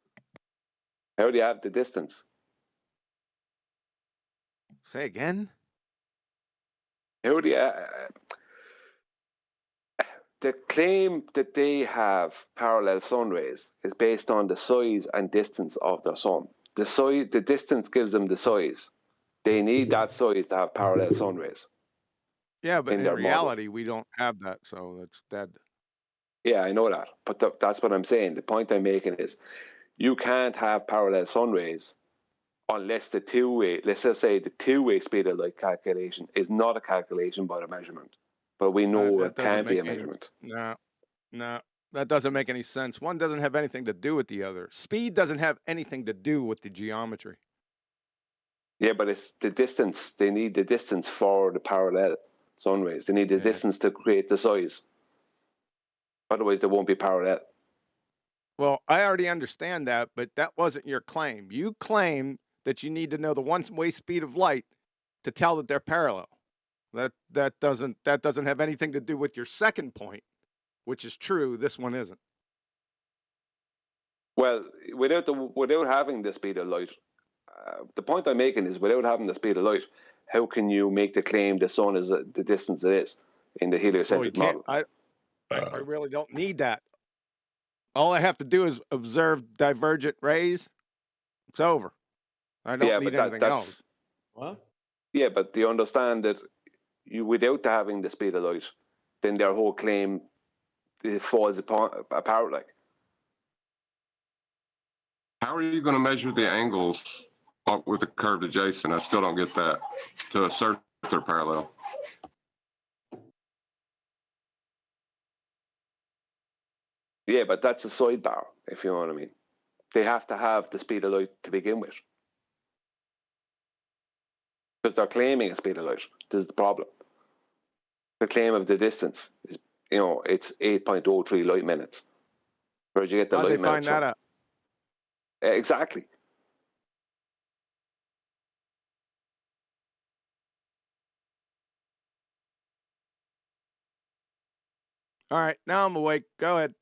How do you have the distance? Say again? How do you? The claim that they have parallel sun rays is based on the size and distance of their sun. The distance gives them the size. They need that size to have parallel sun rays. Yeah, but in their reality, we don't have that, so that's dead. Yeah, I know that, but that's what I'm saying. The point I'm making is, you can't have parallel sun rays unless the two-way, let's just say the two-way speed of light calculation is not a calculation but a measurement. But we know it can't be a measurement. No, that doesn't make any sense. One doesn't have anything to do with the other. Speed doesn't have anything to do with the geometry. Yeah, but it's the distance. They need the distance for the parallel sun rays. They need the distance to create the size. Otherwise, they won't be parallel. Well, I already understand that, but that wasn't your claim. You claim that you need to know the one-way speed of light to tell that they're parallel. That doesn't have anything to do with your second point, which is true. This one isn't. Well, without having the speed of light, the point I'm making is without having the speed of light, how can you make the claim the sun is the distance it is in the heliocentric model? I really don't need that. All I have to do is observe divergent rays. It's over. I don't need anything else. What? Yeah, but do you understand that without having the speed of light, then their whole claim falls apart like? How are you going to measure the angles with a curved adjacent? I still don't get that to assert they're parallel. Yeah, but that's a sidebar, if you know what I mean. They have to have the speed of light to begin with. Because they're claiming a speed of light. This is the problem. The claim of the distance is, it's 8.03 light minutes. Where'd you get the How'd light they minutes find that from? out? Exactly. All right, now I'm awake. Go ahead.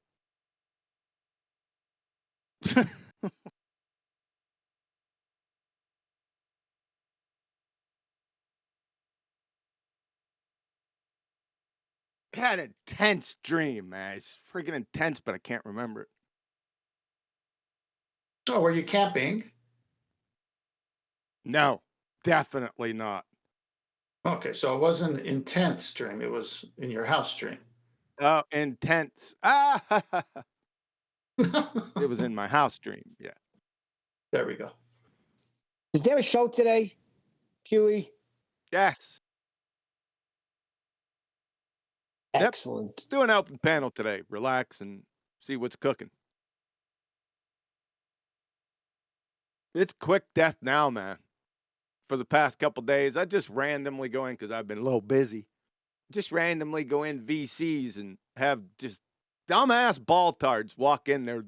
Had an intense dream, man. It's freaking intense, but I can't remember it. Oh, were you camping? No, definitely not. Okay, so it wasn't an intense dream. It was in your house dream. Oh, intense. Ah, it was in my house dream. Yeah. There we go. Is there a show today, Huey? Yes. Excellent. Yep. Do an open panel today. Relax and see what's cooking. It's quick death now, man. For the past couple days, I just randomly go in because I've been a little busy. Just randomly go in VCs and have just dumbass baltards walk in there.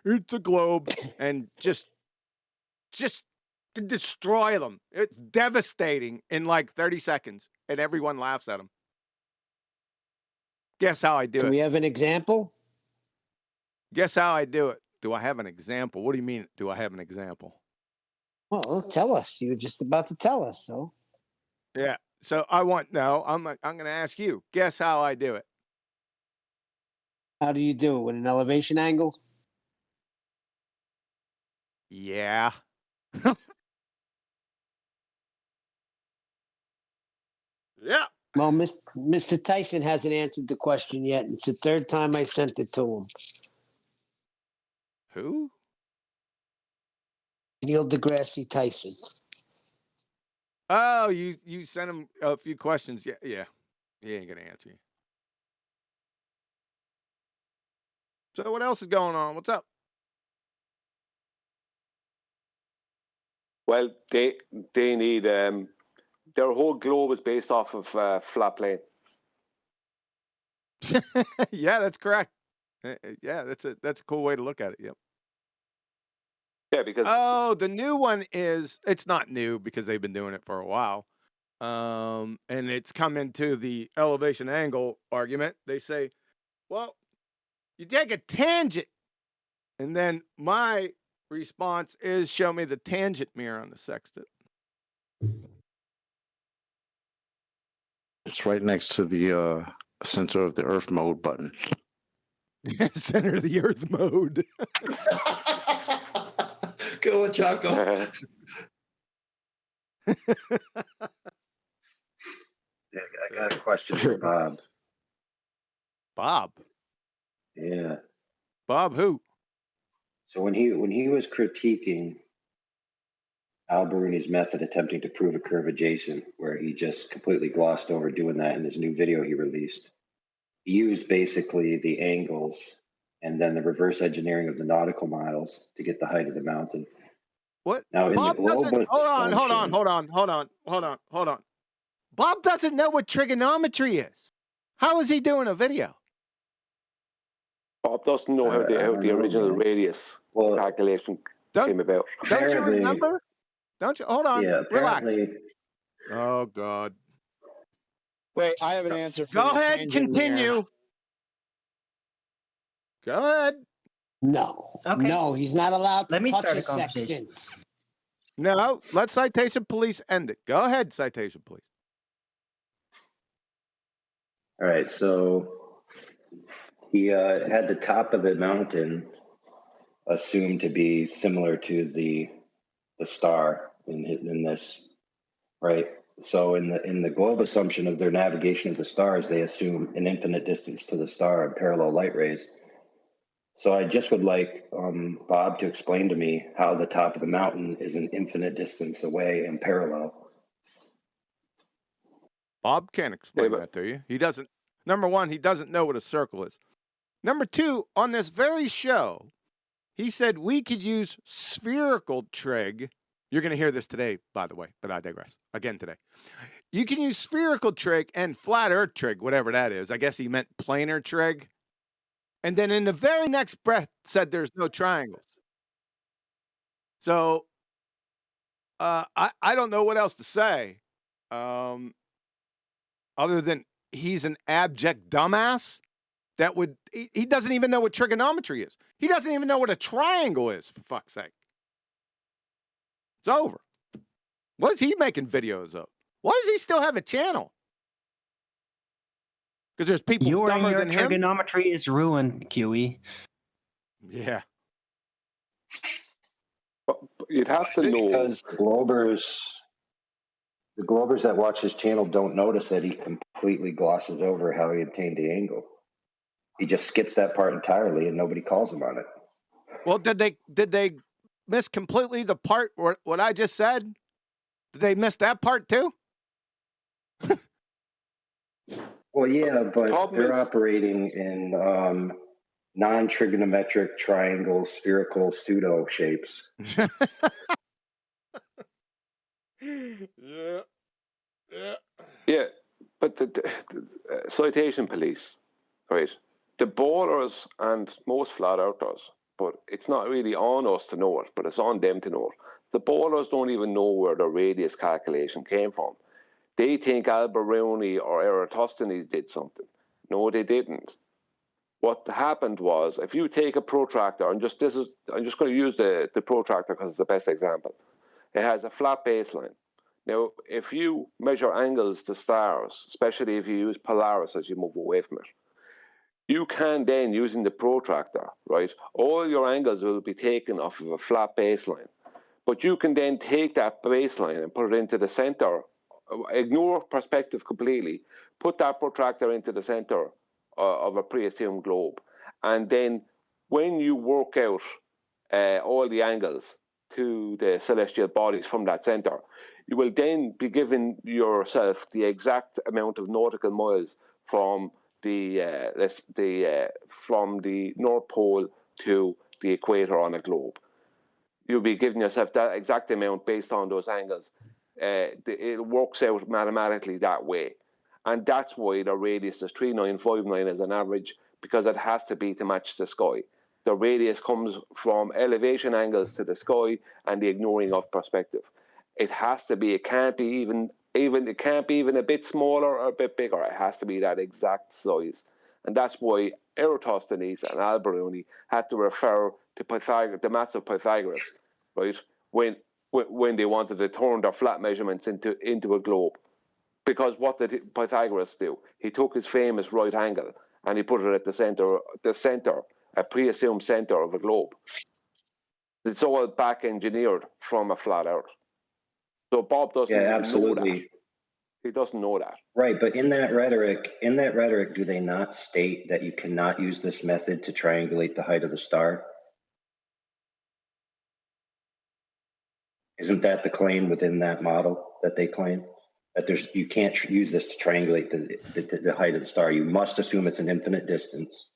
It's a globe, and just to destroy them. It's devastating in like 30 seconds, and everyone laughs at them. Guess how I do Do it? we have an example? Guess how I do it? Do I have an example? What do you mean, do I have an example? Well, tell us. You were just about to tell us, so. Yeah. So I'm going to ask you. Guess how I do it? How do you do it? With an elevation angle? Yeah. Yeah. Well, Mr. Tyson hasn't answered the question yet. It's the third time I sent it to him. Who? Neil deGrasse Tyson. Oh, you sent him a few questions. Yeah. He ain't gonna answer you. So what else is going on? What's up? Well, they need their whole globe is based off of flat plane. Yeah, that's correct. Yeah, that's a cool way to look at it. Yep. Yeah, because the new one is, it's not new because they've been doing it for a while. And it's come into the elevation angle argument. They say, well, you take a tangent. And then my response is, show me the tangent mirror on the sextant. It's right next to the center of the Earth mode button. Center of the Earth mode. Go, Chaco. Yeah, I got a question for Bob. Bob? Yeah. Bob who? So when he was critiquing Al Baruni's method attempting to prove a curve adjacent, where he just completely glossed over doing that in his new video he released, he used basically the angles and then the reverse engineering of the nautical miles to get the height of the mountain. What? Now in Bob the global doesn't. Hold on. Bob doesn't know what trigonometry is. How is he doing a video? Bob doesn't know how the original radius calculation came about. Don't you remember? Don't you? Hold on. Yeah, apparently. Relax. Oh, God. Wait, I have an answer for Go the ahead, tangent continue. mirror. Go ahead. No. Okay. No, he's not allowed to Let me touch start a a conversation. sextant. No, let Citation Police end it. Go ahead, Citation Police. All right, so He had the top of the mountain assumed to be similar to the star in this, right? So in the globe assumption of their navigation of the stars, they assume an infinite distance to the star and parallel light rays. So I just would like Bob to explain to me how the top of the mountain is an infinite distance away and parallel. Bob can't explain that to you. He doesn't. Number one, he doesn't know what a circle is. Number two, on this very show, he said we could use spherical trig. You're going to hear this today, by the way, but I digress. Again today. You can use spherical trig and flat earth trig, whatever that is. I guess he meant planar trig. And then in the very next breath said there's no triangles. So I don't know what else to say other than he's an abject dumbass that would, he doesn't even know what trigonometry is. He doesn't even know what a triangle is, for fuck's sake. It's over. What is he making videos of? Why does he still have a channel? Because there's people dumber your than him. trigonometry is ruined, QE. Yeah. But you'd have to know. Because the Globers that watch his channel don't notice that he completely glosses over how he obtained the angle. He just skips that part entirely and nobody calls him on it. Well, did they miss completely the part what I just said? Did they miss that part too? Well, yeah, but they're operating in non-trigonometric triangle spherical pseudo shapes. Yeah. Yeah, but the citation police, right? The ballers and most flat earthers, but it's not really on us to know it, but it's on them to know it. The ballers don't even know where the radius calculation came from. They think Alberoni or Eratosthenes did something. No, they didn't. What happened was, if you take a protractor, I'm just going to use the protractor because it's the best example. It has a flat baseline. Now, if you measure angles to stars, especially if you use Polaris as you move away from it, you can then, using the protractor, right, all your angles will be taken off of a flat baseline. But you can then take that baseline and put it into the center, ignore perspective completely, put that protractor into the center of a pre-assumed globe. And then when you work out all the angles to the celestial bodies from that center, you will then be giving yourself the exact amount of nautical miles from the North Pole to the equator on a globe. You'll be giving yourself that exact amount based on those angles. It works out mathematically that way. And that's why the radius is 3959 as an average, because it has to be to match the sky. The radius comes from elevation angles to the sky and the ignoring of perspective. It has to be, it can't be even a bit smaller or a bit bigger. It has to be that exact size. And that's why Eratosthenes and Alberoni had to refer to the maths of Pythagoras, right? When they wanted to turn their flat measurements into a globe. Because what did Pythagoras do? He took his famous right angle and he put it at the center, a pre-assumed center of a globe. It's all back engineered from a flat Earth. So Bob doesn't know that. He doesn't know that. Right, but in that rhetoric, do they not state that you cannot use this method to triangulate the height of the star? Isn't that the claim within that model that they claim? That you can't use this to triangulate the height of the star. You must assume it's an infinite distance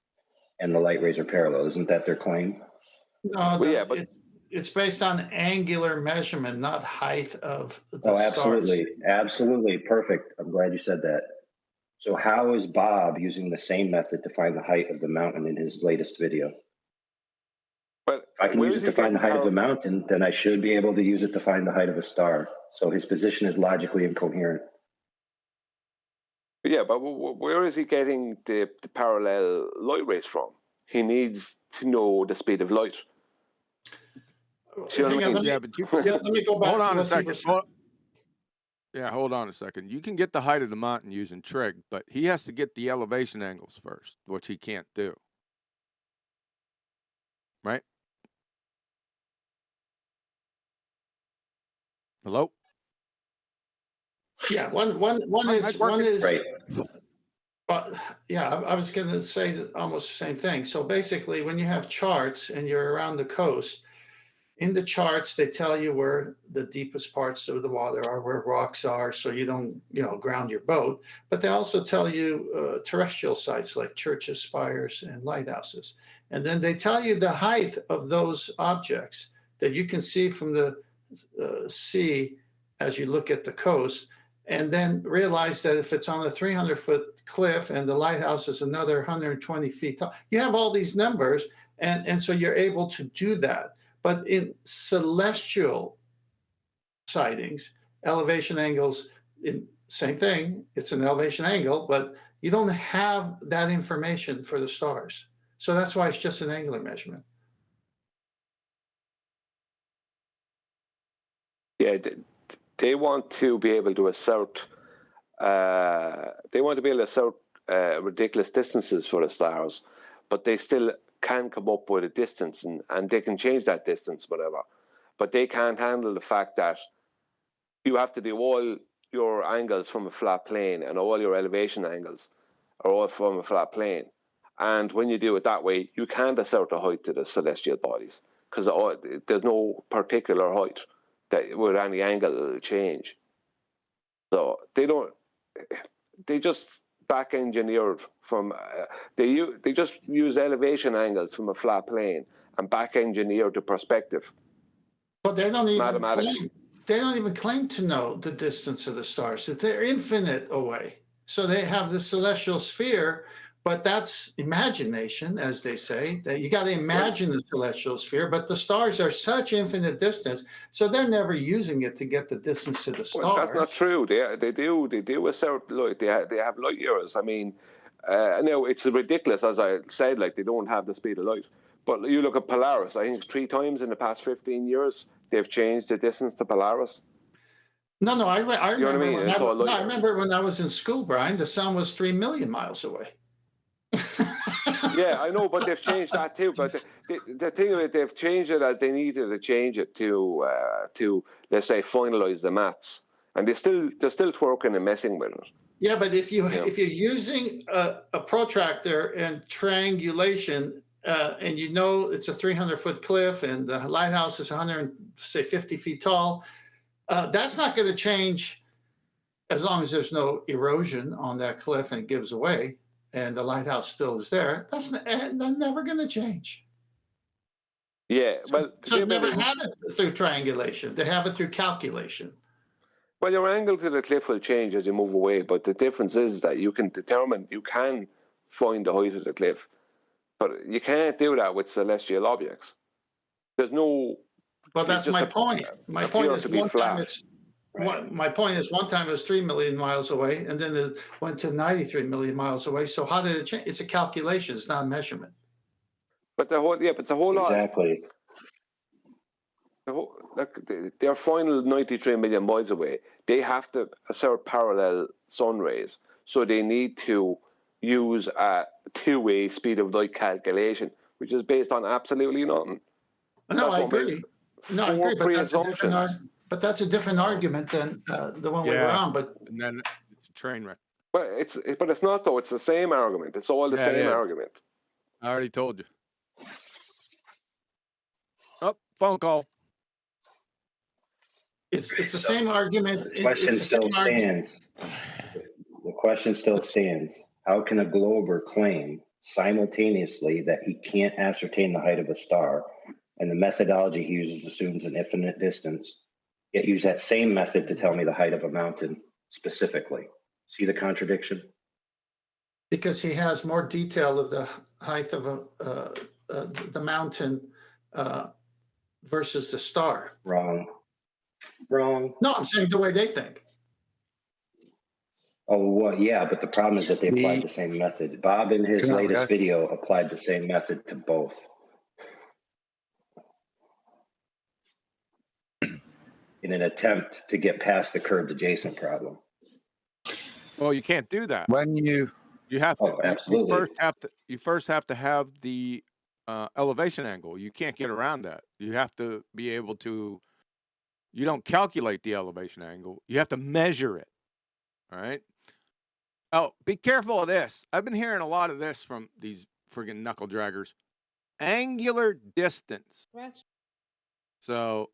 and the light rays are parallel. Isn't that their claim? No, it's based on angular measurement, not height of the stars. Absolutely. Absolutely. Perfect. I'm glad you said that. So how is Bob using the same method to find the height of the mountain in his latest video? But if I can use it to find the height of a mountain, then I should be able to use it to find the height of a star. So his position is logically incoherent. Yeah, but where is he getting the parallel light rays from? He needs to know the speed of light. Let me go back. Hold on a second. Yeah, hold on a second. You can get the height of the mountain using trig, but he has to get the elevation angles first, which he can't do. Right? Hello? Yeah, one is right. But yeah, I was going to say almost the same thing. So basically, when you have charts and you're around the coast, in the charts they tell you where the deepest parts of the water are, where rocks are, so you don't, ground your boat. But they also tell you terrestrial sites like churches, spires, and lighthouses. And then they tell you the height of those objects that you can see from the sea as you look at the coast. And then realize that if it's on a 300-foot cliff and the lighthouse is another 120 feet tall, you have all these numbers, and so you're able to do that. But in celestial sightings, elevation angles, same thing, it's an elevation angle, but you don't have that information for the stars. So that's why it's just an angular measurement. Yeah, they want to be able to assert. They want to be able to assert ridiculous distances for the stars, but they still can come up with a distance, and they can change that distance, whatever. But they can't handle the fact that you have to do all your angles from a flat plane, and all your elevation angles are all from a flat plane. And when you do it that way, you can't assert a height to the celestial bodies, because there's no particular height that with any angle it'll change. So they just back engineered from they just use elevation angles from a flat plane and back engineer the perspective. But they don't even claim to know the distance of the stars. That they're infinite away. So they have the celestial sphere, but that's imagination, as they say. That you got to imagine the celestial sphere, but the stars are such infinite distance, so they're never using it to get the distance to the stars. Well, that's not true. They do assert light. They have light years. I mean, now it's ridiculous, as I said. Like, they don't have the speed of light. But you look at Polaris. I think 3 times in the past 15 years they've changed the distance to Polaris. No, I remember. You know what I mean? I remember when I was in school, Brian. The sun was 3 million miles away. Yeah, I know, but they've changed that too. But the thing of it, they've changed it as they needed to change it to let's say finalize the maths, and they're still twerking and messing with it. Yeah, but if you're using a protractor and triangulation, and it's a 300-foot cliff, and the lighthouse is 150 feet tall, that's not going to change as long as there's no erosion on that cliff and it gives away, and the lighthouse still is there. That's never going to change. Yeah, well, so they never had it through triangulation. They have it through calculation. Well, your angle to the cliff will change as you move away, but the difference is that you can find the height of the cliff, but you can't do that with celestial objects. There's no. Well, that's my point. My point is one time it was 3 million miles away, and then it went to 93 million miles away. So how did it change? It's a calculation. It's not a measurement. But the whole lot. Exactly. Their final 93 million miles away, they have to assert parallel sun rays. So they need to use a 2-way speed of light calculation, which is based on absolutely nothing. No, I agree. But that's a different argument than the one we were on. But and then it's a train wreck. But it's not though. It's the same argument. It's all the same argument. I already told you. Oh, phone call. It's the same argument. The question still stands. The question still stands. How can a glober claim simultaneously that he can't ascertain the height of a star, and the methodology he uses assumes an infinite distance, yet use that same method to tell me the height of a mountain specifically? See the contradiction? Because he has more detail of the height of the mountain versus the star. Wrong. No, I'm saying the way they think. Oh, well, yeah, but the problem is that they applied the same method. Bob, in his latest video, applied the same method to both. in an attempt to get past the curved adjacent problem. Well, you can't do that. When you have to, absolutely. you first have to have the elevation angle. You can't get around that. You have to be able to. You don't calculate the elevation angle. You have to measure it. All right. Oh, be careful of this. I've been hearing a lot of this from these friggin' knuckle draggers. Angular distance. So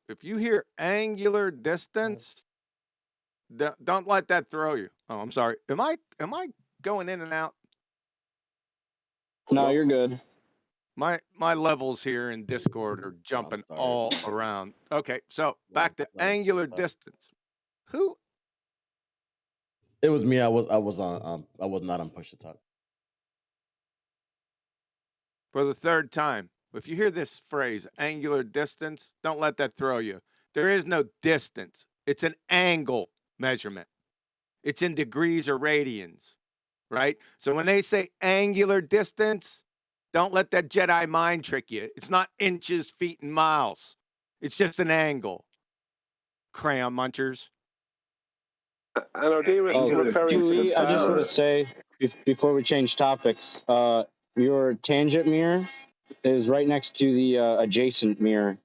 if you hear angular distance, don't let that throw you. Oh, I'm sorry. Am I going in and out? No, you're good. My levels here in Discord are jumping all around. Okay, so back to angular distance. Who? It was me. I was not on push to talk. For the third time, if you hear this phrase, angular distance, don't let that throw you. There is no distance. It's an angle measurement. It's in degrees or radians, right? So when they say angular distance, don't let that Jedi mind trick you. It's not inches, feet, and miles. It's just an angle. Crayon munchers. And are they referring to Julie, I just want to say, before we change topics, your tangent mirror is right next to the adjacent mirror.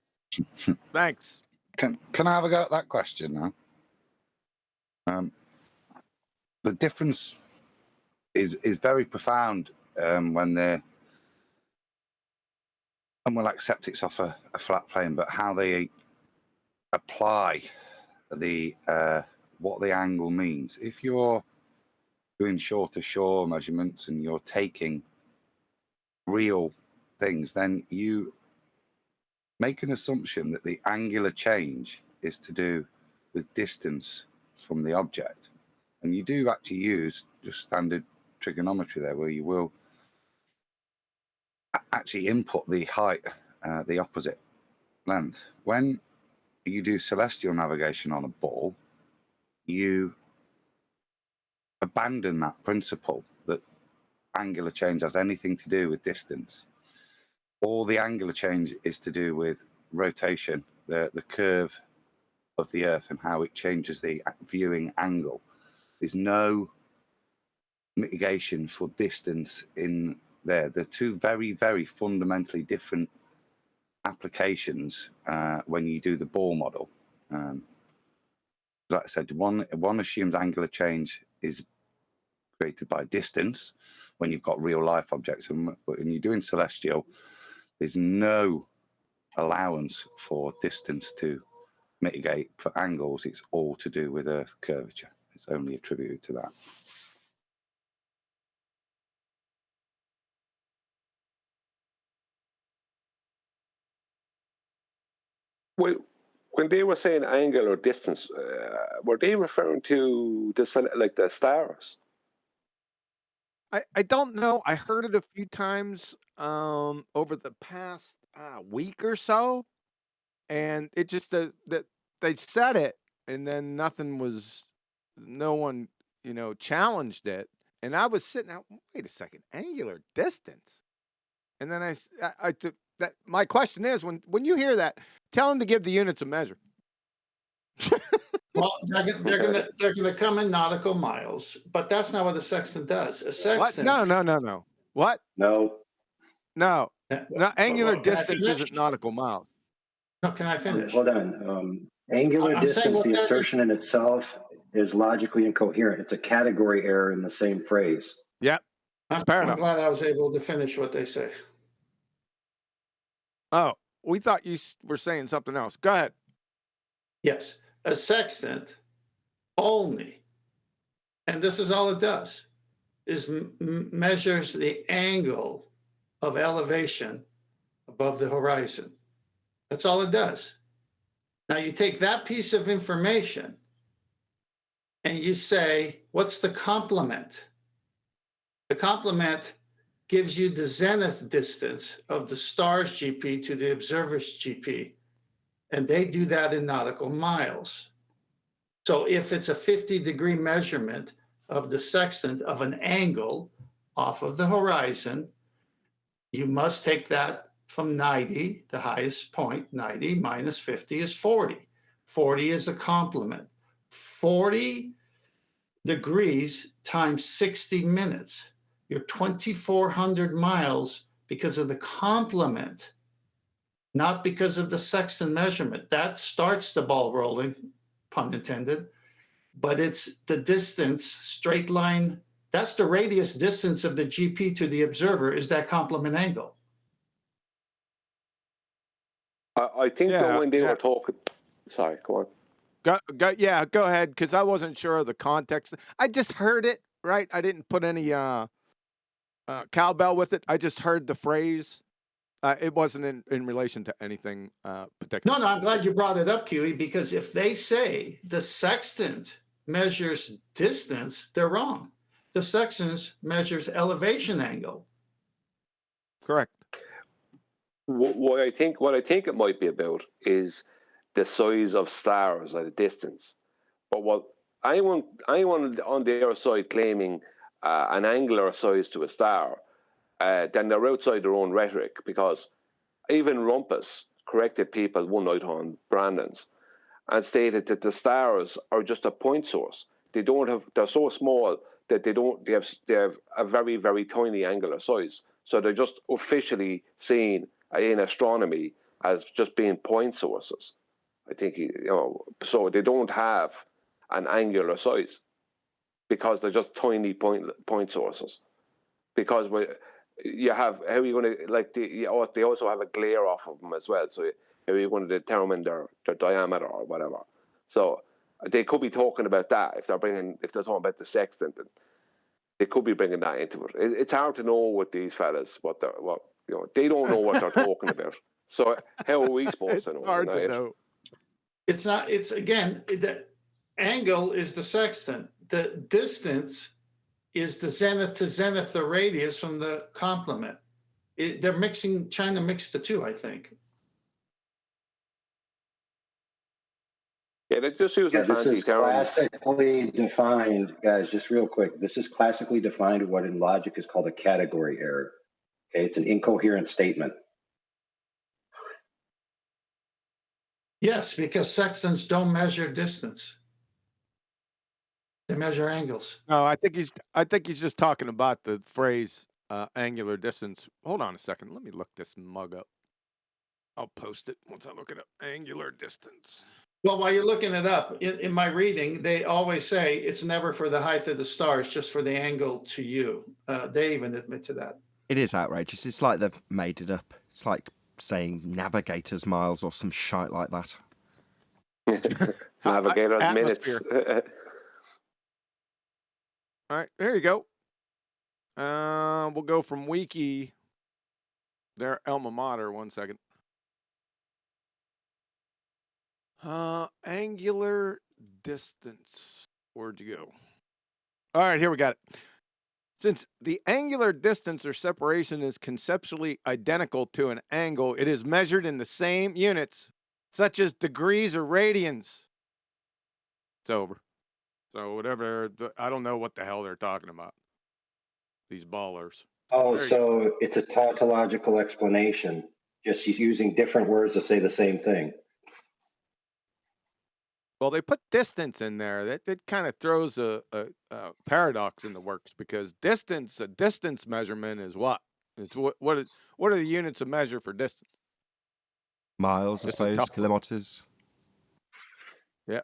Thanks. Can I have a go at that question now? The difference is very profound when they're, and we'll accept it's off a flat plane, but how they apply the what the angle means. If you're doing shore-to-shore measurements and you're taking real things, then you make an assumption that the angular change is to do with distance from the object. And you do actually use just standard trigonometry there, where you will actually input the height, the opposite length. When you do celestial navigation on a ball, you abandon that principle that angular change has anything to do with distance. All the angular change is to do with rotation, the curve of the Earth and how it changes the viewing angle. There's no mitigation for distance in there. They're two very, very fundamentally different applications when you do the ball model. Like I said, one assumes angular change is created by distance when you've got real life objects, and when you're doing celestial, there's no allowance for distance to mitigate for angles. It's all to do with Earth curvature. It's only attributed to that. When they were saying angle or distance, were they referring to the stars? I don't know. I heard it a few times over the past week or so, and it just that they said it, and then no one challenged it, and I was sitting out. Wait a second, angular distance, and then I took that. My question is, when you hear that, tell them to give the units a measure. Well, they're gonna come in nautical miles, but that's not what a sextant does. A sextant. What? No. What? No. Angular distance isn't nautical miles. No, can I finish? Hold on. Angular distance, the assertion in itself is logically incoherent. It's a category error in the same phrase. Yep. I'm glad I was able to finish what they say. Oh, we thought you were saying something else. Go ahead. Yes. A sextant only, and this is all it does, is measures the angle of elevation above the horizon. That's all it does. Now you take that piece of information and you say, what's the complement? The complement gives you the zenith distance of the star's GP to the observer's GP. And they do that in nautical miles. So if it's a 50-degree measurement of the sextant of an angle off of the horizon, you must take that from 90, the highest point, 90 minus 50 is 40. 40 is a complement. 40 degrees times 60 minutes. You're 2,400 miles because of the complement, not because of the sextant measurement. That starts the ball rolling, pun intended, but it's the distance, straight line. That's the radius distance of the GP to the observer is that complement angle. I think that when they were talking, sorry, go on. Go ahead, because I wasn't sure of the context. I just heard it, right? I didn't put any cowbell with it. I just heard the phrase. It wasn't in relation to anything particular. No, I'm glad you brought it up, Huey, because if they say the sextant measures distance, they're wrong. The sextant measures elevation angle. Correct. What I think it might be about is the size of stars at a distance. But what anyone on the other side claiming an angular size to a star, then they're outside their own rhetoric, because even Rumpus corrected people one night on Brandon's and stated that the stars are just a point source. They're so small that they have a very, very tiny angular size. So they're just officially seen in astronomy as just being point sources. I think, so they don't have an angular size because they're just tiny point sources. Because you have, how are you going to, like, they also have a glare off of them as well. So how are you going to determine their diameter or whatever? So they could be talking about that if they're talking about the sextant. They could be bringing that into it. It's hard to know with these fellas they don't know what they're talking about. So how are we supposed to know? It's hard to know. It's not. It's again, the angle is the sextant. The distance is the zenith to zenith, the radius from the complement. They're trying to mix the two, I think. Yeah, they just use this is classically defined, guys, just real quick. This is classically defined what in logic is called a category error. Okay, it's an incoherent statement. Yes, because sextants don't measure distance. They measure angles. No, I think he's just talking about the phrase angular distance. Hold on a second. Let me look this mug up. I'll post it once I look it up. Angular distance. Well, while you're looking it up, in my reading, they always say it's never for the height of the stars, just for the angle to you. They even admit to that. It is outrageous. It's like they've made it up. It's like saying navigator's miles or some shite like that. Navigator's minutes. All right, there you go. We'll go from Wiki, their alma mater. 1 second. Angular distance. Where'd you go? All right, here we got it. Since the angular distance or separation is conceptually identical to an angle, it is measured in the same units, such as degrees or radians. It's over. So whatever, I don't know what the hell they're talking about. These ballers. Oh, so it's a tautological explanation. Just he's using different words to say the same thing. Well, they put distance in there. That kind of throws a paradox in the works, because a distance measurement is what? It's what are the units of measure for distance? Miles, I suppose, kilometers. Yeah.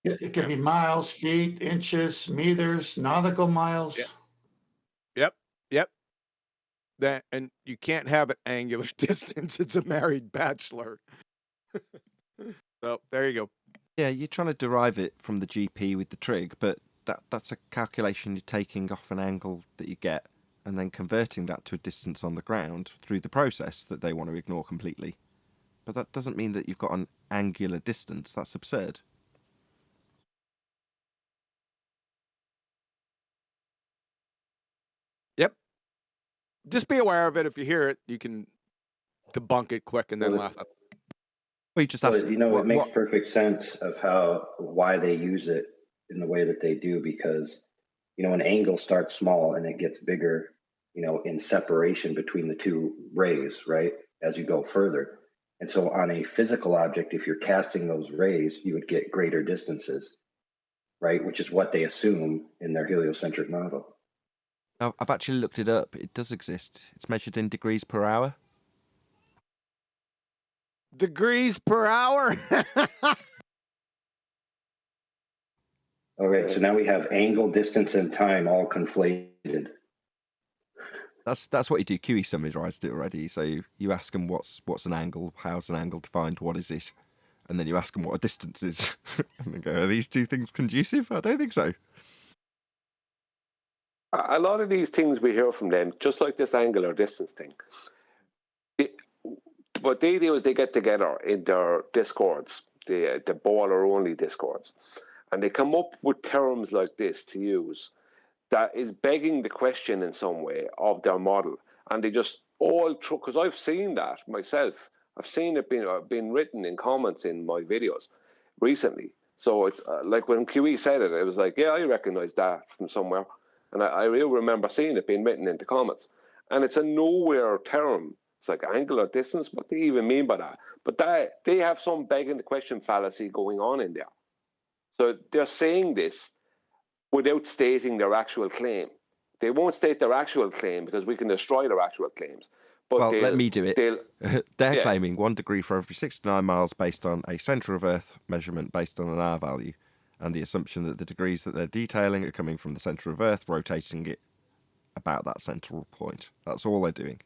It could be miles, feet, inches, meters, nautical miles. Yep. That, and you can't have an angular distance. It's a married bachelor. So there you go. Yeah, you're trying to derive it from the GP with the trig, but that's a calculation you're taking off an angle that you get and then converting that to a distance on the ground through the process that they want to ignore completely. But that doesn't mean that you've got an angular distance. That's absurd. Yep. Just be aware of it. If you hear it, you can debunk it quick and then laugh at it. Well, you just ask, it makes perfect sense of why they use it in the way that they do, because an angle starts small and it gets bigger, in separation between the two rays, right? As you go further. And so on a physical object, if you're casting those rays, you would get greater distances, right? Which is what they assume in their heliocentric model. I've actually looked it up. It does exist. It's measured in degrees per hour. Degrees per hour? All right, so now we have angle, distance, and time all conflated. That's what you do. QE summarized it already. So you ask them what's an angle, how's an angle defined, what is it, and then you ask them what a distance is, and they go, are these two things conducive? I don't think so. A lot of these things we hear from them, just like this angle or distance thing, what they do is they get together in their discords, the baller only discords, and they come up with terms like this to use that is begging the question in some way of their model. And they just all through, because I've seen that myself. I've seen it being written in comments in my videos recently. So it's like when QE said it, it was like, yeah, I recognize that from somewhere. And I really remember seeing it being written into comments. And it's a nowhere term. It's like angle or distance. What do they even mean by that? But they have some begging the question fallacy going on in there. So they're saying this without stating their actual claim. They won't state their actual claim because we can destroy their actual claims. But well, let me do it. They're yeah. claiming 1 degree for every 69 miles based on a centre of Earth measurement based on an R value, and the assumption that the degrees that they're detailing are coming from the centre of Earth, rotating it about that central point. That's all they're doing.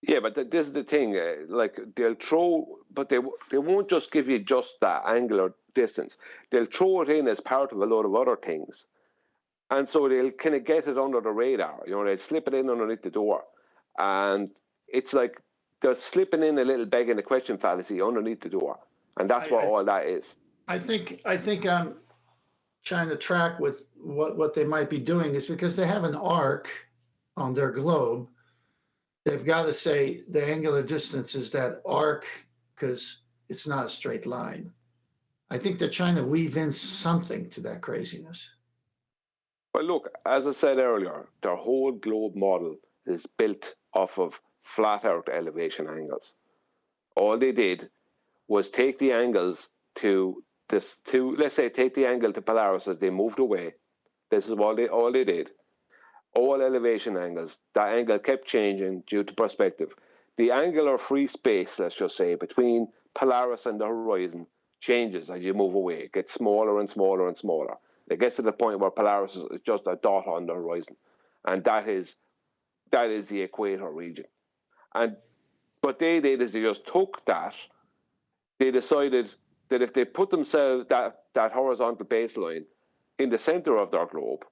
Yeah, but this is the thing. Like they'll throw, but they won't just give you just that angular distance. They'll throw it in as part of a load of other things, and so they'll kind of get it under the radar. You know, they'll slip it in underneath the door, and it's like they're slipping in a little begging the question fallacy underneath the door, and that's what all that is. I think I'm trying to track with what they might be doing is because they have an arc on their globe. They've got to say the angular distance is that arc because it's not a straight line. I think they're trying to weave in something to that craziness. Well, look, as I said earlier, their whole globe model is built off of flat Earth elevation angles. All they did was take the angles let's say, take the angle to Polaris as they moved away. This is all they did. All elevation angles, that angle kept changing due to perspective. The angular free space, let's just say, between Polaris and the horizon changes as you move away. It gets smaller and smaller and smaller. It gets to the point where Polaris is just a dot on the horizon. And that is the equator region. And what they did is they just took that. They decided that if they put themselves that horizontal baseline in the center of their globe,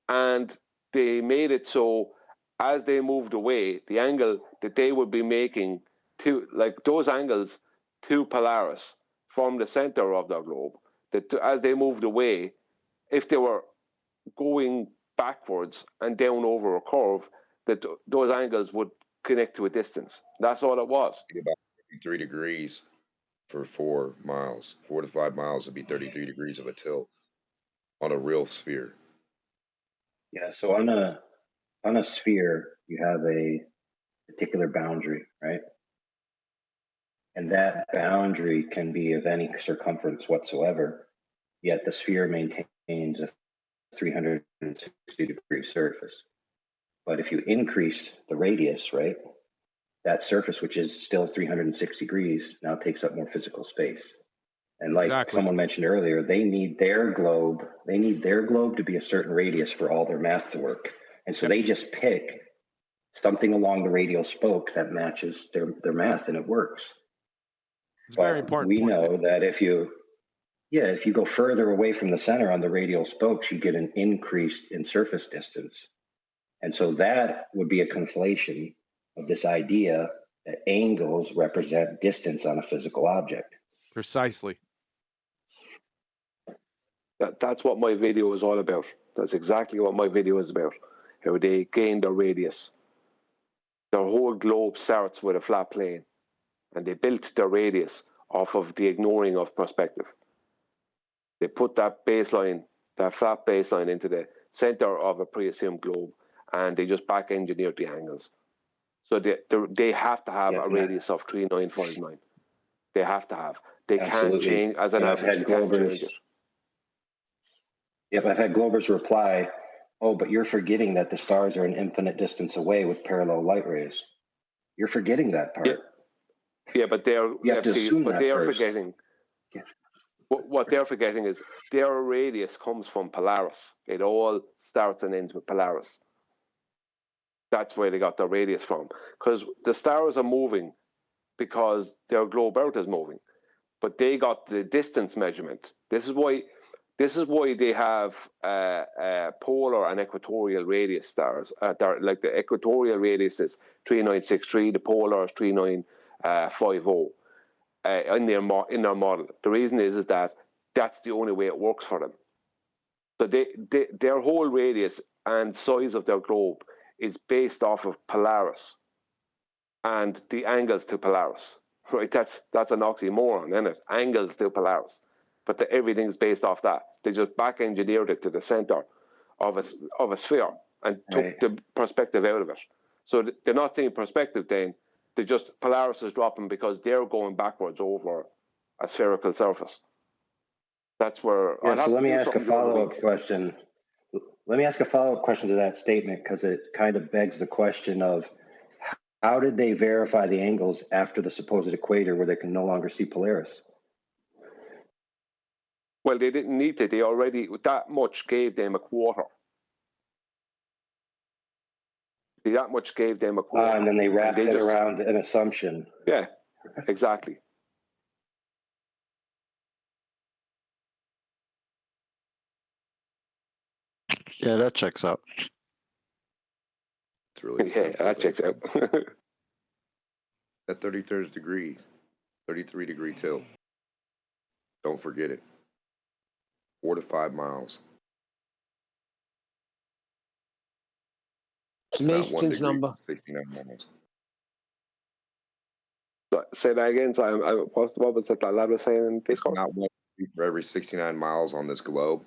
and they made it so as they moved away, the angle that they would be making to, like those angles to Polaris from the center of their globe, that as they moved away, if they were going backwards and down over a curve, that those angles would connect to a distance. That's all it was. About 33 degrees for 4 miles. 4 to 5 miles would be 33 degrees of a tilt on a real sphere. Yeah, so on a sphere, you have a particular boundary, right? And that boundary can be of any circumference whatsoever, yet the sphere maintains a 360 degree surface. But if you increase the radius, right, that surface, which is still 360 degrees, now takes up more physical space. And like someone mentioned earlier, they need their globe to be a certain radius for all their math to work. And so they just pick something along the radial spoke that matches their math, and it works. It's very important. We know that if you go further away from the center on the radial spokes, you get an increase in surface distance. And so that would be a conflation of this idea that angles represent distance on a physical object. Precisely. That's what my video is all about. That's exactly what my video is about. How they gain their radius. Their whole globe starts with a flat plane, and they built their radius off of the ignoring of perspective. They put that baseline, that flat baseline, into the center of a pre-assumed globe, and they just back engineered the angles. So they have to have Yeah, a radius of 3959. They have to have. They can't absolutely. change as an And I've average. had You can't change Glover's. it. Yep, I've had Glover's reply. Oh, but you're forgetting that the stars are an infinite distance away with parallel light rays. You're forgetting that part. Yeah, but they're You have to assume but that they are first. forgetting. What they're forgetting is their radius comes from Polaris. It all starts and ends with Polaris. That's where they got their radius from. Because the stars are moving because their globe Earth is moving, but they got the distance measurement. This is why they have polar and equatorial radius stars. Like the equatorial radius is 3963, the polar is 3950 in their model. The reason is that that's the only way it works for them. So their whole radius and size of their globe is based off of Polaris and the angles to Polaris. Right? That's an oxymoron, isn't it? Angles to Polaris. But everything's based off that. They just back engineered it to the center of a sphere and took the perspective out of it. So they're not seeing perspective then. They just Polaris is dropping because they're going backwards over a spherical surface. That's where. Yeah, so let me ask a follow-up question. Let me ask a follow-up question to that statement, because it kind of begs the question of how did they verify the angles after the supposed equator where they can no longer see Polaris? Well, they didn't need to. They already, that much gave them a quarter. That much gave them a quarter. And then they wrapped it around an assumption. Yeah, exactly. Yeah, that checks out. It's really simple. That checks out. At 33 degrees, 33 degree tilt. Don't forget it. 4 to 5 miles. It's Mason's number. 69 miles. Say that again. So what was it that lad was saying in Discord? Not 1 degree for every 69 miles on this globe.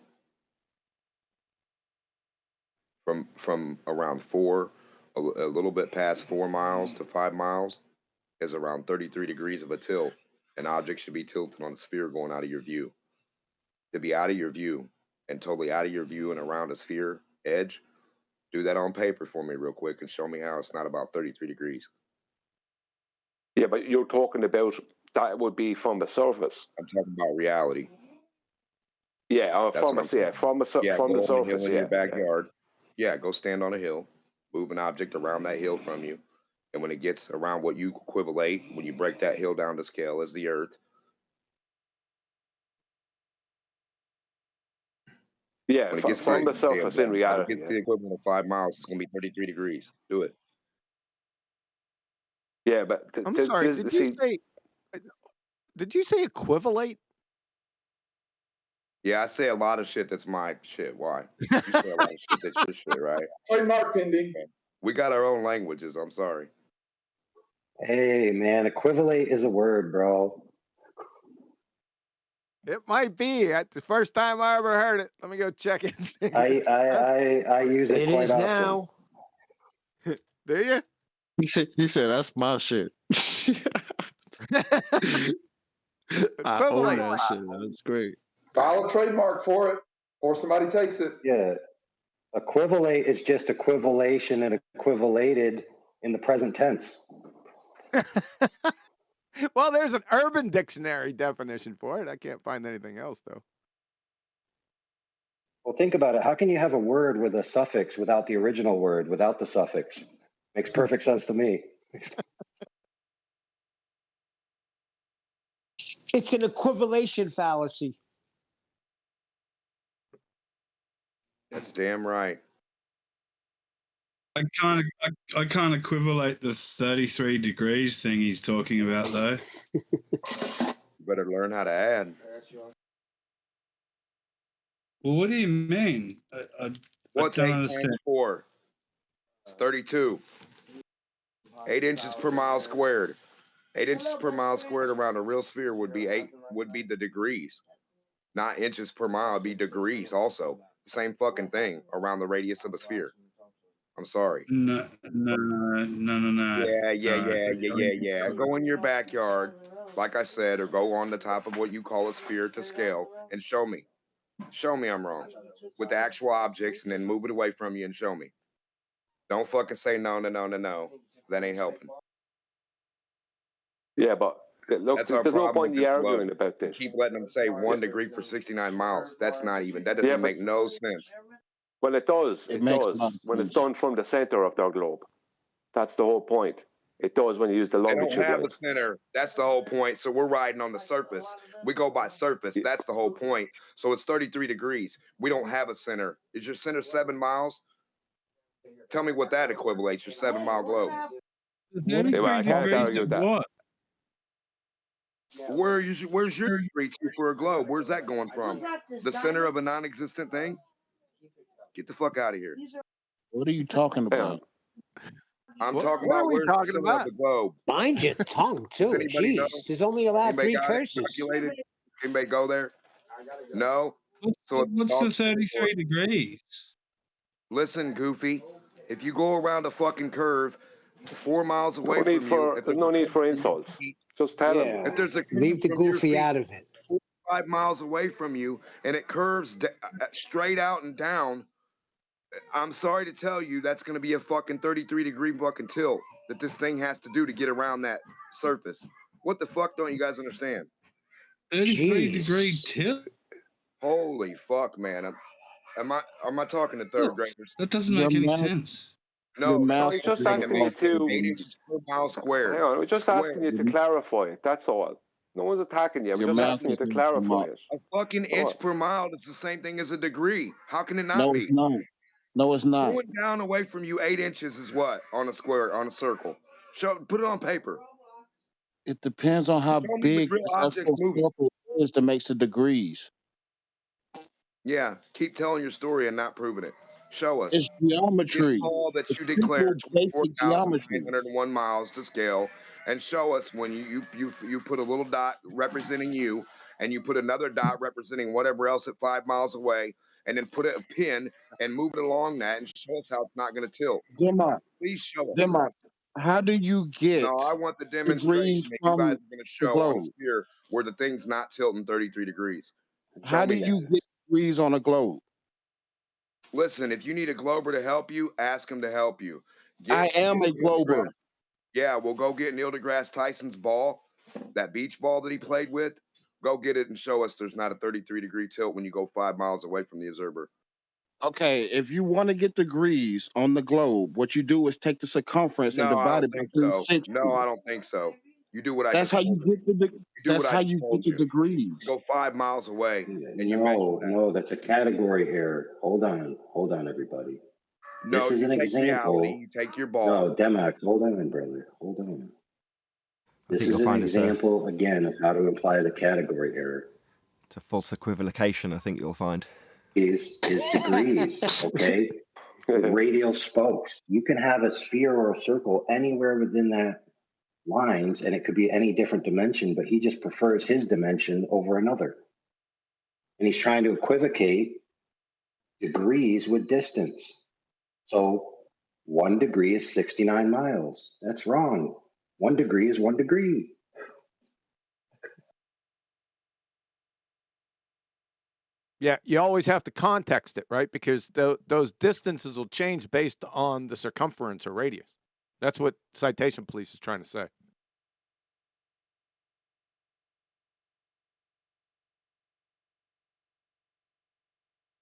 From around 4, a little bit past 4 miles to 5 miles is around 33 degrees of a tilt. An object should be tilted on a sphere going out of your view. To be out of your view and totally out of your view and around a sphere edge, do that on paper for me real quick and show me how it's not about 33 degrees. Yeah, but you're talking about that would be from the surface. I'm talking about reality. Yeah, from the surface. In your backyard. Yeah, go stand on a hill, move an object around that hill from you, and when it gets around what you equivalate, when you break that hill down to scale as the Earth. Yeah, when it gets from the surface in reality. When it gets to the equivalent of 5 miles, it's going to be 33 degrees. Do it. Yeah, but I'm sorry. Did you say equivalate? Yeah, I say a lot of shit that's my shit. Why? You say a lot of shit that's your shit, right? Trademark pending. We got our own languages. I'm sorry. Hey, man, equivalate is a word, bro. It might be. The first time I ever heard it. Let me go check it. I use it quite often. Now. Do you? He said that's my shit. I own that shit. That's great. File a trademark for it, or somebody takes it. Yeah. Equivalate is just equivalation and equivalated in the present tense. Well, there's an Urban Dictionary definition for it. I can't find anything else, though. Well, think about it. How can you have a word with a suffix without the original word, without the suffix? Makes perfect sense to me. It's an equivalation fallacy. That's damn right. I can't equivalate the 33 degrees thing he's talking about, though. You better learn how to add. Well, what do you mean? What's I 8 don't times understand. 4? It's 32. 8 inches per mile squared. 8 inches per mile squared around a real sphere would be the degrees. Not inches per mile, it'd be degrees also. Same fucking thing around the radius of the sphere. I'm sorry. No. Yeah. Go in your backyard, like I said, or go on the top of what you call a sphere to scale and show me. Show me I'm wrong with the actual objects, and then move it away from you and show me. Don't fucking say no. That ain't helping. Yeah, but look, That's our there's no problem point with in this arguing globe. about We this. keep letting them say 1 degree for 69 miles. That's not even. That Yeah, doesn't but make no sense. well, it does. It It makes a does lot of when it's sense. done from the center of their globe. That's the whole point. It does when you use the They don't longitude have a lines. center. That's the whole point. So we're riding on the surface. We go by surface. That's the whole point. So it's 33 degrees. We don't have a center. Is your center 7 miles? Tell me what that equivalates, your 7-mile globe. Yeah, but I can't argue that. What? Where's your degree for a globe? Where's that going from? The center of a non-existent thing? Get the fuck out of here. What are you talking about? I'm What- talking what are about we where's the talking center about? of the globe. Mind your tongue, Does too. anybody know? Jeez. There's only allowed Anybody 3 got it curses. calculated? Anybody go there? No? So What's the 33 degrees? listen, Goofy. If you go around a fucking curve 4 miles away No need from you, for, there's no need for insults. Just tell him. Yeah. if there's a curve Leave the from your goofy feet out of it. 5 miles away from you and it curves straight out and down, I'm sorry to tell you that's going to be a fucking 33 degree fucking tilt that this thing has to do to get around that surface. What the fuck don't you guys understand? 33 Jeez. degree tilt? Holy fuck, man. Am I talking to third graders? That doesn't Your make any mouth, sense. No, your that's mouth He's is just like a asking you golf 8 to. inches per mile squared. Hang on, we're just Squared. asking you to clarify it. That's all. No one's attacking you. We're Your just mouth asking you is to like a clarify mouth. it. A fucking Come inch on. per mile, it's the same thing as a degree. How can it not No, be? it's not. No, it's not. Going down away from you 8 inches is what on a square, on a circle? Put it on paper. It depends on how Show me with big real a objects moving. circle is that makes the degrees. Yeah, keep telling your story and not proving it. Show us. It's This geometry. all that It's you simple, declared basic geometry. 24,901 miles to scale, and show us when you put a little dot representing you, and you put another dot representing whatever else at 5 miles away, and then put a pin and move it along that, and show us how it's not going to tilt. Demont, Please show us. Demont, how do you get No, I want the degrees demonstration that you from guys are going to the show on a globe? sphere where the thing's not tilting 33 degrees. How Show do me that. you get degrees on a globe? Listen, if you need a glober to help you, ask him to help you. I am a Neil glober. deGrasse. Yeah, we'll go get Neil deGrasse Tyson's ball, that beach ball that he played with. Go get it and show us there's not a 33 degree tilt when you go 5 miles away from the observer. Okay, if you want to get degrees on the globe, what you do is take the circumference and No, I divide don't it by think so. 360. No, I don't think so. You do what I That's just how you told you. get the. You do That's what how I you just get told the you. degrees. Go 5 miles away and you No, that's a category error. Hold on, everybody. No, This is you an take reality, example. you take your ball. No, Demak, hold on, brother. Hold on. I This think is you'll an find it's example, again, of how to apply the category error. it's a false equivocation, I think you'll find. Is degrees, okay? With radial spokes. You can have a sphere or a circle anywhere within that lines, and it could be any different dimension, but he just prefers his dimension over another. And he's trying to equivocate degrees with distance. So 1 degree is 69 miles. That's wrong. 1 degree is 1 degree. Yeah, you always have to context it, right? Because those distances will change based on the circumference or radius. That's what Citation Police is trying to say.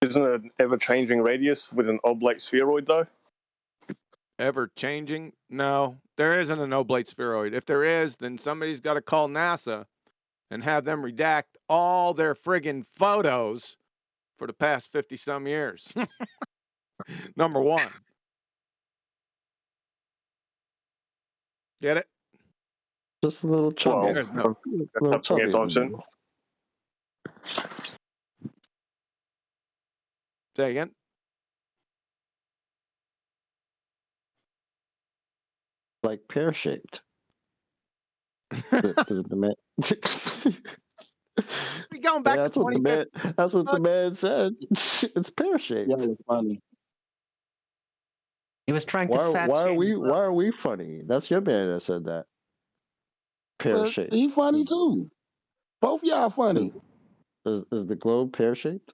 Isn't it an ever-changing radius with an oblate spheroid, though? Ever changing? No, there isn't an oblate spheroid. If there is, then somebody's got to call NASA and have them redact all their friggin' photos for the past 50-some years. Number one. Get it? Just a little chubby. There's no- A little chubby. anytime soon. Say again? Like pear-shaped. the man. We going back that's to what the man. 2015. That's what the man said. It's pear-shaped. Yeah, it's funny. He was trying to Why? fat Why are shame we? the globe. Why are we funny? That's your man that said that. Pear Well, shaped. he funny too. Both y'all funny. Is the globe pear shaped?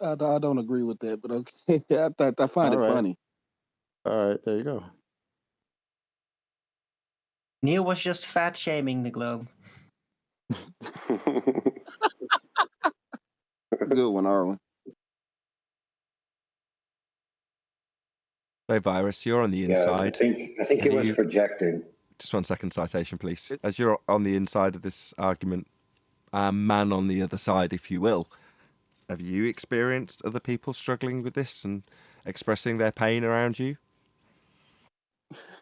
I don't agree with that, but okay. I find All it right. funny. All right. There you go. Neil was just fat shaming the globe. Good one, Arwen. So, Virus, you're on the Yeah, inside. I think he was You- projecting. Just 1 second citation, please. As you're on the inside of this argument, man on the other side, if you will, have you experienced other people struggling with this and expressing their pain around you?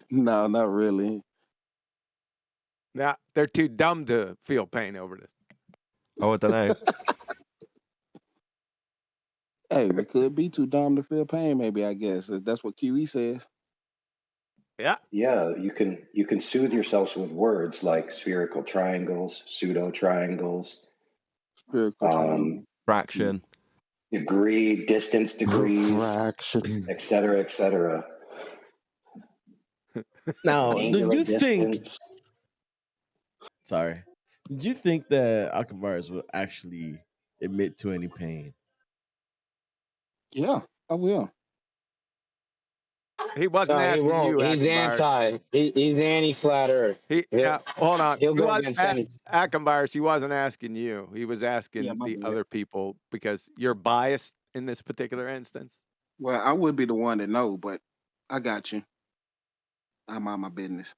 No, not really. Now they're too dumb to feel pain over this. Oh, I don't know. Hey, we could be too dumb to feel pain. Maybe I guess that's what QE says. Yeah. Yeah, you can soothe yourselves with words like spherical triangles, pseudo triangles, Spherical triangle. Fraction. degree, distance degrees, Fraction. et cetera, et cetera. Now, did Angular you think? distance. Sorry, did you think that Alcavirus would actually admit to any pain? Yeah, I will. He wasn't No, he asking won't. you, He's Ackenbauer. he's anti-flat Earth. Hold on. He'll He go was against any. Ackenbauer. He wasn't asking you. He was asking Yeah, my the bad. other people because you're biased in this particular instance. Well, I would be the one to know, but I got you. I mind my business.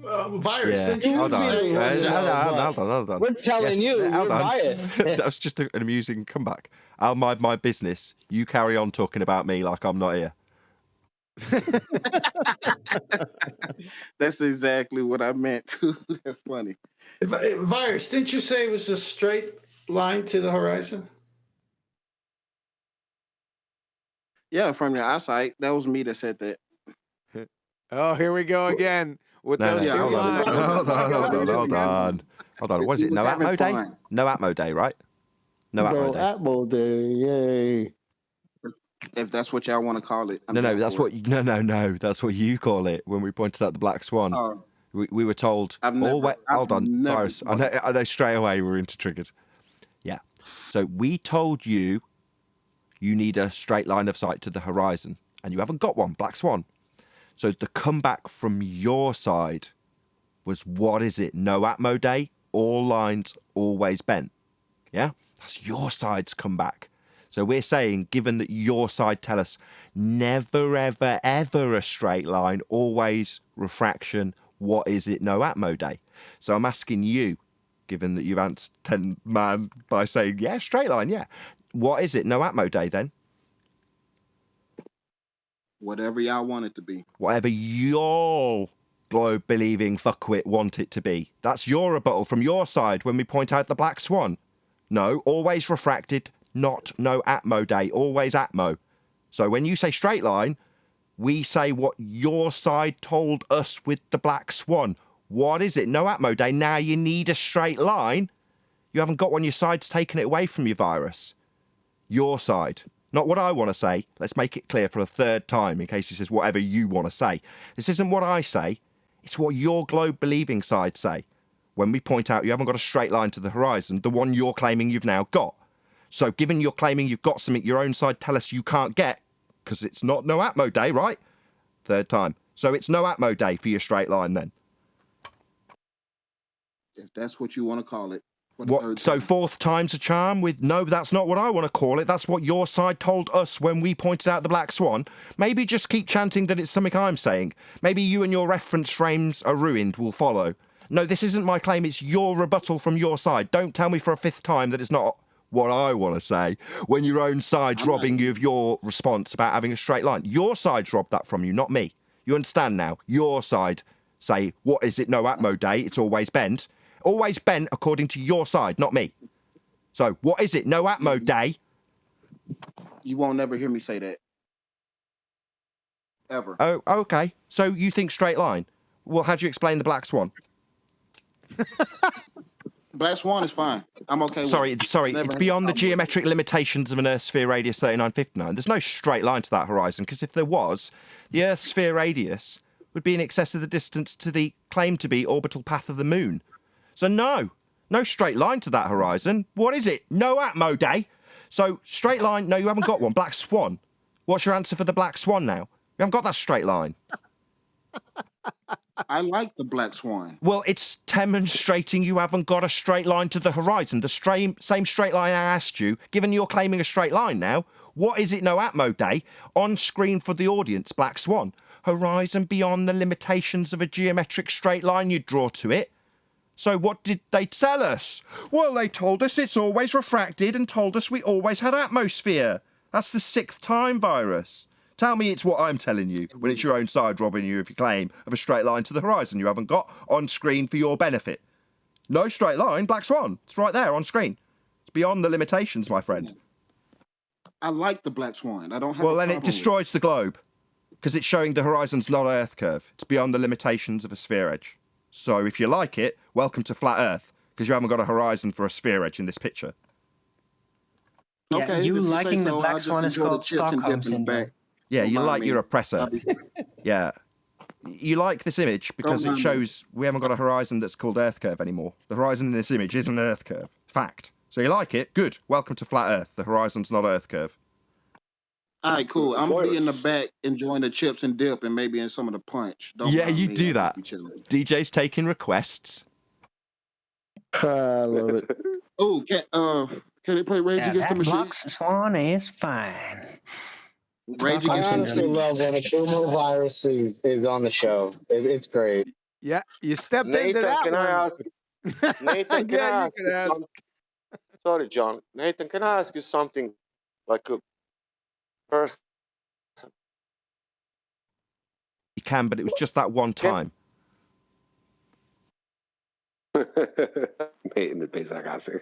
Virus, Yeah. didn't you Hold on. say... Hold on. We're telling you, hold you're on. biased. That was just an amusing comeback. I'll mind my business. You carry on talking about me like I'm not here. That's exactly what I meant too. That's funny. Virus, didn't you say it was a straight line to the horizon? Yeah, from your eyesight. That was me that said that. Oh, here we go again with No, those no, two hold on. lines. Hold on. What is it? Just No having Atmo Day? fun. No Atmo Day, right? No Atmo Day. Atmo Day, yay. If that's what y'all want to call it. I'm No, down that's for what. it. No. That's what you call it when we pointed out the black swan. We were told. Hold on, Virus. I know straight away we're into triggered. Yeah. So we told you need a straight line of sight to the horizon, and you haven't got one. Black swan. So the comeback from your side was, what is it? No Atmo Day. All lines always bent. Yeah, that's your side's comeback. So we're saying, given that your side tell us never, ever, ever a straight line, always refraction, what is it? No Atmo Day. So I'm asking you, given that you've answered 10 man by saying, yeah, straight line, yeah. What is it? No Atmo Day then? Whatever y'all want it to be. Whatever your globe-believing fuckwit want it to be. That's your rebuttal from your side when we point out the black swan. No, always refracted, not no Atmo Day, always Atmo. So when you say straight line, we say what your side told us with the black swan. What is it? No Atmo Day. Now you need a straight line. You haven't got one. Your side's taken it away from you, Virus. Your side. Not what I want to say. Let's make it clear for a third time in case he says whatever you want to say. This isn't what I say. It's what your globe-believing side say. When we point out you haven't got a straight line to the horizon, the one you're claiming you've now got. So given you're claiming you've got something your own side tell us you can't get, because it's not no Atmo Day, right? Third time. So it's no Atmo Day for your straight line then. If that's what you want to call it. What? So fourth time's a charm with no, that's not what I want to call it. That's what your side told us when we pointed out the black swan. Maybe just keep chanting that it's something I'm saying. Maybe you and your reference frames are ruined will follow. No, this isn't my claim. It's your rebuttal from your side. Don't tell me for a fifth time that it's not what I want to say when your own side's robbing you of your response about having a straight line. Your side's robbed that from you, not me. You understand now? Your side say, what is it? No Atmo Day. It's always bent. Always bent according to your side, not me. So what is it? No Atmo Day. You won't never hear me say that. Ever. Oh, okay. So you think straight line. Well, how do you explain the black swan? Black swan is fine. I'm okay Sorry, with it. sorry. Never It's had a beyond the problem with it. geometric limitations of an Earth sphere radius 3959. There's no straight line to that horizon, because if there was, the Earth sphere radius would be in excess of the distance to the claimed to be orbital path of the Moon. So no straight line to that horizon. What is it? No Atmo day. So straight line, no, you haven't got one. Black Swan. What's your answer for the Black Swan now? You haven't got that straight line. I like the Black Swan. Well, it's demonstrating you haven't got a straight line to the horizon. The same straight line I asked you, given you're claiming a straight line now, what is it no Atmo day? On screen for the audience, Black Swan. Horizon beyond the limitations of a geometric straight line you'd draw to it. So what did they tell us? Well, they told us it's always refracted and told us we always had atmosphere. That's the 6th time, Virus. Tell me it's what I'm telling you when it's your own side robbing you of your claim of a straight line to the horizon you haven't got on screen for your benefit. No straight line, Black Swan. It's right there on screen. It's beyond the limitations, my friend. I like the Black Swan. I don't have Well, a then problem it destroys the globe because it's showing the horizon's not Earth curve. It's beyond the limitations of a sphere edge. So if you like it, welcome to Flat Earth, because you haven't got a horizon for a sphere edge in this picture. Yeah, Okay, you if you liking say the so, Black I'll just Swan is enjoy the called chips and Stockholm dip in the syndrome. back. Yeah, Don't you mind like me. your oppressor. I'll be- Yeah. You like this image because Don't it mind me. shows we haven't got a horizon that's called Earth curve anymore. The horizon in this image is an Earth curve. Fact. So you like it? Good. Welcome to Flat Earth. The horizon's not Earth curve. All right, cool. I'm gonna be in the back enjoying the chips and dip and maybe in some of the punch. Don't Yeah, mind you me. do I'll that. be chilling. DJ's taking requests. I love it. Oh, can they play Rage Yeah, Against the that Machine? Black Swan is fine. Rage Stockholm I Against the honestly syndrome. Machine. love when a Kumo virus is on the show. It's great. Yeah, you stepped into Nathan, that can I one. ask? Nathan, can Yeah, I you ask can you ask. something? Sorry, John. Nathan, can I ask you something? Like a person. You can, but it was just that one time. Mating the piece, I got you.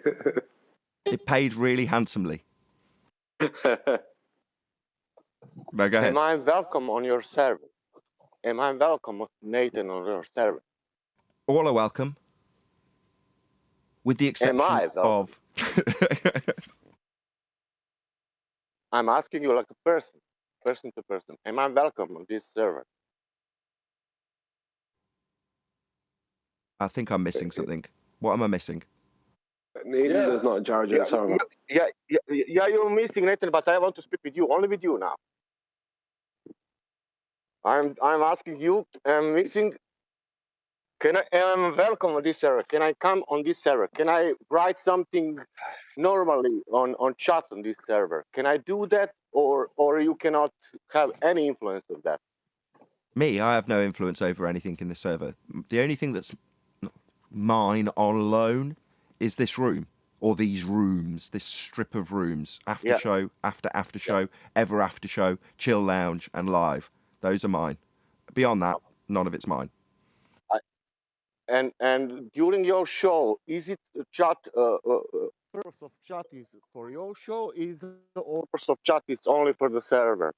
It paid really handsomely. No, go ahead. Am I welcome on your server? Am I welcome, Nathan, on your server? All are welcome. With the exception I welcome? of... I'm asking you like a person to person. Am I welcome on this server? I think I'm missing something. What am I missing? Nathan does not charge Yeah, us server. you're missing Nathan, but I want to speak with you, only with you now. I'm asking you, I'm missing. Am welcome on this server? Can I come on this server? Can I write something normally on chat on this server? Can I do that, or you cannot have any influence of that? Me, I have no influence over anything in the server. The only thing that's mine on loan is this room, or these rooms, this strip of rooms. After show, after show, ever after show, chill lounge, and live. Those are mine. Beyond that, none of it's mine. And during your show, is it chat? Purpose of chat is for your show, or purpose of chat is only for the server?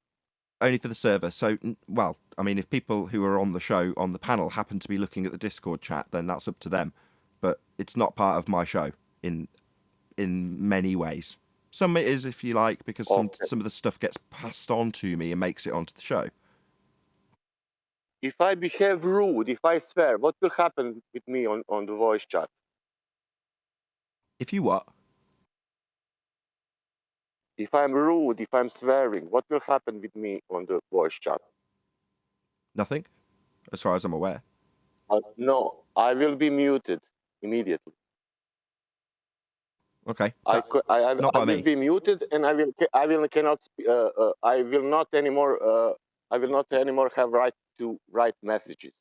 Only for the server. So, well, I mean, if people who are on the show, on the panel, happen to be looking at the Discord chat, then that's up to them. But it's not part of my show in many ways. Some it is, if you like, because some of the stuff gets passed on to me and makes it onto the show. If I behave rude, if I swear, what will happen with me on the voice chat? If you what? If I'm rude, if I'm swearing, what will happen with me on the voice chat? Nothing, as far as I'm aware. No, I will be muted immediately. Okay. I will me. be muted, and I will not anymore have right to write messages.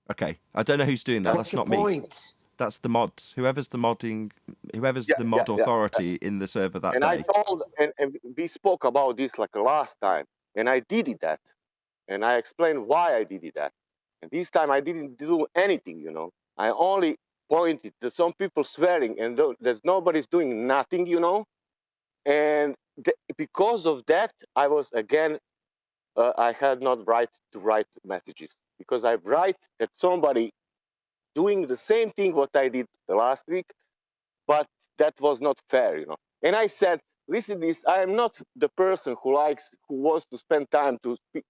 Okay. I don't know who's doing that. What's That's not your me. point? That's the mods. Whoever's the mod authority in the server that and day. I told, and we spoke about this like last time, and I did it that, and I explained why I did it that, and this time I didn't do anything, you know. I only pointed to some people swearing, and there's nobody's doing nothing, you know, and because of that, I was again, I had not right to write messages, because I write that somebody doing the same thing what I did the last week, but that was not fair, you know. And I said, listen, this I am not the person who wants to spend time to speak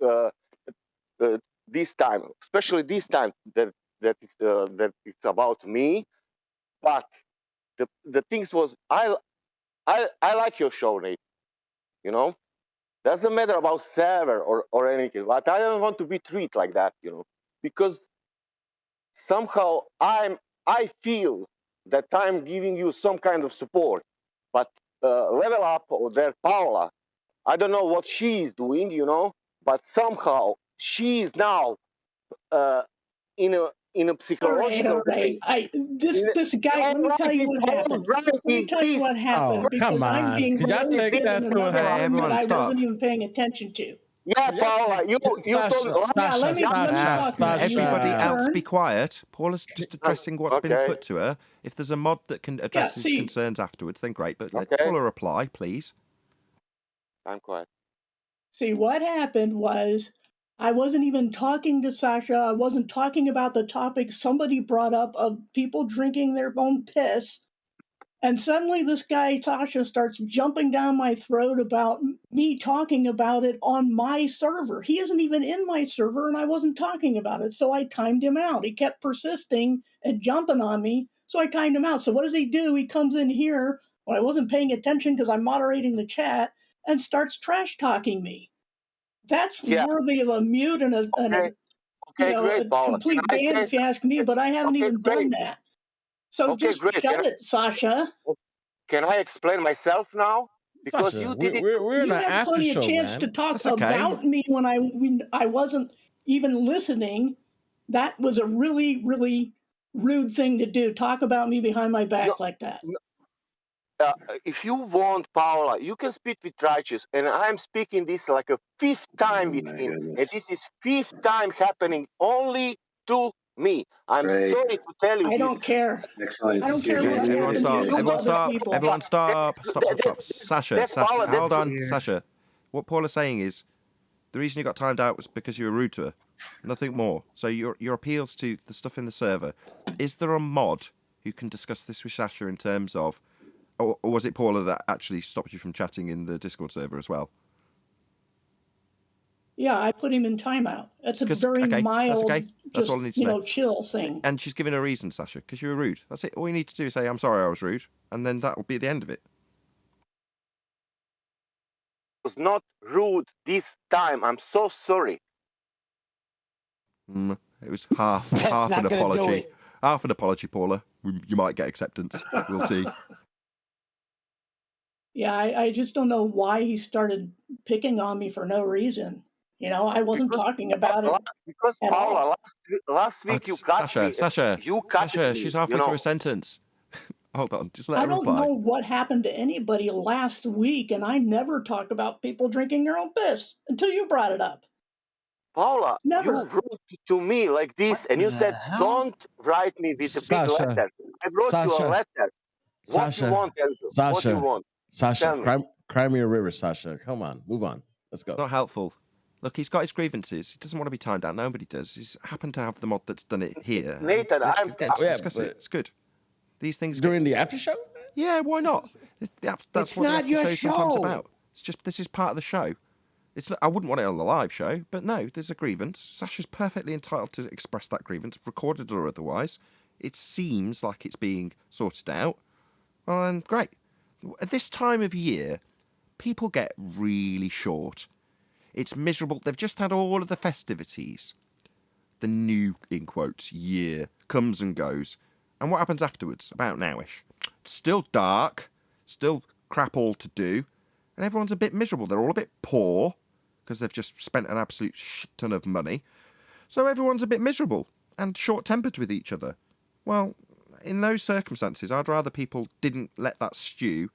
this time, especially this time that it's about me. But the things was I like your show, Nate. You know, doesn't matter about server or anything. But I don't want to be treated like that, you know, because somehow I feel that I'm giving you some kind of support. But Level Up or their Paula, I don't know what she is doing, you know, but somehow she is now in a psychological way. This guy. Let me tell you what happened. Let me tell you what happened because I'm being blasted in another room that I wasn't even paying attention to. Yeah, Paula, you told Yeah, let me talk now. Everybody else Turn. be quiet. Paula's just addressing what's been put to her. If there's a mod that can address his concerns afterwards, then great. But let Paula reply, please. I'm quiet. See, what happened was I wasn't even talking to Sasha. I wasn't talking about the topic somebody brought up of people drinking their own piss. And suddenly this guy, Sasha, starts jumping down my throat about me talking about it on my server. He isn't even in my server, and I wasn't talking about it. So I timed him out. He kept persisting and jumping on me. So I timed him out. So what does he do? He comes in here when I wasn't paying attention because I'm moderating the chat and starts trash talking me. That's worthy of a mute and a complete ban if you ask me, but I haven't even done that. So just shut it, Sasha. Can I explain myself now? Because Sasha, you did it. We're in you an had after plenty show, of chance man. to talk about me when I wasn't even listening. That was a really, really rude thing to do. Talk about me behind my back like that. If you want, Paula, you can speak with Righteous, and I'm speaking this like a fifth time with him, and this is fifth time happening only to me. I'm sorry to tell you I this. don't care. Excellent. I don't care what Everyone stop. Everyone stop. Stop. Sasha, hold on. Sasha, what Paula's saying is the reason you got timed out was because you were rude to her. Nothing more. So your appeals to the stuff in the server. Is there a mod who can discuss this with Sasha in terms of, or was it Paula that actually stopped you from chatting in the Discord server as well? Yeah, I put him in timeout. That's a very mild, That's all I need to know. chill thing. And she's given a reason, Sasha, because you were rude. That's it. All you need to do is say, I'm sorry I was rude, and then that'll be the end of it. Was not rude this time. I'm so sorry. It was half an apology. Half an apology, Paula. You might get acceptance. We'll see. Yeah, I just don't know why he started picking on me for no reason. You know, I wasn't talking about it. Because at Paula, all. last week you cut me. Sasha, me, she's halfway through a sentence. Hold on, just let her I don't reply. know what happened to anybody last week, and I never talk about people drinking their own piss until you brought it up. Paula, you wrote to me like this, and you said, "Don't write me with a big letter." I wrote you a letter. What you want, Enzo? What you want? Sasha, cry me a river, Sasha. Come on, move on. Let's go. Not helpful. Look, he's got his grievances. He doesn't want to be timed out. Nobody does. He's happened to have the mod that's done it here. Nathan, discuss it. It's good. These things during the after show. Yeah, why not? That's it's what not the your after show sometimes show. about. It's just this is part of the show. It's I wouldn't want it on the live show, but no, there's a grievance. Sasha's perfectly entitled to express that grievance, recorded or otherwise. It seems like it's being sorted out. Well, then great. At this time of year, people get really short. It's miserable. They've just had all of the festivities. The new, in quotes, year comes and goes. And what happens afterwards? About nowish. It's still dark, still crap all to do, and everyone's a bit miserable. They're all a bit poor because they've just spent an absolute ton of money. So everyone's a bit miserable and short-tempered with each other. Well, in those circumstances, I'd rather people didn't let that stew.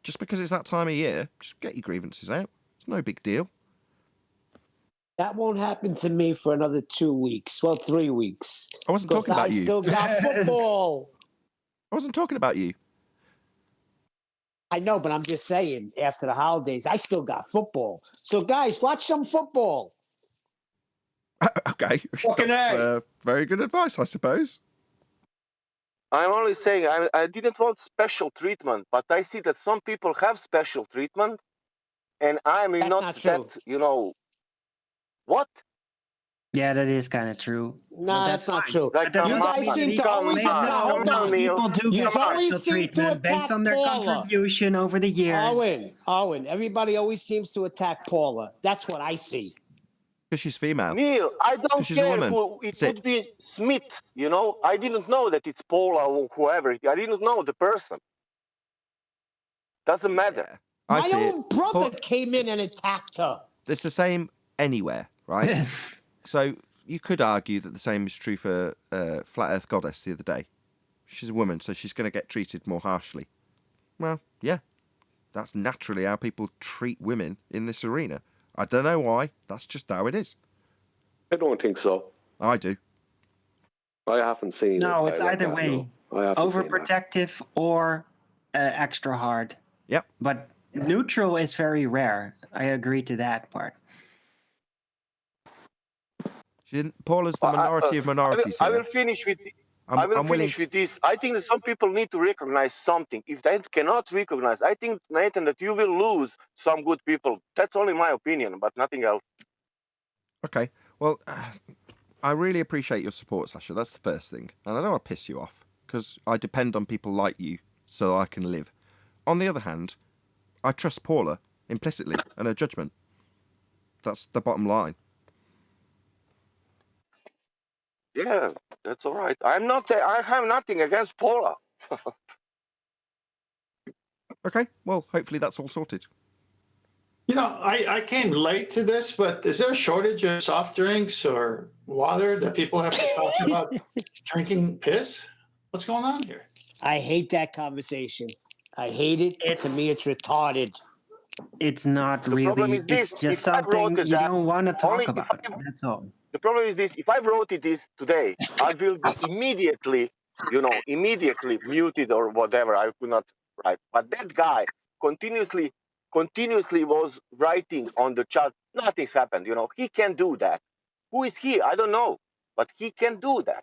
Just because it's that time of year, just get your grievances out. It's no big deal. That won't happen to me for another 2 weeks. Well, 3 weeks. I wasn't talking about you. I still got football. I wasn't talking about you. I know, but I'm just saying, after the holidays, I still got football. So, guys, watch some football. Okay. That's very good advice, I suppose. I'm only saying I didn't want special treatment, but I see that some people have special treatment, and I'm That's not not true. that, what? Yeah, that is kind of true. No, But that's not fine. true. Like, But that come You doesn't guys mean on, that seem to come always on, attack. come Hold on, on. Neil. people do You get always special seem to treatment based attack on their Paula. contribution over the years. Owen, everybody always seems to attack Paula. That's what I see. Because she's female. Neil, I Because don't she's a care woman. who. It That's would it. be Smith, you know. I didn't know that it's Paula or whoever. I didn't know the person. Doesn't matter. Yeah. I My see it. own brother came in and attacked her. It's the same anywhere, right? So you could argue that the same is true for Flat Earth Goddess the other day. She's a woman, so she's going to get treated more harshly. Well, yeah. That's naturally how people treat women in this arena. I don't know why. That's just how it is. I don't think so. I do. I haven't seen No, it it's like either that, way. no. I haven't seen that. Overprotective or extra hard. Yep. But neutral is very rare. I agree to that part. Paula's the minority of minorities I here. will finish with. I'm willing. Finish with this. I think that some people need to recognize something. If they cannot recognize, I think, Nathan, that you will lose some good people. That's only my opinion, but nothing else. Okay. Well, I really appreciate your support, Sasha. That's the first thing. And I don't want to piss you off, because I depend on people like you so I can live. On the other hand, I trust Paula implicitly and her judgment. That's the bottom line. Yeah, that's all right. I have nothing against Paula. Okay, well, hopefully that's all sorted. You know, I came late to this, but is there a shortage of soft drinks or water that people have to talk about drinking piss? What's going on here? I hate that conversation. I hate it. To me, it's retarded. It's not The problem really. is this: It's just if I wrote something you that, don't want to only talk about. That's all. the problem is this: if I wrote this today, I will be immediately muted or whatever. I could not write. But that guy continuously was writing on the chat. Nothing's happened. You know, he can do that. Who is he? I don't know, but he can do that.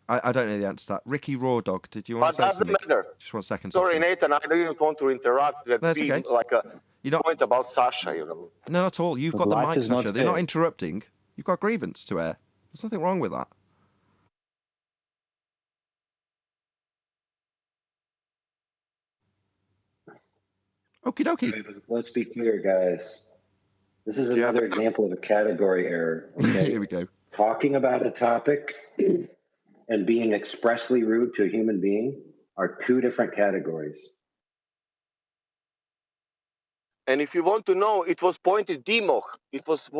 I don't know the answer to that. Ricky Raw Dog, did you want to say Doesn't something? matter. Just 1 second. Sorry, Sasha. Nathan. I didn't want to interrupt. That That's be okay. like a point about Sasha. You know. No, not at all. You've got the mic, Sasha. They're not interrupting. You've got a grievance to air. There's nothing wrong with that. Okie dokie. Let's be clear, guys. This is another example of a category error. Okay? Here we go. Talking about a topic and being expressly rude to a human being are two different categories. And if you want to know, it was pointed Dimok. It was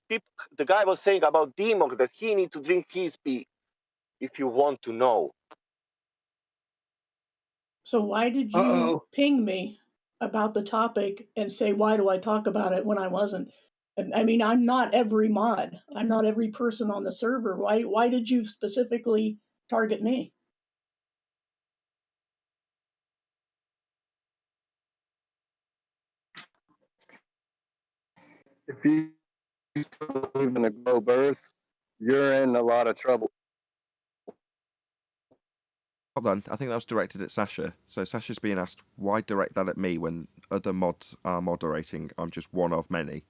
the guy was saying about Dimok that he need to drink his pee. If you want to know. So why did you ping me about the topic and say, why do I talk about it when I wasn't? I mean, I'm not every mod. I'm not every person on the server. Why did you specifically target me? If you believe in a globe Earth, you're in a lot of trouble. Hold on, I think that was directed at Sasha. So Sasha's being asked, why direct that at me when other mods are moderating? I'm just one of many.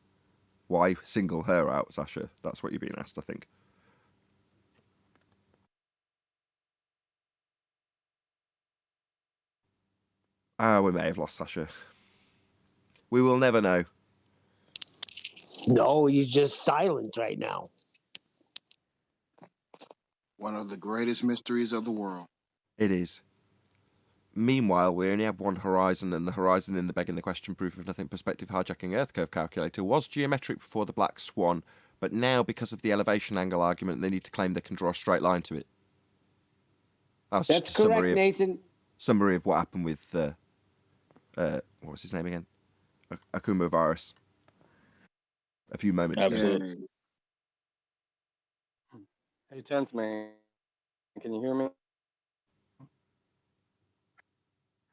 Why single her out, Sasha? That's what you're being asked, I think. We may have lost Sasha. We will never know. No, he's just silent right now. One of the greatest mysteries of the world. It is. Meanwhile, we only have one horizon, and the horizon in the begging the question proof of nothing perspective hijacking Earth curve calculator was geometric before the black swan, but now, because of the elevation angle argument, they need to claim they can draw a straight line to it. That's correct, Nathan. Summary of what happened with what was his name again? Akuma virus. A few moments ago. Hey, 10th man, can you hear me?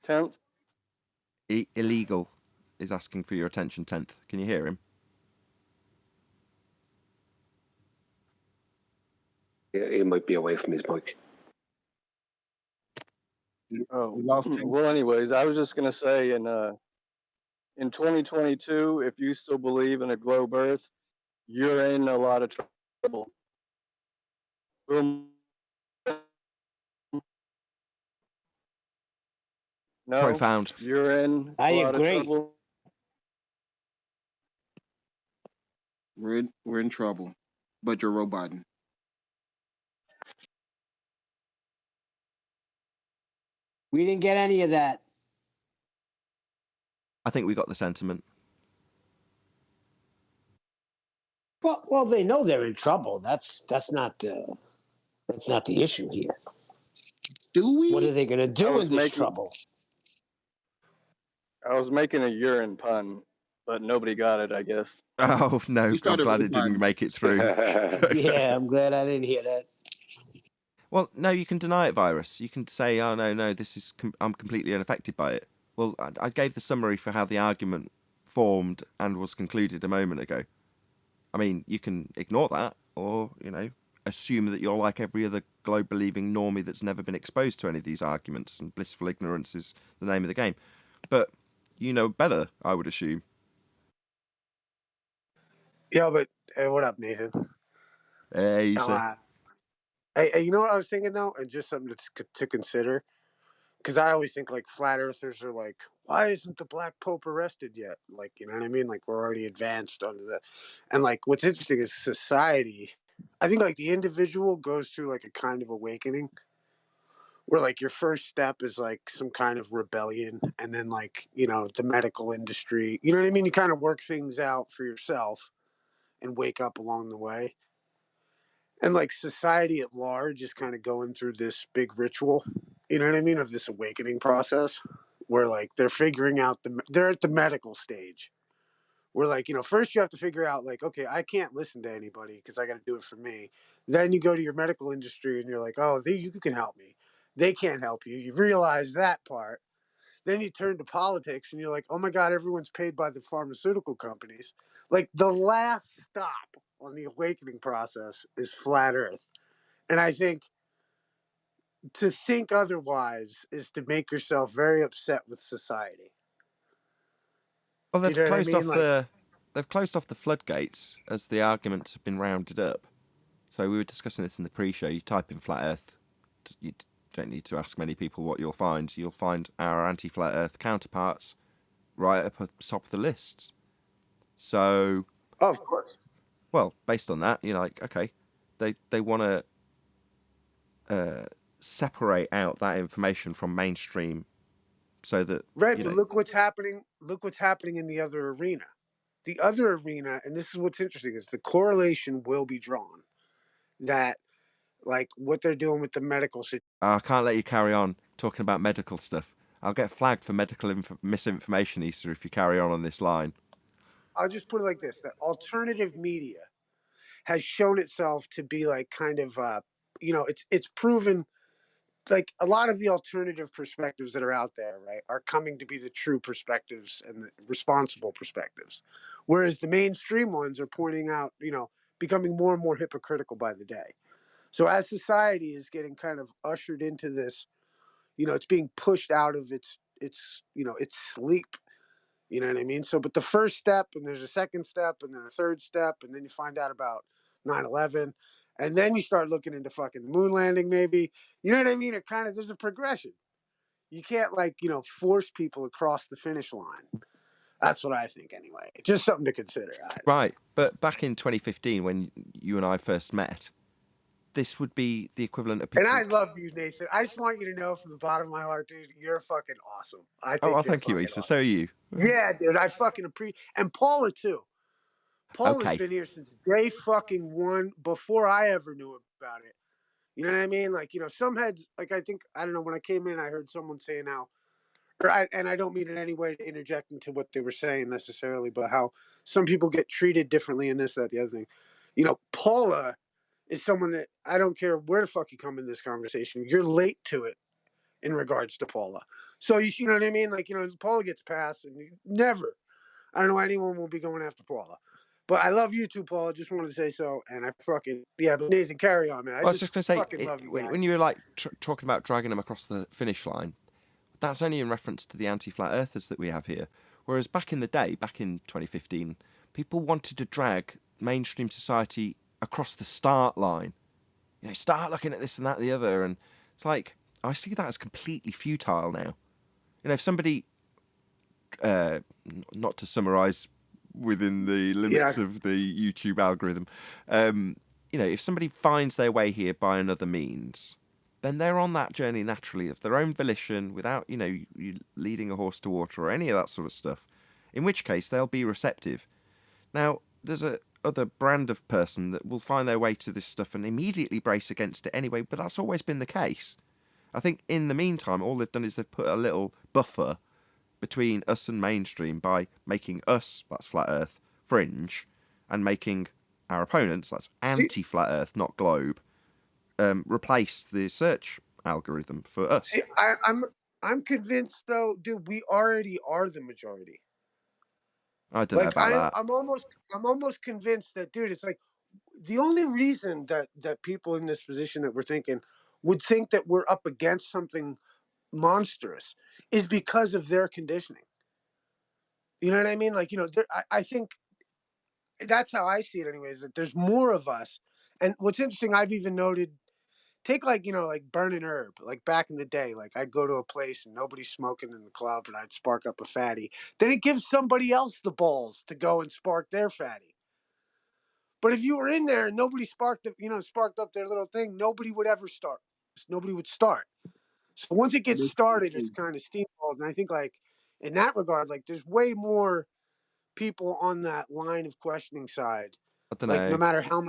10th? Illegal is asking for your attention, 10th. Can you hear him? He might be away from his mic. Oh, well, anyways, I was just gonna say in 2022, if you still believe in a globe Earth, you're in a lot of trouble. No, Profound. you're in I a lot of agree. trouble. We're in trouble, but you're roboting. We didn't get any of that. I think we got the sentiment. Well, they know they're in trouble. That's not the issue here. Do we? What are they going to do in this trouble? I was making a urine pun, but nobody got it, I guess. Oh no, I'm started glad it didn't roboting. make it through. Yeah, I'm glad I didn't hear that. Well, no, you can deny it, Virus. You can say, oh, no, this is I'm completely unaffected by it. Well, I gave the summary for how the argument formed and was concluded a moment ago. I mean, you can ignore that or, assume that you're like every other globe-believing normie that's never been exposed to any of these arguments, and blissful ignorance is the name of the game. But you know better, I would assume. Yeah, but hey, what up, Nathan? Hey, Hey, you know what I was thinking though, and just something to consider, because I always think like flat earthers are like, why isn't the Black Pope arrested yet? Like, you know what I mean? Like we're already advanced under that, and like what's interesting is society. I think like the individual goes through like a kind of awakening, where like your first step is like some kind of rebellion, and then like the medical industry. You know what I mean? You kind of work things out for yourself, and wake up along the way. And like society at large is kind of going through this big ritual, you know what I mean, of this awakening process where like they're figuring out they're at the medical stage where like, first you have to figure out like, okay, I can't listen to anybody because I got to do it for me. Then you go to your medical industry and you're like, oh, you can help me. They can't help you. You realize that part. Then you turn to politics and you're like, oh my God, everyone's paid by the pharmaceutical companies. Like the last stop on the awakening process is flat Earth. And I think to think otherwise is to make yourself very upset with society. Well, You know what I mean? they've closed off the floodgates as the arguments have been rounded up. So we were discussing this in the pre-show. You type in flat Earth, you don't need to ask many people what you'll find. You'll find our anti-flat Earth counterparts right up at the top of the lists. So, oh, of course. Well, based on that, you're like, okay, they want to separate out that information from mainstream, so that right. But look what's happening. Look what's happening in the other arena. The other arena, and this is what's interesting, is the correlation will be drawn that, like, what they're doing with the medical situation. I can't let you carry on talking about medical stuff. I'll get flagged for medical misinformation, Easter, if you carry on this line. I'll just put it like this: that alternative media has shown itself to be like kind of, it's proven like a lot of the alternative perspectives that are out there, right, are coming to be the true perspectives and the responsible perspectives. Whereas the mainstream ones are pointing out, becoming more and more hypocritical by the day. So as society is getting kind of ushered into this, it's being pushed out of its sleep. You know what I mean? So, but the first step, and there's a second step, and then a third step, and then you find out about 9/11, and then you start looking into fucking moon landing, maybe. You know what I mean? It kind of, there's a progression. You can't force people across the finish line. That's what I think, anyway. Just something to consider. Right, but back in 2015, when you and I first met, this would be the equivalent of people. And I love you, Nathan. I just want you to know from the bottom of my heart, dude, you're fucking awesome. I think thank you, Issa. So are you. Yeah, dude, I fucking appreciate. And Paula too. Paula's been here since day fucking one, before I ever knew about it. You know what I mean? Like, some heads, like, I don't know, when I came in, I heard someone saying how, and I don't mean in any way to interject into what they were saying necessarily, but how some people get treated differently in this, that, the other thing. Paula is someone that I don't care where the fuck you come in this conversation, you're late to it in regards to Paula. So, you know what I mean? Like, Paula gets passed and I don't know anyone will be going after Paula. But I love you too, Paul. I just wanted to say so. And I fucking, yeah, but Nathan, carry on, man. I was just going to say, fucking love you guys. when you were like talking about dragging them across the finish line, that's only in reference to the anti-flat earthers that we have here. Whereas back in the day, back in 2015, people wanted to drag mainstream society across the start line. You know, start looking at this and that and the other. And it's like, I see that as completely futile now. You know, if somebody, not to summarise within the limits of the YouTube algorithm, you know, if somebody finds their way here by another means, then they're on that journey naturally of their own volition without, you know, you leading a horse to water or any of that sort of stuff, in which case they'll be receptive. Now, there's a other brand of person that will find their way to this stuff and immediately brace against it anyway, but that's always been the case. I think in the meantime, all they've done is they've put a little buffer between us and mainstream by making us, that's flat earth, fringe, and making our opponents, that's anti-flat earth, not globe, replace the search algorithm for us. See, I'm convinced though, dude, we already are the majority. I don't know about that. I'm almost convinced that, dude, it's like the only reason that people in this position that we're thinking would think that we're up against something monstrous is because of their conditioning. You know what I mean? Like, you know, I think that's how I see it anyways, that there's more of us. And what's interesting, I've even noted, take like, you know, like burning herb, like back in the day, like I'd go to a place and nobody's smoking in the club and I'd spark up a fatty. Then it gives somebody else the balls to go and spark their fatty. But if you were in there and nobody sparked up their little thing, nobody would ever start. Nobody would start. So once it gets started, it's kind of steamrolled. And I think like in that regard, like there's way more people on that line of questioning side. I don't know. Like no matter how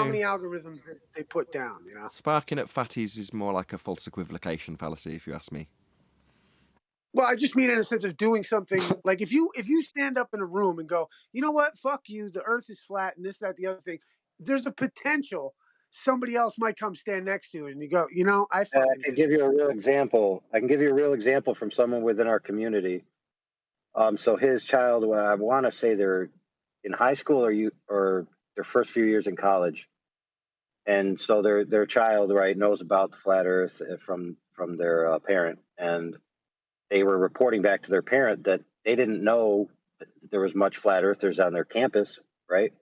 many algorithms they put down, you know. Sparking up fatties is more like a false equivocation fallacy, if you ask me. Well, I just mean in a sense of doing something like if you stand up in a room and go, you know what, fuck you, the earth is flat and this, that, the other thing, there's a potential somebody else might come stand next to you and you go, you know, I can give you a real example. I can give you a real example from someone within our community. So his child, I want to say they're in high school or their first few years in college. And so their child, right, knows about the flat earth from their parent. And they were reporting back to their parent that they didn't know that there was much flat earthers on their campus, right?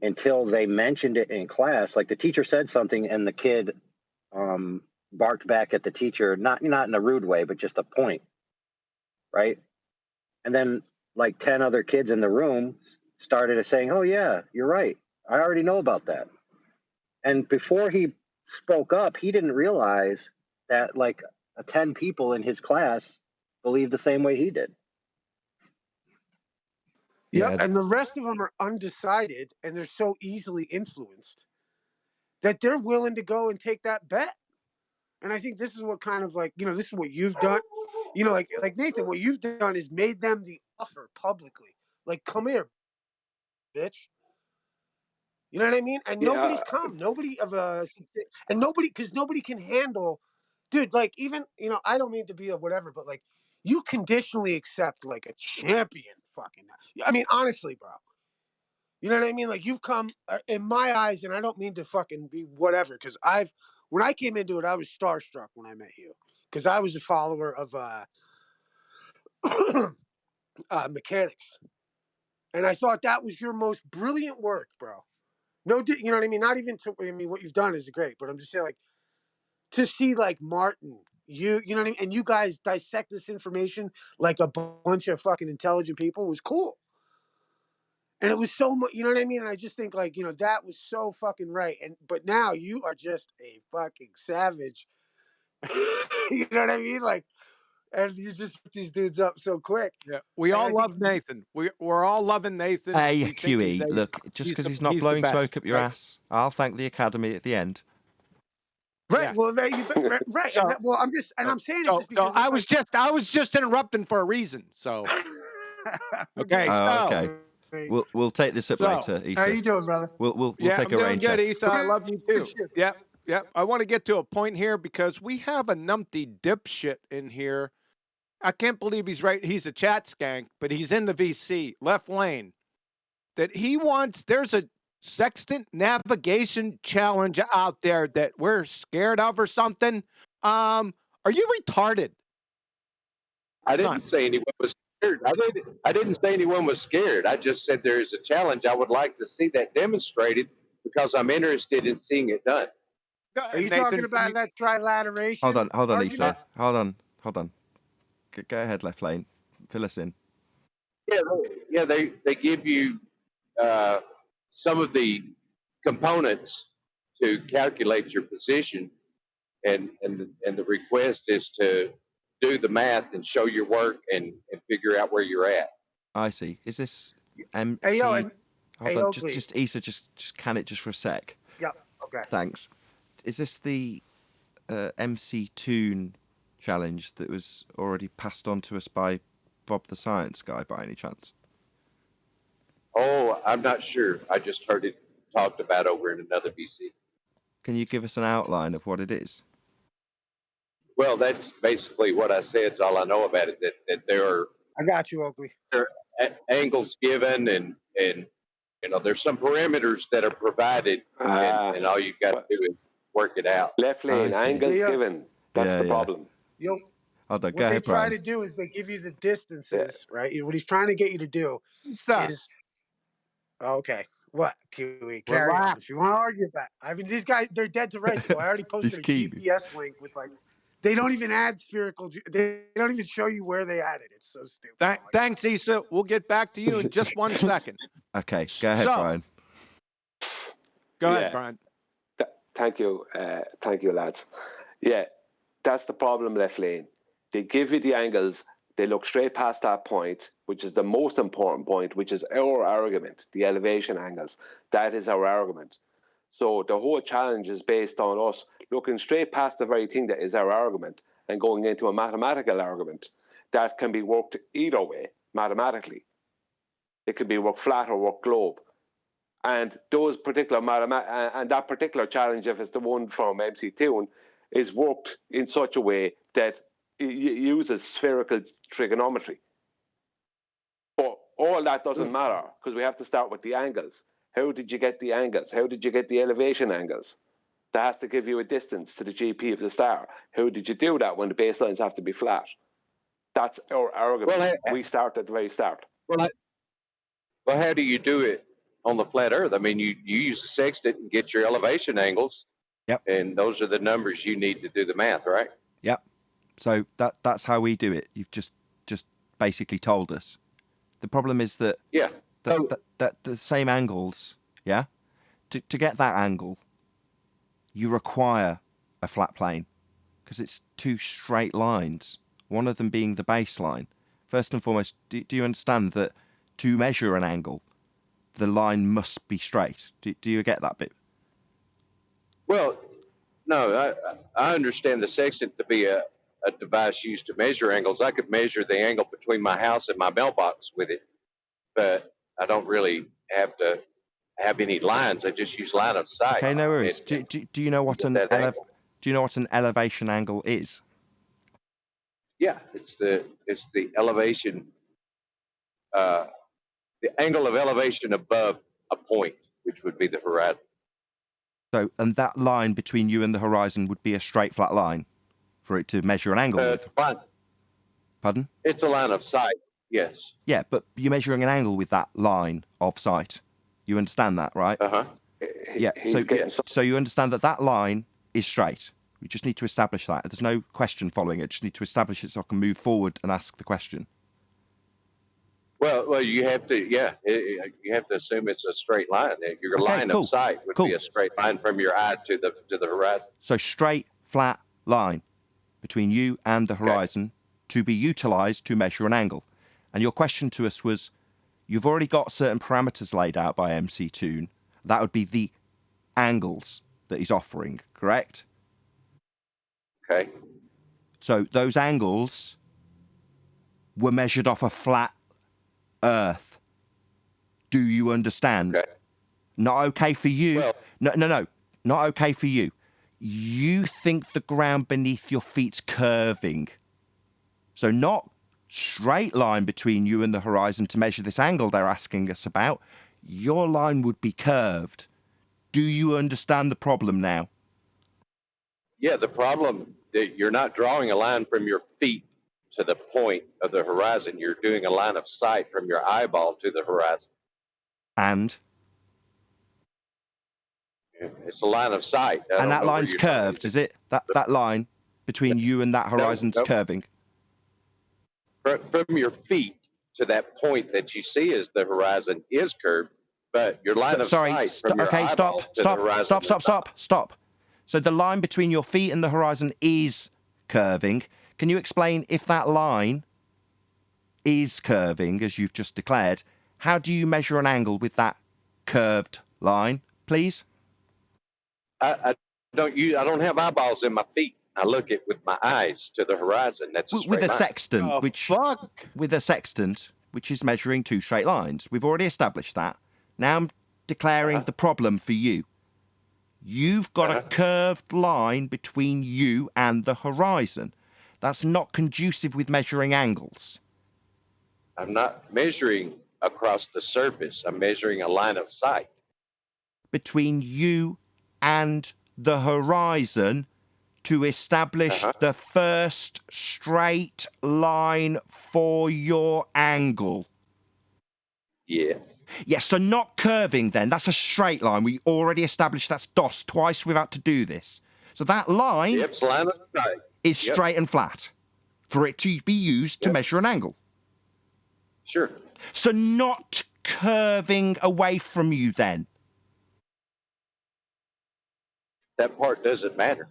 Until they mentioned it in class. Like the teacher said something and the kid barked back at the teacher, not in a rude way, but just a point, right? And then like 10 other kids in the room started saying, oh yeah, you're right. I already know about that. And before he spoke up, he didn't realize that like 10 people in his class believed the same way he did. Yep, and the rest of them are undecided and they're so easily influenced that they're willing to go and take that bet. And I think this is what kind of like, you know, this is what you've done. You know, like Nathan, what you've done is made them the offer publicly. Like, come here, bitch. You know what I mean? And nobody's come. Nobody of a, and nobody, because nobody can handle, dude. Like even, you know, I don't mean to be a whatever, but like you conditionally accept like a champion. Fucking, I mean, honestly, bro. You know what I mean? Like you've come in my eyes, and I don't mean to fucking be whatever, because when I came into it, I was starstruck when I met you, because I was a follower of mechanics, and I thought that was your most brilliant work, bro. No, you know what I mean? Not even to, I mean, what you've done is great, but I'm just saying, like, to see like Martin, you know what I mean? And you guys dissect this information like a bunch of fucking intelligent people was cool. And it was so much, you know what I mean? And I just think like, you know, that was so fucking right. But now you are just a fucking savage. You know what I mean? Like, and you just put these dudes up so quick. Yeah, we all love Nathan. We're all loving Nathan. Hey, QE, look, just because he's not blowing smoke up your ass, I'll thank the Academy at the end. Right. Yeah. Well, right. So, I'm saying it just because I was just interrupting for a reason. So, okay. Okay. We'll take this up later, Issa. How you doing, brother? We'll take a I'm rain doing good, check. Issa. I love you too. Yep. I want to get to a point here because we have a numpty dipshit in here. I can't believe he's right. He's a chat skank, but he's in the VC left lane. that he wants. There's a sextant navigation challenge out there that we're scared of or something. Are you retarded? I didn't say anyone was scared. I didn't say anyone was scared. I just said there is a challenge. I would like to see that demonstrated because I'm interested in seeing it done. Are you talking about that trilateration? Hold on, argument? Issa. Hold on. Go ahead, left lane. Fill us in. Yeah, they give you some of the components to calculate your position, and the request is to do the math and show your work and figure out where you're at. I see. Is this MC? Hey, yo, Hold hey, on, Oakley. just Issa, just can it just for a sec? Yeah. Okay. Thanks. Is this the MC Toon challenge that was already passed on to us by Bob the Science Guy by any chance? Oh, I'm not sure. I just heard it talked about over in another BC. Can you give us an outline of what it is? Well, that's basically what I said. It's all I know about it. That there are I got you, Oakley. angles given, and you know there's some parameters that are provided, and all you've got to do is work it out. Left lane, angles given. That's the problem. Yo, Hold on, what go they ahead, try Brian. to do is they give you the distances, right? What he's trying to get you to do is, okay, what? Kiwi, carry on. If you want to argue about, I mean, these guys, they're dead to rights. So I already posted a GPS link with like, they don't even add spherical. They don't even show you where they added it. It's so stupid. Thanks, Issa. We'll get back to you in just 1 second. Okay, go ahead, So- Brian. Go ahead, Yeah. Brian. Thank you, lads. Yeah, that's the problem, left lane. They give you the angles, they look straight past that point, which is the most important point, which is our argument, the elevation angles. That is our argument. So the whole challenge is based on us looking straight past the very thing that is our argument and going into a mathematical argument that can be worked either way, mathematically. It could be worked flat or worked globe. And those particular and that particular challenge, if it's the one from MC Toon, is worked in such a way that it uses spherical trigonometry. But all that doesn't matter because we have to start with the angles. How did you get the angles? How did you get the elevation angles? That has to give you a distance to the GP of the star. How did you do that when the baselines have to be flat? That's our argument. Well, we start at the very start. Well, how do you do it on the flat Earth? I mean, you use a sextant and get your elevation angles. Yep. And those are the numbers you need to do the math, right? Yep. So that's how we do it. You've just basically told us. The problem is that that the same angles, yeah. To get that angle, you require a flat plane because it's two straight lines. One of them being the baseline. First and foremost, do you understand that to measure an angle, the line must be straight? Do you get that bit? Well, no, I understand the sextant to be a device used to measure angles. I could measure the angle between my house and my mailbox with it, but I don't really have to have any lines. I just use line of sight. Okay, no worries. Do you know what an elevation angle is? Yeah, it's the elevation, the angle of elevation above a point, which would be the horizon. So, and that line between you and the horizon would be a straight flat line for it to measure an angle with. Fine. Pardon? It's a line of sight, yes. Yeah, but you're measuring an angle with that line of sight. You understand that, right? Uh-huh. Yeah, so you understand that line is straight. We just need to establish that. There's no question following it. Just need to establish it so I can move forward and ask the question. Well, you have to, you have to assume it's a straight line. Your line of sight would be a straight line from your eye to the horizon. So straight, flat line between you and the horizon to be utilised to measure an angle. And your question to us was, you've already got certain parameters laid out by MC Toon. That would be the angles that he's offering, correct? Okay. So those angles were measured off a flat Earth. Do you understand? Okay. Not okay for you. Well, no. Not okay for you. You think the ground beneath your feet's curving. So not straight line between you and the horizon to measure this angle they're asking us about. your line would be curved. Do you understand the problem now? Yeah, the problem that you're not drawing a line from your feet to the point of the horizon. You're doing a line of sight from your eyeball to the horizon. And? It's a line of sight. And that line's curved, is it? That line between you and that horizon's curving? From your feet to that point that you see as the horizon is curved, but your line of sight from your eyeball to the horizon. Stop. So the line between your feet and the horizon is curving. Can you explain, if that line is curving, as you've just declared, how do you measure an angle with that curved line, please? I don't have eyeballs in my feet. I look at with my eyes to the horizon. That's a with a line. sextant, with a sextant, which is measuring two straight lines. We've already established that. Now I'm declaring the problem for you. You've got a curved line between you and the horizon. That's not conducive with measuring angles. I'm not measuring across the surface. I'm measuring a line of sight. Between you and the horizon to establish the first straight line for your angle. Yes. Yes, so not curving then. That's a straight line. We already established that's DOS. Twice we've had to do this. So that line, line of sight is straight and flat for it to be used to measure an angle. Sure. So not curving away from you then. That part doesn't matter.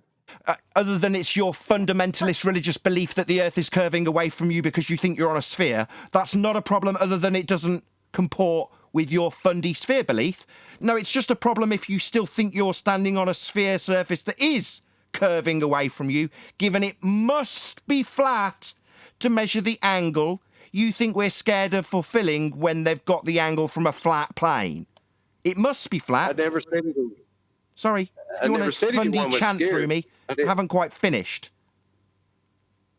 Other than it's your fundamentalist religious belief that the Earth is curving away from you because you think you're on a sphere, that's not a problem other than it doesn't comport with your fundy sphere belief. No, it's just a problem if you still think you're standing on a sphere surface that is curving away from you, given it must be flat to measure the angle you think we're scared of fulfilling when they've got the angle from a flat plane. It must be flat. I never said it. Sorry, you want to fundy chant through me? I haven't quite finished.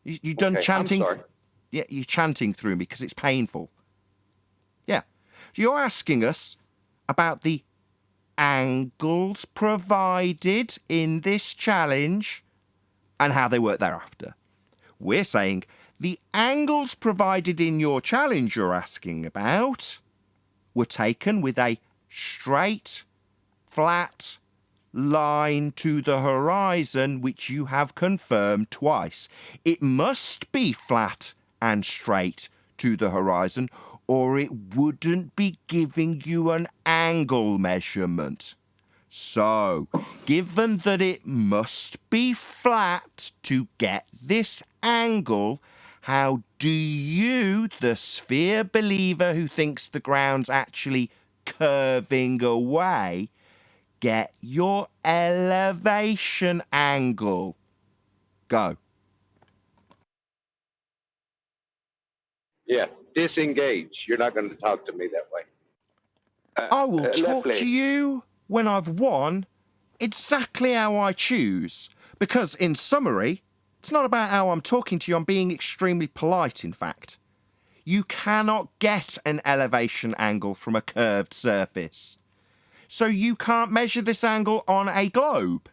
You done chanting? I'm sorry. Yeah, you're chanting through me because it's painful. Yeah. So you're asking us about the angles provided in this challenge and how they work thereafter. We're saying the angles provided in your challenge you're asking about were taken with a straight, flat line to the horizon, which you have confirmed twice. It must be flat and straight to the horizon, or it wouldn't be giving you an angle measurement. So, given that it must be flat to get this angle, how do you, the sphere believer who thinks the ground's actually curving away, get your elevation angle? Go. Yeah, disengage. You're not going to talk to me that way. I will talk to you when I've won exactly how I choose. Because, in summary, it's not about how I'm talking to you. I'm being extremely polite, in fact. You cannot get an elevation angle from a curved surface. So you can't measure this angle on a globe.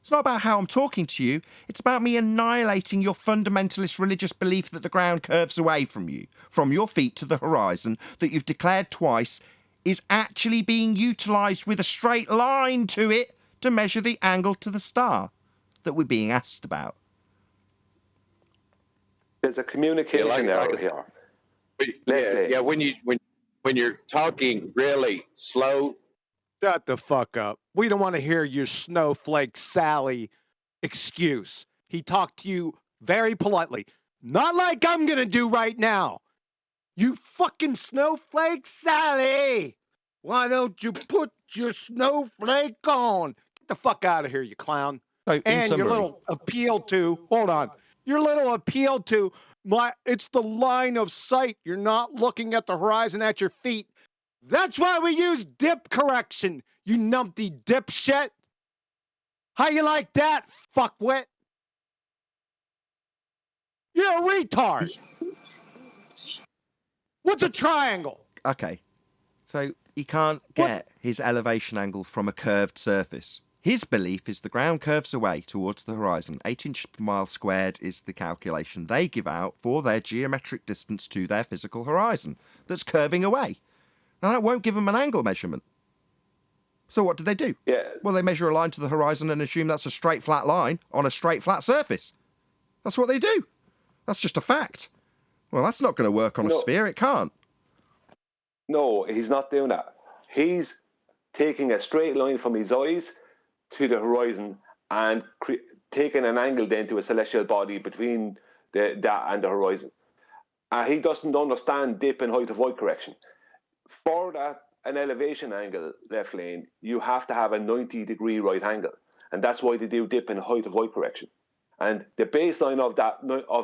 It's not about how I'm talking to you. It's about me annihilating your fundamentalist religious belief that the ground curves away from you, from your feet to the horizon, that you've declared twice is actually being utilised with a straight line to it to measure the angle to the star that we're being asked about. There's a communication error here. Yeah, when you're talking really slow. Shut the fuck up. We don't want to hear your snowflake Sally excuse. He talked to you very politely. Not like I'm going to do right now. You fucking snowflake Sally. Why don't you put your snowflake on? Get the fuck out of here, you clown. So, and summary, your little appeal to, hold on, your little appeal to, it's the line of sight. You're not looking at the horizon at your feet. That's why we use dip correction, you numpty dipshit. How you like that, fuckwit? You're a retard. What's a triangle? Okay. So he can't get his elevation angle from a curved surface. His belief is the ground curves away towards the horizon. 8 inches per mile squared is the calculation they give out for their geometric distance to their physical horizon that's curving away. Now, that won't give them an angle measurement. So what do they do? Yeah. Well, they measure a line to the horizon and assume that's a straight, flat line on a straight, flat surface. That's what they do. That's just a fact. Well, that's not going to work on a sphere. It can't. No, he's not doing that. He's taking a straight line from his eyes to the horizon and taking an angle then to a celestial body between that and the horizon. He doesn't understand dip and height of void correction. For that, an elevation angle left lane, you have to have a 90-degree right angle. And that's why they do dip and height of void correction. And the baseline of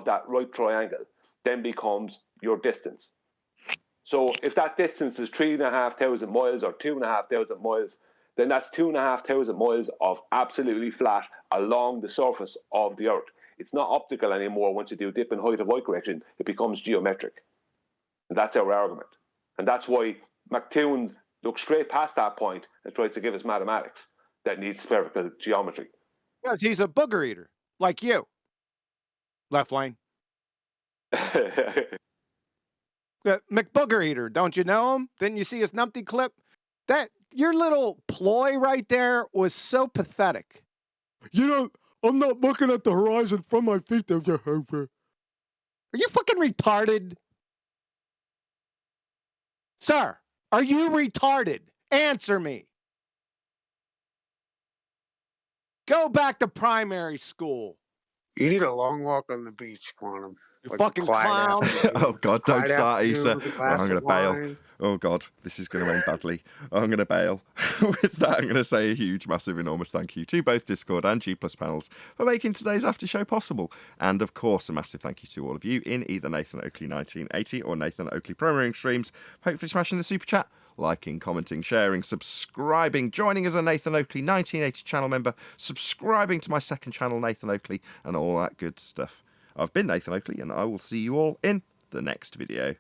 that right triangle then becomes your distance. So if that distance is 3,500 miles or 2,500 miles, then that's 2,500 miles of absolutely flat along the surface of the Earth. It's not optical anymore once you do dip and height of void correction. It becomes geometric. And that's our argument. And that's why McToon looks straight past that point and tries to give us mathematics that needs spherical geometry. Because he's a booger eater, like you. Left lane. McBooger eater, don't you know him? Didn't you see his numpty clip? That your little ploy right there was so pathetic. You know, I'm not looking at the horizon from my feet. Are you fucking retarded? Sir, are you retarded? Answer me. Go back to primary school. You need a long walk on the beach, Quantum. You fucking clown. Oh, God, don't start, Issa. I'm going to bail. Wine. Oh, God, this is going to end badly. I'm going to bail. With that, I'm going to say a huge, massive, enormous thank you to both Discord and G Plus panels for making today's after show possible. And, of course, a massive thank you to all of you in either Nathan Oakley 1980 or Nathan Oakley Premiering streams, hopefully smashing the super chat, liking, commenting, sharing, subscribing, joining as a Nathan Oakley 1980 channel member, subscribing to my second channel, Nathan Oakley, and all that good stuff. I've been Nathan Oakley, and I will see you all in the next video.